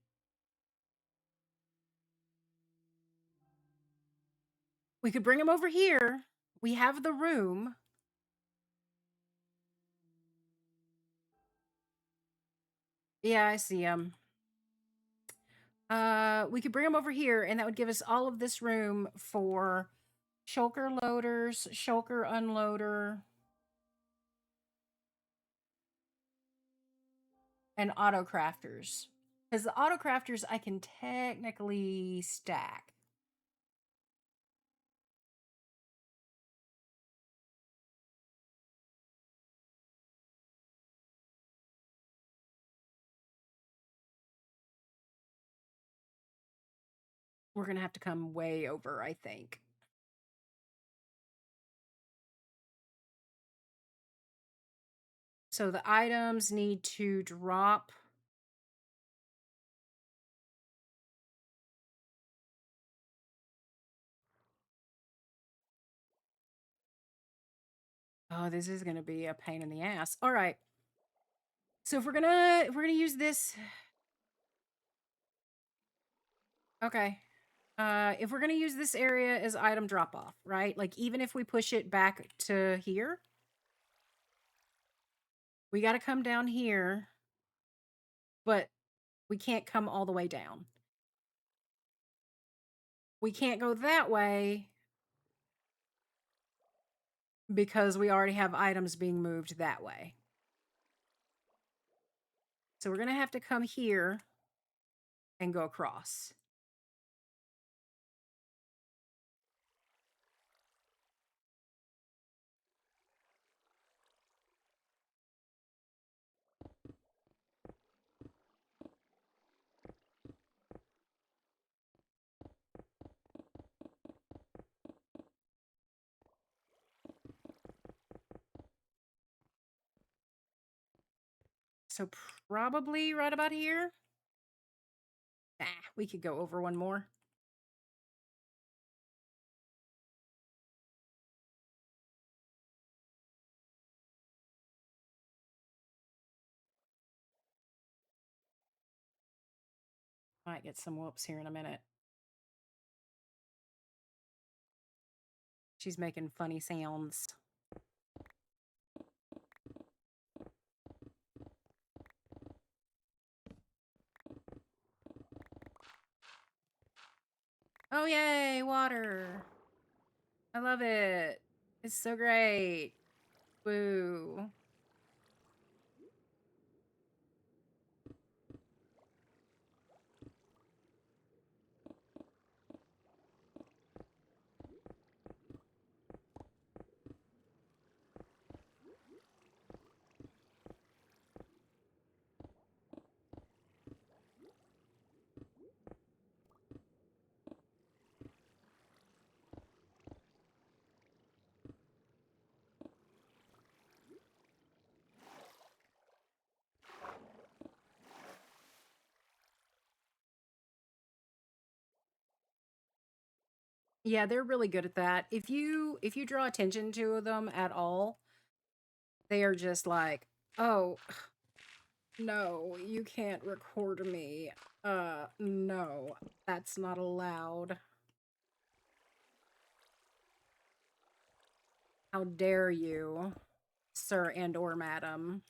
bring them over here. We have the room. Yeah, I see them. We could bring them over here, and that would give us all of this room for shulker loaders, shulker unloader, and auto crafters. Because the auto crafters I can technically stack. We're going to have to come way over, I think. So the items need to drop. Oh, this is going to be a pain in the ass. All right. So if we're going to use this. Okay. If we're going to use this area as item drop off, right? Like even if we push it back to here, we got to come down here, but we can't come all the way down. We can't go that way because we already have items being moved that way. So we're going to have to come here and go across. So probably right about here. We could go over one more. Might get some whoops here in a minute. She's making funny sounds. Oh, yay, water. I love it. It's so great. Woo. Yeah, they're really good at that. If you draw attention to them at all, they are just like, "Oh, no, you can't record me. No, that's not allowed. How dare you, sir and or madam?"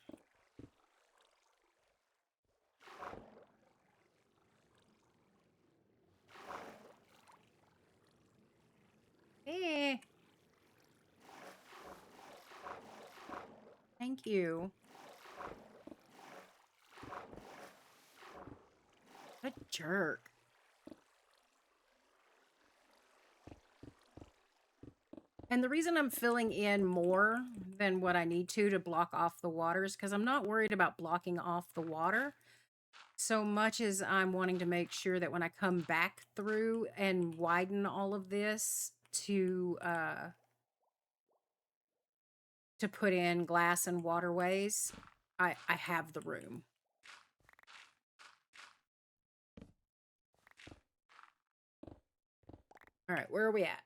Eh. Thank you. What a jerk. And the reason I'm filling in more than what I need to block off the water is because I'm not worried about blocking off the water so much as I'm wanting to make sure that when I come back through and widen all of this to put in glass and waterways, I have the room. All right, where are we at?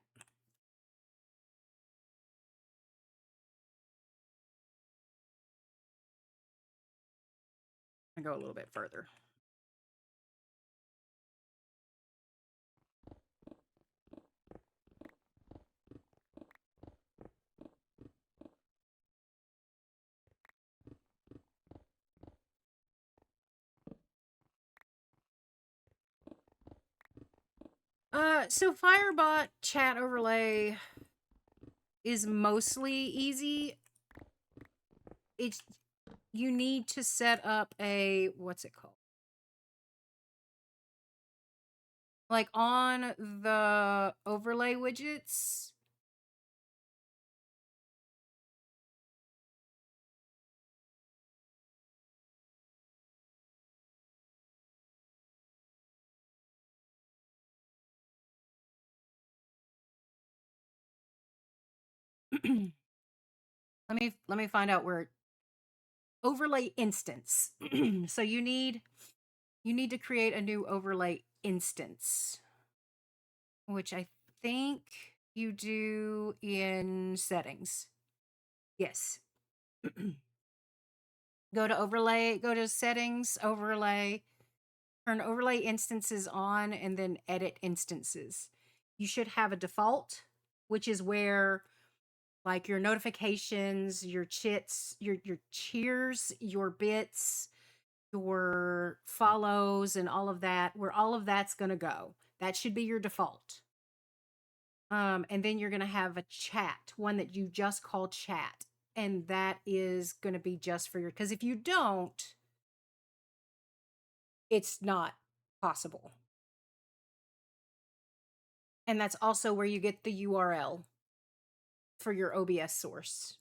I go a little bit further. So Firebot chat overlay is mostly easy. It's you need to set up a what's it called? Like on the overlay widgets. Let me find out where overlay instance. So you need to create a new overlay instance, which I think you do in settings. Yes. Go to overlay, go to settings, overlay, turn overlay instances on, and then edit instances. You should have a default, which is where like your notifications, your chits, your cheers, your bits, your follows, and all of that, where all of that's going to go. That should be your default. And then you're going to have a chat, one that you just call chat. And that is going to be just for your, because if you don't, it's not possible. And that's also where you get the URL for your OBS source.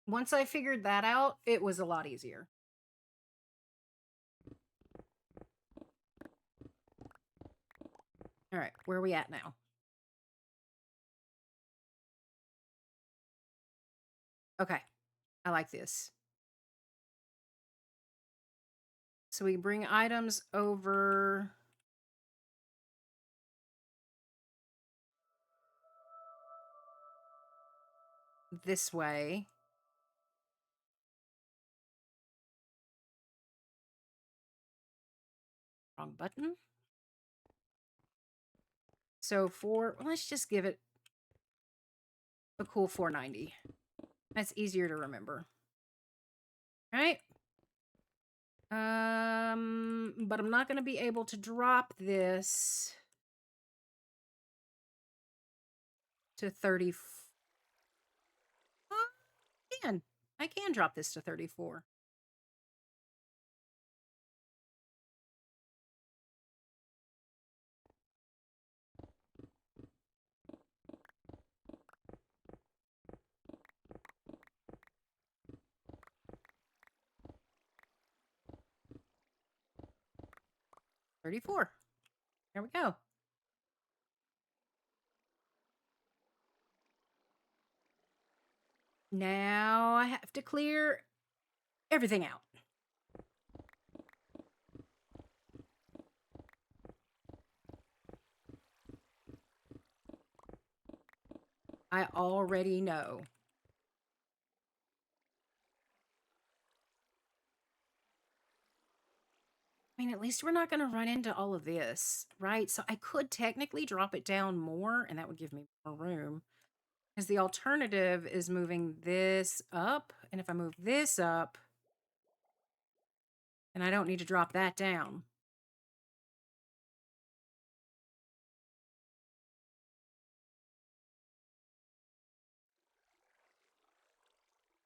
Once I figured that out, it was a lot easier. All right, where are we at now? Okay, I like this. So we bring items over. This way. Wrong button. So let's just give it a cool 490. That's easier to remember. All right. But I'm not going to be able to drop this to 30. I can drop this to 34. There we go. Now I have to clear everything out. I already know. I mean, at least we're not going to run into all of this, right? So I could technically drop it down more, and that would give me more room. Because the alternative is moving this up. And if I move this up, then I don't need to drop that down.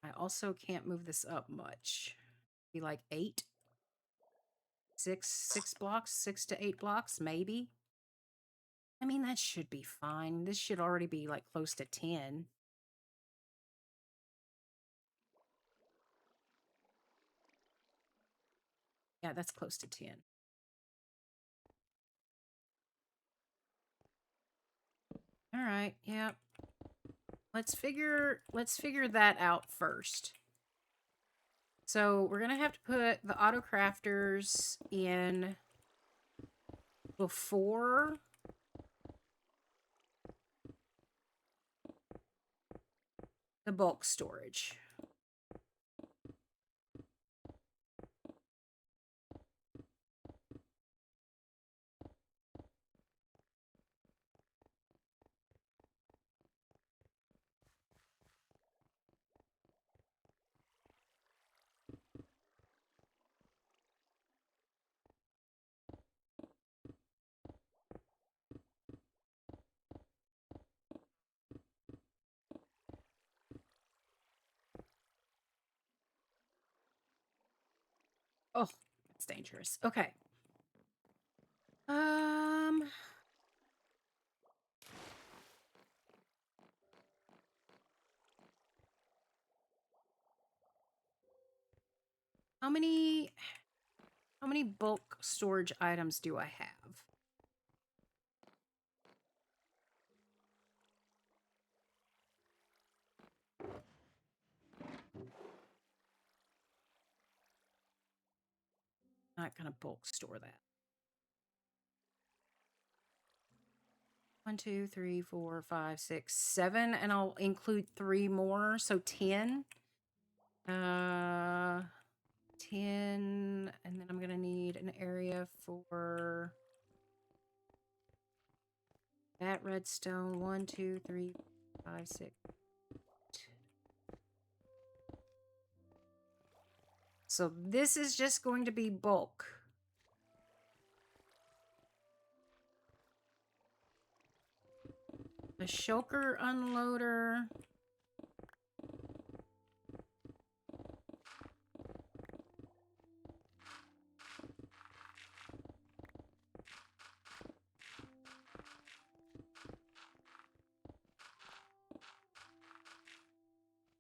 I also can't move this up much. Be like 8. 6 blocks, 6 to 8 blocks, maybe. I mean, that should be fine. This should already be like close to 10. Yeah, that's close to 10. All right, yeah. Let's figure that out first. So we're gonna have to put the auto crafters in before the bulk storage. Oh, that's dangerous. Okay. How many bulk storage items do I have? Not gonna bulk store that. 1, 2, 3, 4, 5, 6, 7, and I'll include 3 more, so 10. 10, and then I'm gonna need an area for that redstone. 1, 2, 3, 5, 6. So this is just going to be bulk. A shulker unloader.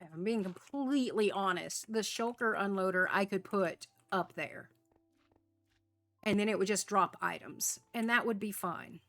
If I'm being completely honest, the shulker unloader I could put up there. And then it would just drop items. And that would be fine.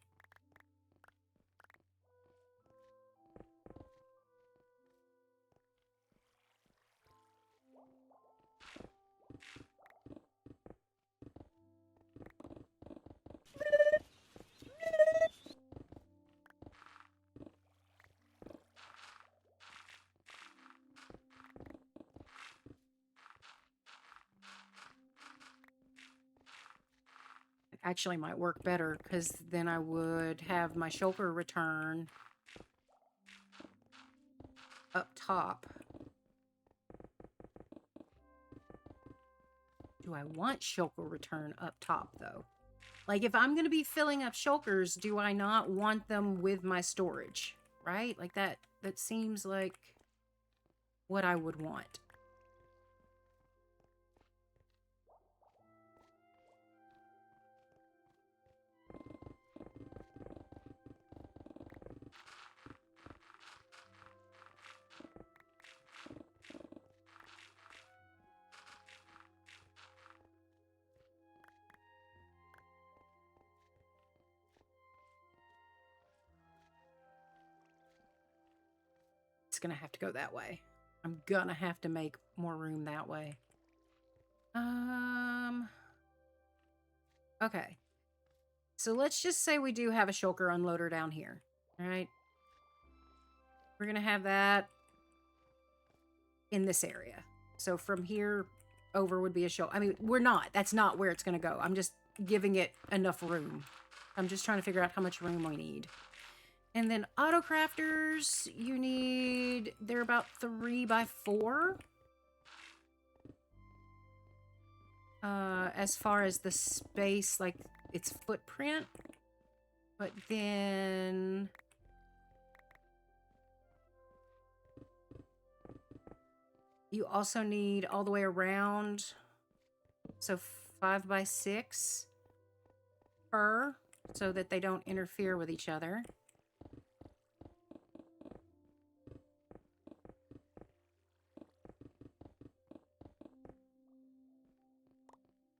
Actually might work better because then I would have my shulker return up top. Do I want shulker return up top though? Like if I'm going to be filling up shulkers, do I not want them with my storage? Right? Like that seems like what I would want. It's going to have to go that way. I'm going to have to make more room that way. Okay. So let's just say we do have a shulker unloader down here. All right. We're going to have that in this area. So from here over would be a shulker. I mean, we're not. That's not where it's going to go. I'm just giving it enough room. I'm just trying to figure out how much room we need. And then auto crafters, you need, they're about 3 by 4. As far as the space, like its footprint. But then you also need all the way around. So 5 by 6 per, so that they don't interfere with each other.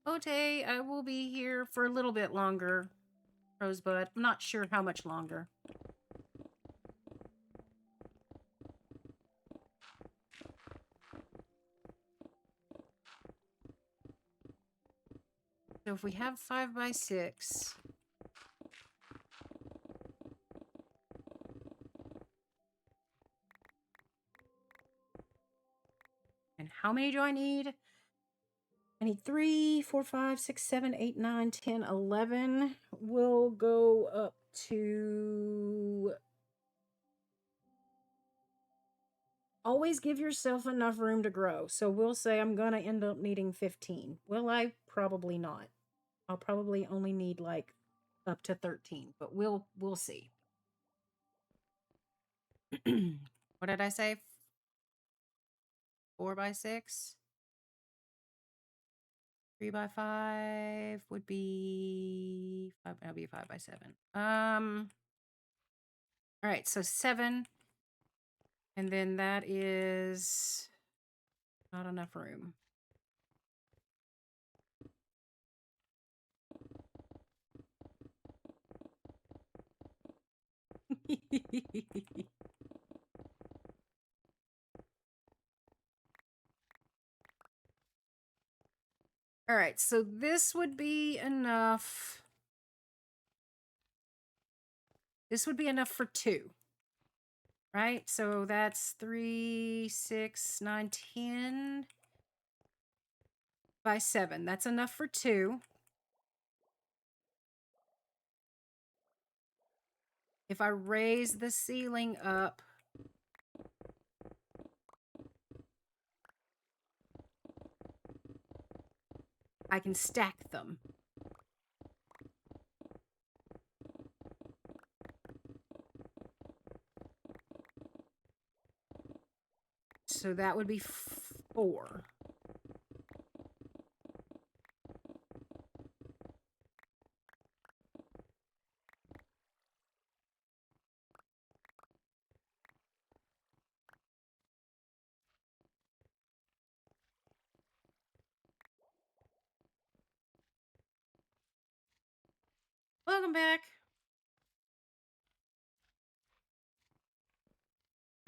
Ote, I will be here for a little bit longer, Rosebud. I'm not sure how much longer. So if we have 5 by 6... And how many do I need? I need 3, 4, 5, 6, 7, 8, 9, 10, 11. We'll go up to... Always give yourself enough room to grow. So we'll say I'm going to end up needing 15. Will I? Probably not. I'll probably only need like up to 13, but we'll see. What did I say? 4 by 6? 3 by 5 would be 5. That'll be 5 by 7. All right, so 7, and then that is not enough room. All right, so this would be enough This would be enough for 2. Right? So that's 3, 6, 9, 10 by 7. That's enough for 2. If I raise the ceiling up, I can stack them. So that would be 4. Welcome back.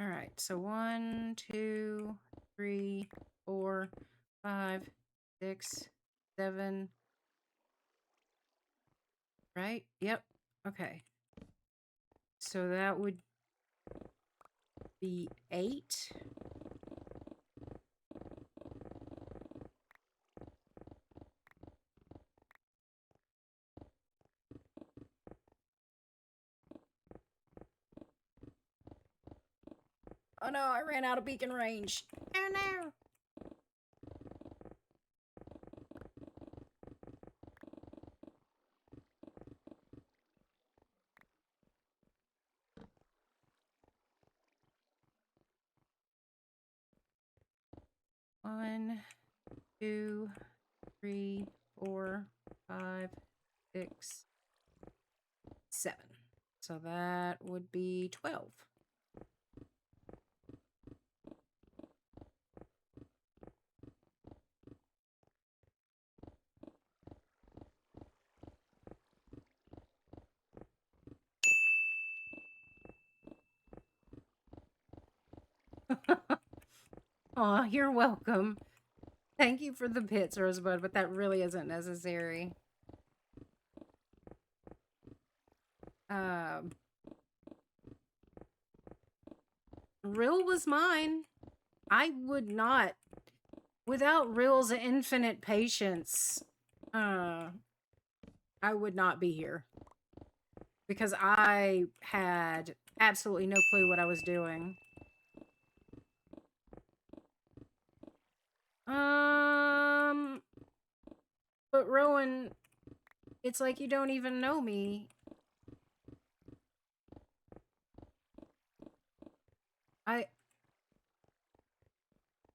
All right, so 1, 2, 3, 4, 5, 6, 7. Right? Yep. Okay. So that would be 8. Oh no, I ran out of beacon range. Oh no. One, 2, 3, 4, 5, 6, 7. So that would be 12. Aw, you're welcome. Thank you for the bits, Rosebud, but that really isn't necessary. Rill was mine. I would not, without Rill's infinite patience, I would not be here. Because I had absolutely no clue what I was doing. But Rowan, it's like you don't even know me. I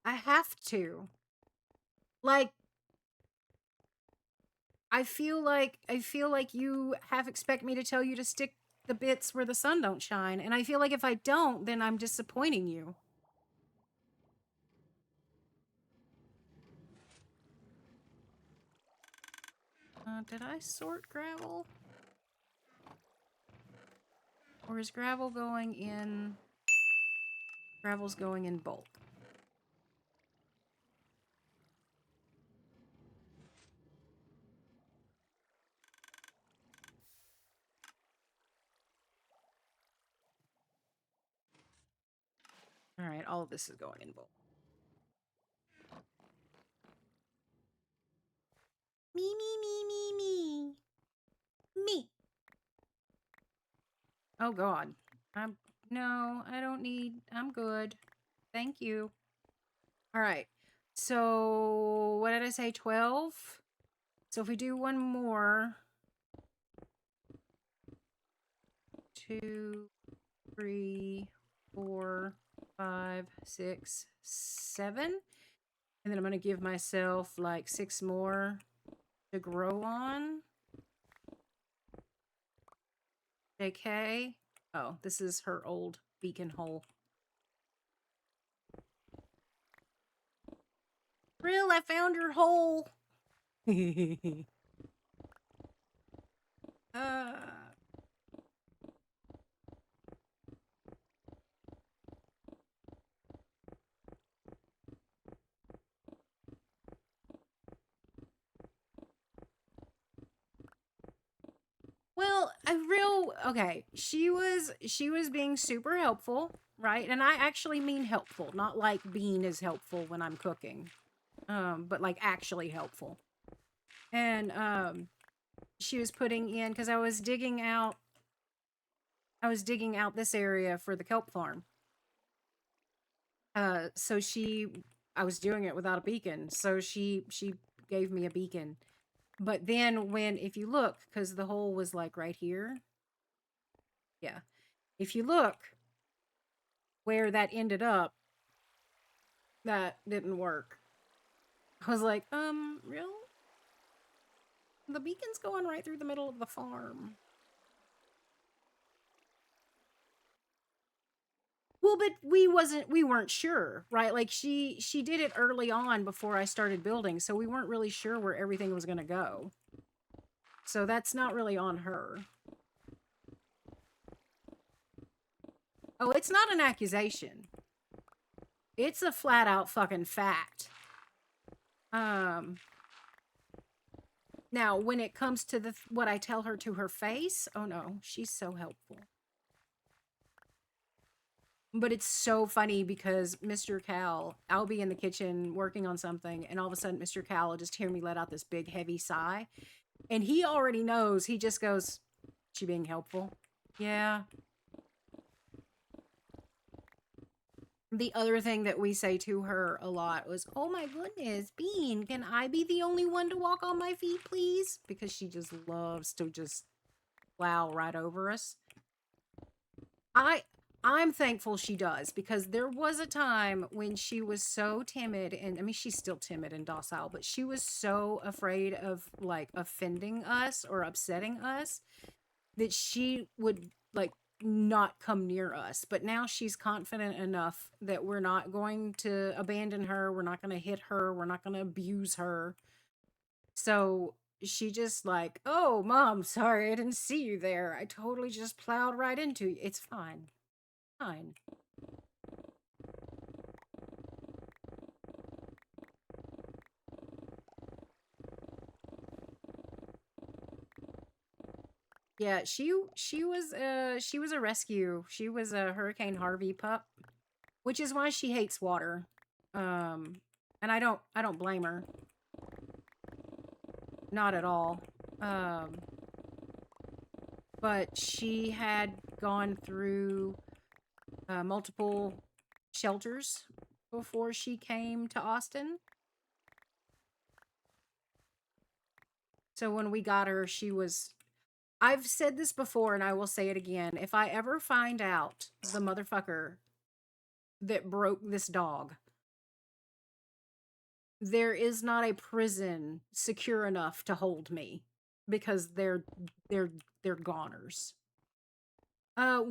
have to. Like, I feel like you expect me to tell you to stick the bits where the sun don't shine, and I feel like if I don't, then I'm disappointing you. Did I sort gravel? Or is gravel going in... Gravel's going in bulk. Alright, all of this is going in bulk. Me. Me. Oh god. No, I don't need... I'm good. Thank you. Alright. So, what did I say? 12? So if we do one more... 2, 3, 4, 5, 6, 7. And then I'm going to give myself like 6 more to grow on. JK. Oh, this is her old beacon hole. Real, I found your hole. Well, So, okay, she was being super helpful, right? And I actually mean helpful, not like being as helpful when I'm cooking. But like actually helpful. And she was putting in cuz I was digging out this area for the kelp farm. So I was doing it without a beacon. So she gave me a beacon. But then if you look, cuz the hole was like right here. Yeah. If you look where that ended up, that didn't work. I was like, real? The beacon's going right through the middle of the farm. Well, but we weren't sure, right? Like she did it early on before I started building, so we weren't really sure where everything was going to go. So that's not really on her. Oh, it's not an accusation. It's a flat out fucking fact. Now, when it comes to what I tell her to her face, oh no, she's so helpful. But it's so funny because Mr. Cal, I'll be in the kitchen working on something, and all of a sudden Mr. Cal will just hear me let out this big heavy sigh. And he already knows. He just goes, she being helpful? Yeah. The other thing that we say to her a lot was, oh my goodness, Bean, can I be the only one to walk on my feet, please? Because she just loves to just plow right over us. I'm thankful she does, because there was a time when she was so timid, and I mean, she's still timid and docile, but she was so afraid of like offending us or upsetting us that she would like not come near us. But now she's confident enough that we're not going to abandon her. We're not going to hit her. We're not going to abuse her. So she just like, oh, Mom, sorry, I didn't see you there. I totally just plowed right into you. It's fine. Fine. Yeah, she was a rescue. She was a Hurricane Harvey pup, which is why she hates water. And I don't blame her. Not at all. But she had gone through multiple shelters before she came to Austin. So when we got her, I've said this before and I will say it again. If I ever find out the motherfucker that broke this dog, there is not a prison secure enough to hold me, because they're goners.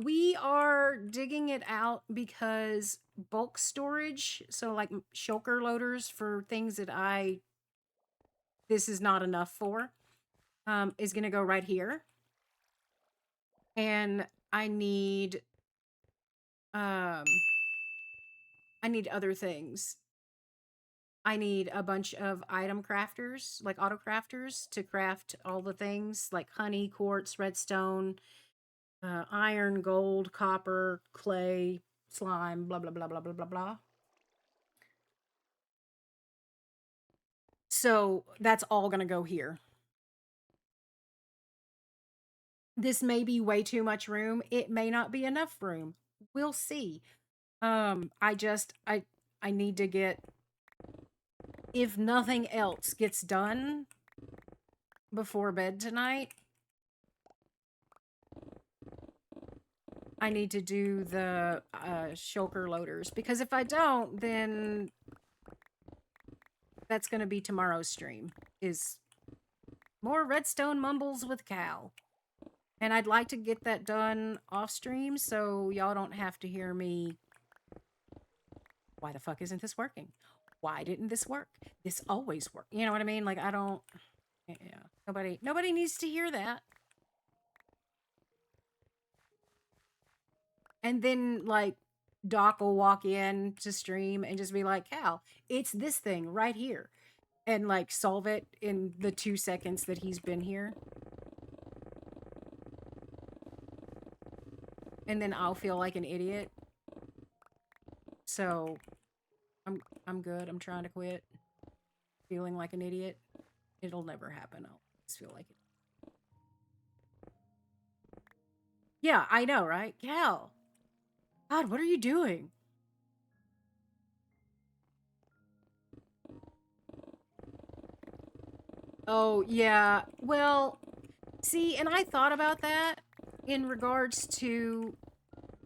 We are digging it out because bulk storage, so like shulker loaders for things that this is not enough for, is going to go right here. And I need other things. I need a bunch of item crafters, like auto crafters, to craft all the things like honey, quartz, redstone, iron, gold, copper, clay, slime, blah, blah, blah, blah, blah, blah, blah. So that's all going to go here. This may be way too much room. It may not be enough room. We'll see. I need to get, if nothing else gets done before bed tonight, I need to do the shulker loaders, because if I don't, then that's going to be tomorrow's stream, is more Redstone Mumbles with Cal. And I'd like to get that done off stream so y'all don't have to hear me, why the fuck isn't this working? Why didn't this work? This always works. You know what I mean? Like, I don't, yeah, nobody needs to hear that. And then, like, Doc will walk in to stream and just be like, Cal, it's this thing right here. And, like, solve it in the 2 seconds that he's been here. and then I'll feel like an idiot. So I'm good. I'm trying to quit feeling like an idiot. It'll never happen. I'll just feel like it. Yeah, I know, right? Cal. God, what are you doing? Oh, yeah. Well, see, and I thought about that in regards to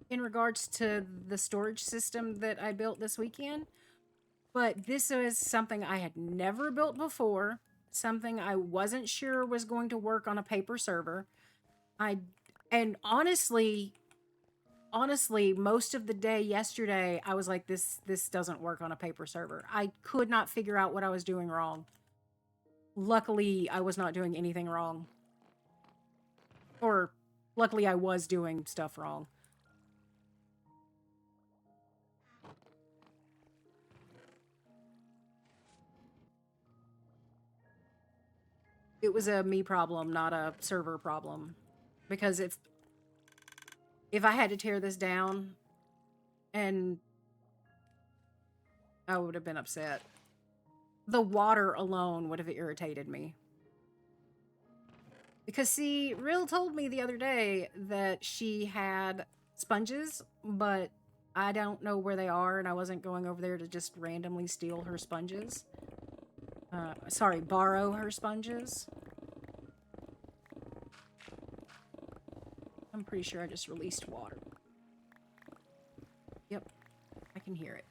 the storage system that I built this weekend. But this is something I had never built before, something I wasn't sure was going to work on a paper server. And honestly, most of the day yesterday, I was like, this doesn't work on a paper server. I could not figure out what I was doing wrong. Luckily, I was not doing anything wrong. Or, luckily, I was doing stuff wrong. It was a me problem, not a server problem. Because if I had to tear this down, and I would have been upset. The water alone would have irritated me. Because, see, Rill told me the other day that she had sponges, but I don't know where they are, and I wasn't going over there to just randomly steal her sponges. Sorry, borrow her sponges. I'm pretty sure I just released water. Yep, I can hear it.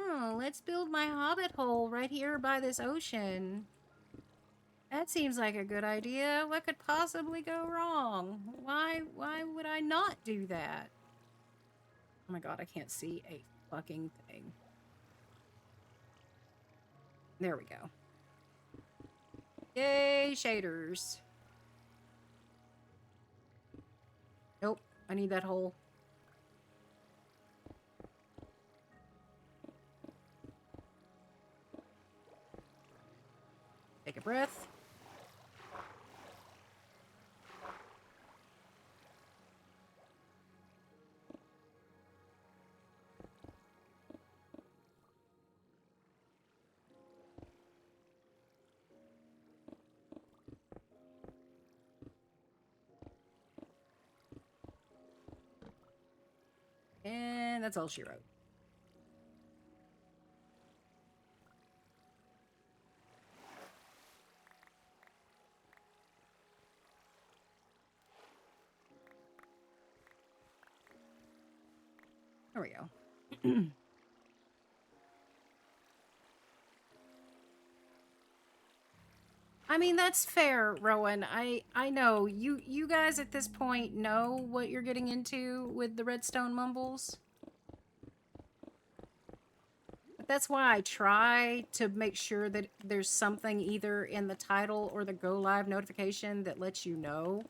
Oh, let's build my hobbit hole right here by this ocean. That seems like a good idea. What could possibly go wrong? Why would I not do that? Oh my god, I can't see a fucking thing. There we go. Yay, shaders. Nope, I need that hole. Take a breath. And that's all she wrote. There we go. I mean, that's fair, Rowan. I know. You guys at this point know what you're getting into with the Redstone Mumbles. But that's why I try to make sure that there's something either in the title or the go live notification that lets you know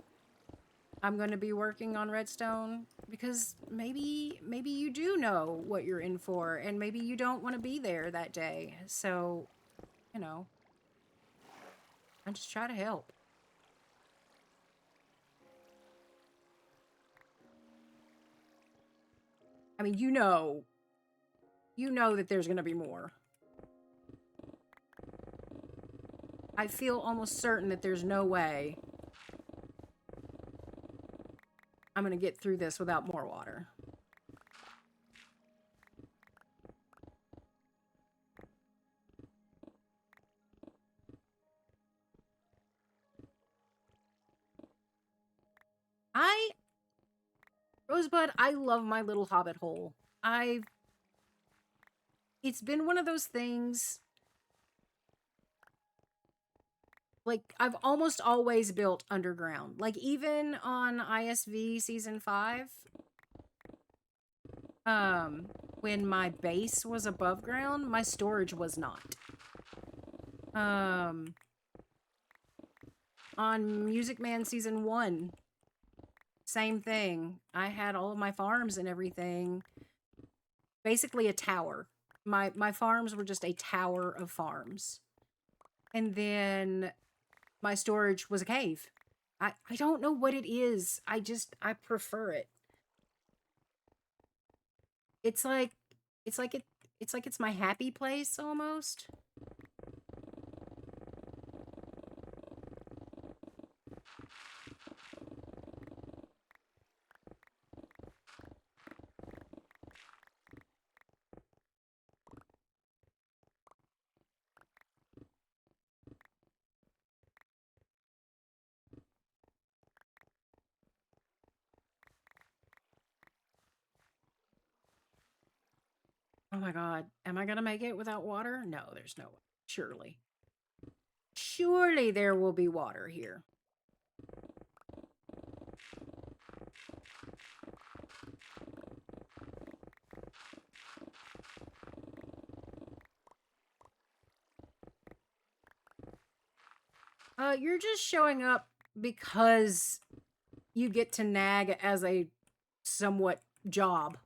I'm going to be working on Redstone, because maybe you do know what you're in for, and maybe you don't want to be there that day. So, you know, I just try to help. I mean, you know that there's going to be more. I feel almost certain that there's no way I'm going to get through this without more water. Rosebud, I love my little hobbit hole. It's been one of those things, like, I've almost always built underground. Like, even on ISV Season 5, when my base was above ground, my storage was not. On Music Man Season 1, same thing. I had all of my farms and everything. Basically a tower. My farms were just a tower of farms. And then my storage was a cave. I don't know what it is. I prefer it. It's like it's my happy place almost. Oh my god. Am I gonna make it without water? No, there's no way. Surely. Surely there will be water here. You're just showing up because you get to nag as a somewhat job.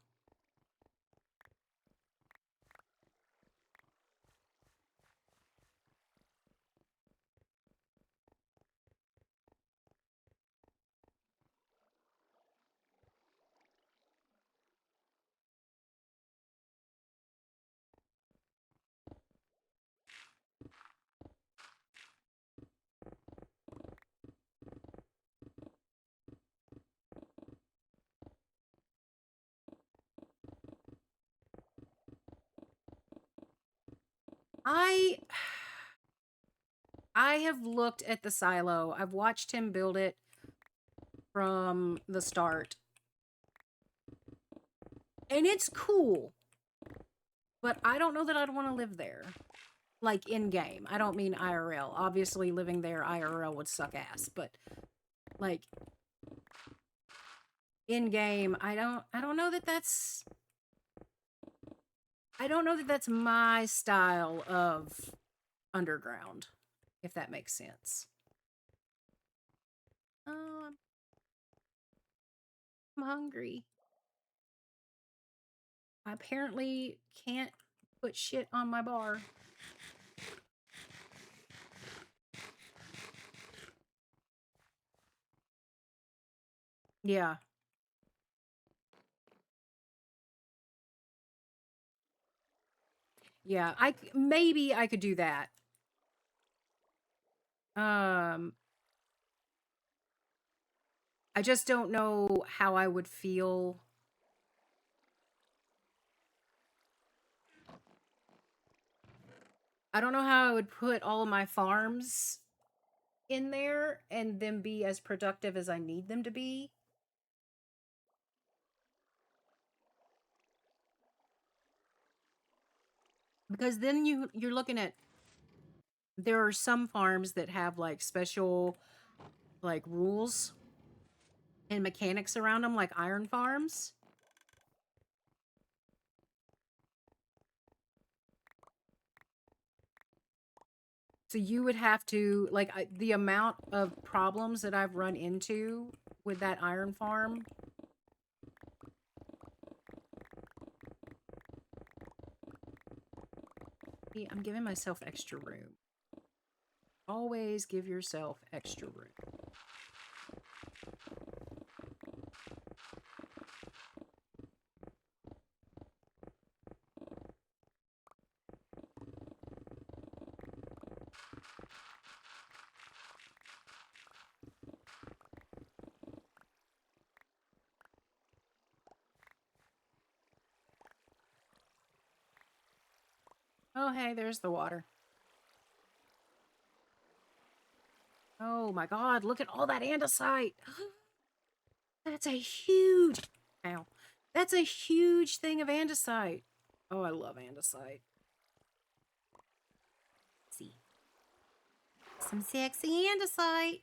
I have looked at the silo. I've watched him build it from the start. And it's cool. But I don't know that I'd want to live there. Like in game. I don't mean IRL. Obviously living there IRL would suck ass, but like in game, I don't know that that's my style of underground, if that makes sense. I'm hungry. I apparently can't put shit on my bar. Yeah. Yeah, maybe I could do that. I just don't know how I would feel. I don't know how I would put all of my farms in there and them be as productive as I need them to be. Because then you're looking at, there are some farms that have like special like rules and mechanics around them, like iron farms. So you would have to, like, the amount of problems that I've run into with that iron farm. See, I'm giving myself extra room. Always give yourself extra room. Oh, hey, there's the water. Oh my god, look at all that andesite. That's a huge, ow. That's a huge thing of andesite. Oh, I love andesite. See. Some sexy andesite.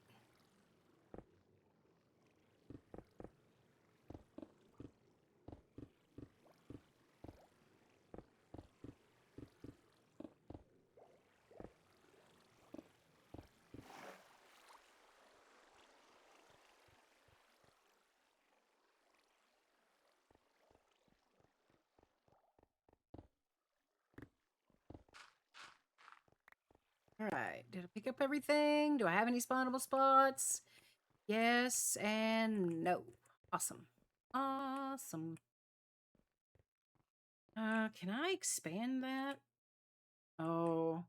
All right. Did I pick up everything? Do I have any spawnable spots? Yes and no. Awesome. Awesome. Can I expand that? Oh.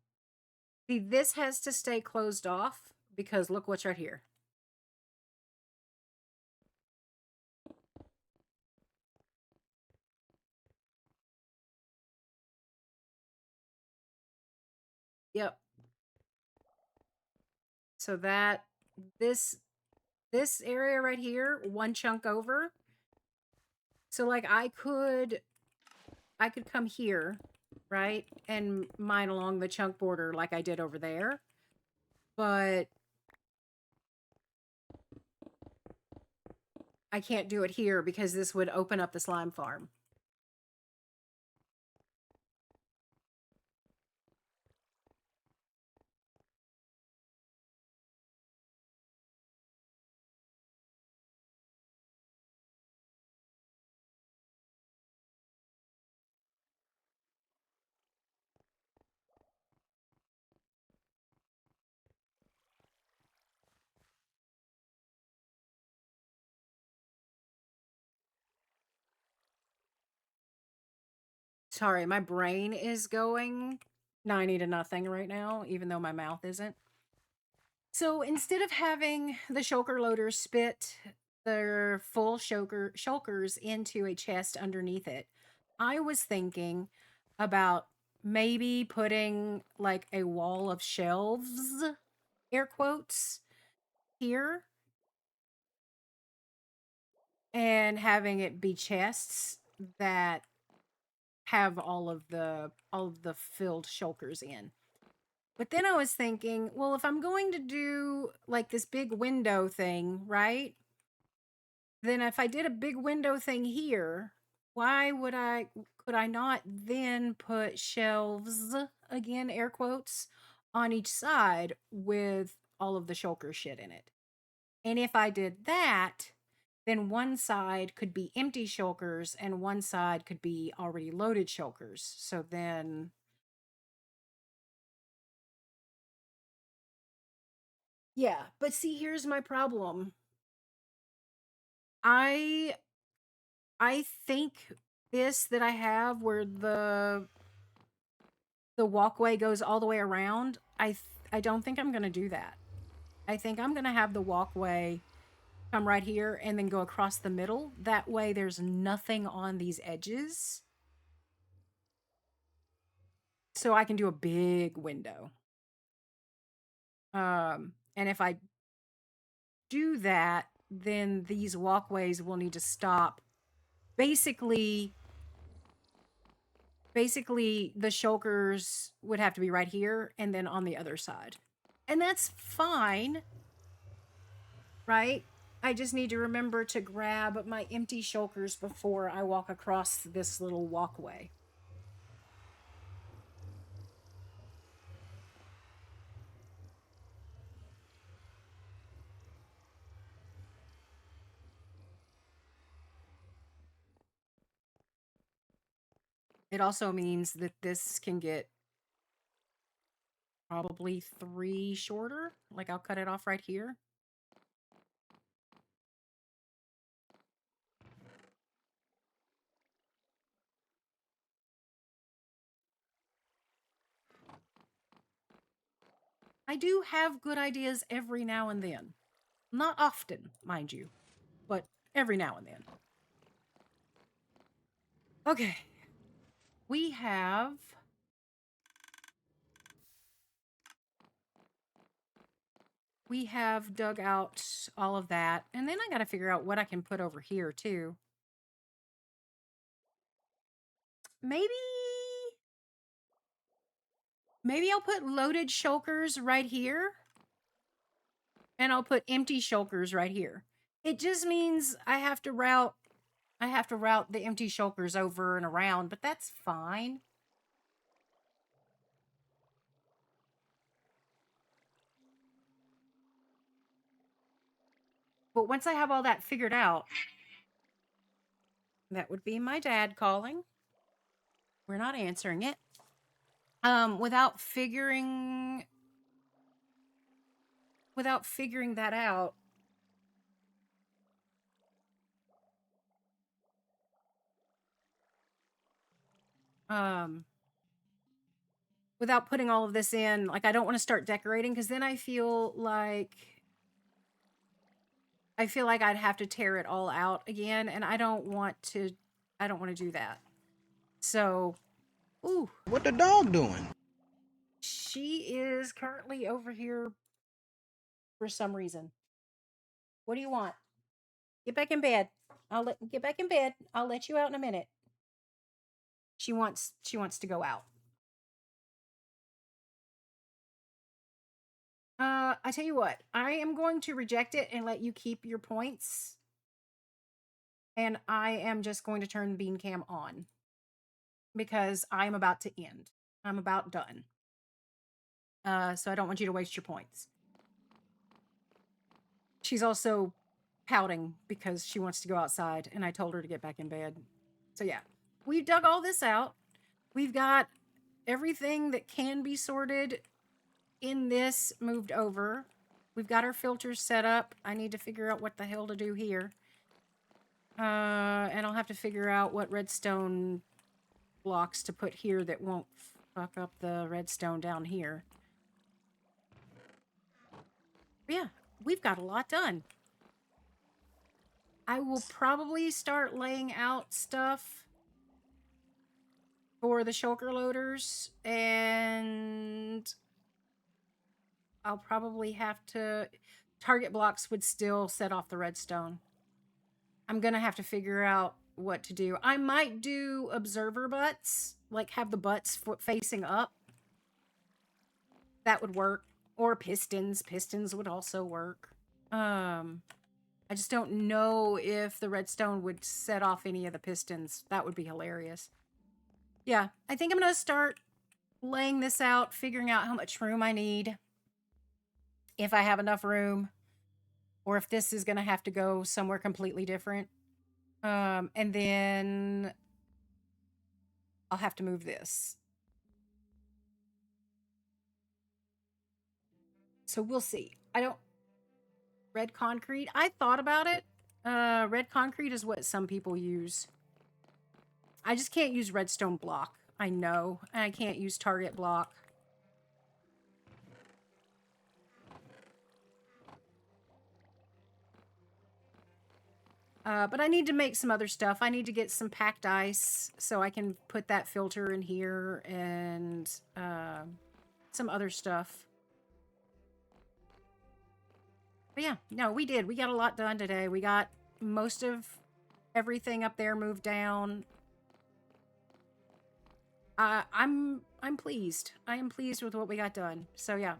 See, this has to stay closed off because look what's right here. Yep. So that this area right here, one chunk over. So like I could come here, right? And mine along the chunk border like I did over there. But I can't do it here because this would open up the slime farm. Sorry, my brain is going 90 to nothing right now, even though my mouth isn't. So instead of having the shulker loaders spit their full shulkers into a chest underneath it, I was thinking about maybe putting like a wall of shelves, air quotes, here, and having it be chests that have all of the filled shulkers in. But then I was thinking, well, if I'm going to do like this big window thing, right? Then if I did a big window thing here, why could I not then put shelves, again, air quotes, on each side with all of the shulker shit in it? And if I did that, then one side could be empty shulkers and one side could be already loaded shulkers. So then, yeah, but see, here's my problem. I think this that I have where the walkway goes all the way around, I don't think I'm going to do that. I think I'm going to have the walkway come right here and then go across the middle. That way there's nothing on these edges. So I can do a big window. And if I do that, then these walkways will need to stop. Basically the shulkers would have to be right here and then on the other side. And that's fine, right? I just need to remember to grab my empty shulkers before I walk across this little walkway. It also means that this can get probably 3 shorter. Like I'll cut it off right here. I do have good ideas every now and then. Not often, mind you, but every now and then. Okay. We have dug out all of that, and then I got to figure out what I can put over here too. Maybe I'll put loaded shulkers right here, and I'll put empty shulkers right here. It just means I have to route the empty shulkers over and around, but that's fine. But once I have all that figured out, that would be my dad calling. We're not answering it. Without figuring without figuring that out. Without putting all of this in, like, I don't want to start decorating because then I feel like I'd have to tear it all out again, and I don't want to do that. So, ooh, What the dog doing? she is currently over here for some reason. What do you want? Get back in bed. Get back in bed. I'll let you out in a minute. She wants to go out. I tell you what, I am going to reject it and let you keep your points. And I am just going to turn Bean Cam on because I'm about to end. I'm about done. So I don't want you to waste your points. She's also pouting because she wants to go outside, and I told her to get back in bed. So yeah, we've dug all this out. We've got everything that can be sorted in this moved over. We've got our filters set up. I need to figure out what the hell to do here. And I'll have to figure out what redstone blocks to put here that won't fuck up the redstone down here. But yeah, we've got a lot done. I will probably start laying out stuff for the shulker loaders, and I'll probably have to... Target blocks would still set off the redstone. I'm going to have to figure out what to do. I might do observer butts, like have the butts facing up. That would work. Or pistons. Pistons would also work. I just don't know if the redstone would set off any of the pistons. That would be hilarious. Yeah, I think I'm going to start laying this out, figuring out how much room I need, if I have enough room, or if this is going to have to go somewhere completely different. And then I'll have to move this. So we'll see. Red concrete. I thought about it. Red concrete is what some people use. I just can't use redstone block. I know. And I can't use target block. But I need to make some other stuff. I need to get some packed ice so I can put that filter in here and some other stuff. But yeah, no, we did. We got a lot done today. We got most of everything up there moved down. I'm pleased. I am pleased with what we got done. So yeah.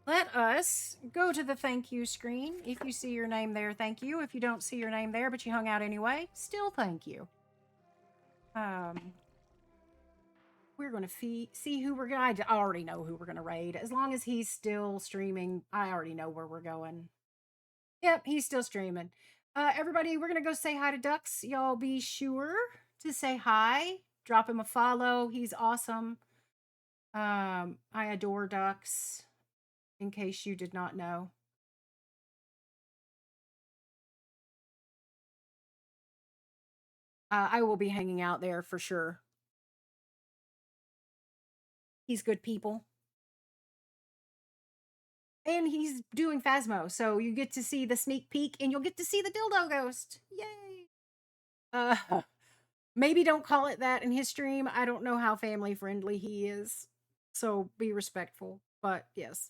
Let us go to the thank you screen. If you see your name there, thank you. If you don't see your name there, but you hung out anyway, still thank you. We're going to see who we're going to... I already know who we're going to raid. As long as he's still streaming, I already know where we're going. Yep, he's still streaming. Everybody, we're going to go say hi to Ducks. Y'all be sure to say hi. Drop him a follow. He's awesome. I adore Ducks, in case you did not know. I will be hanging out there for sure. He's good people. And he's doing Phasmo, so you get to see the sneak peek, and you'll get to see the dildo ghost. Yay! Maybe don't call it that in his stream. I don't know how family friendly he is, so be respectful. But yes,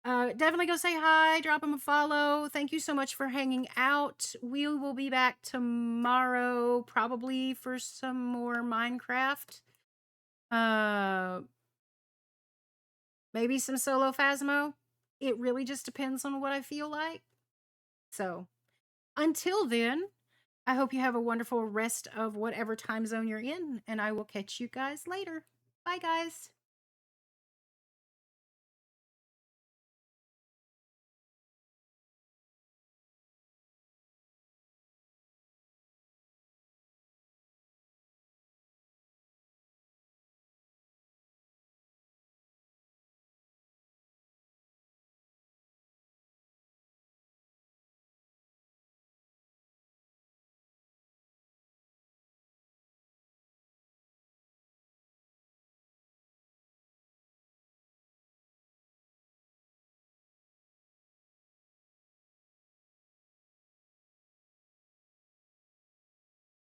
definitely go say hi, drop him a follow. Thank you so much for hanging out. We will be back tomorrow, probably for some more Minecraft. Maybe some solo Phasmo. It really just depends on what I feel like. So, until then, I hope you have a wonderful rest of whatever time zone you're in, and I will catch you guys later. Bye, guys.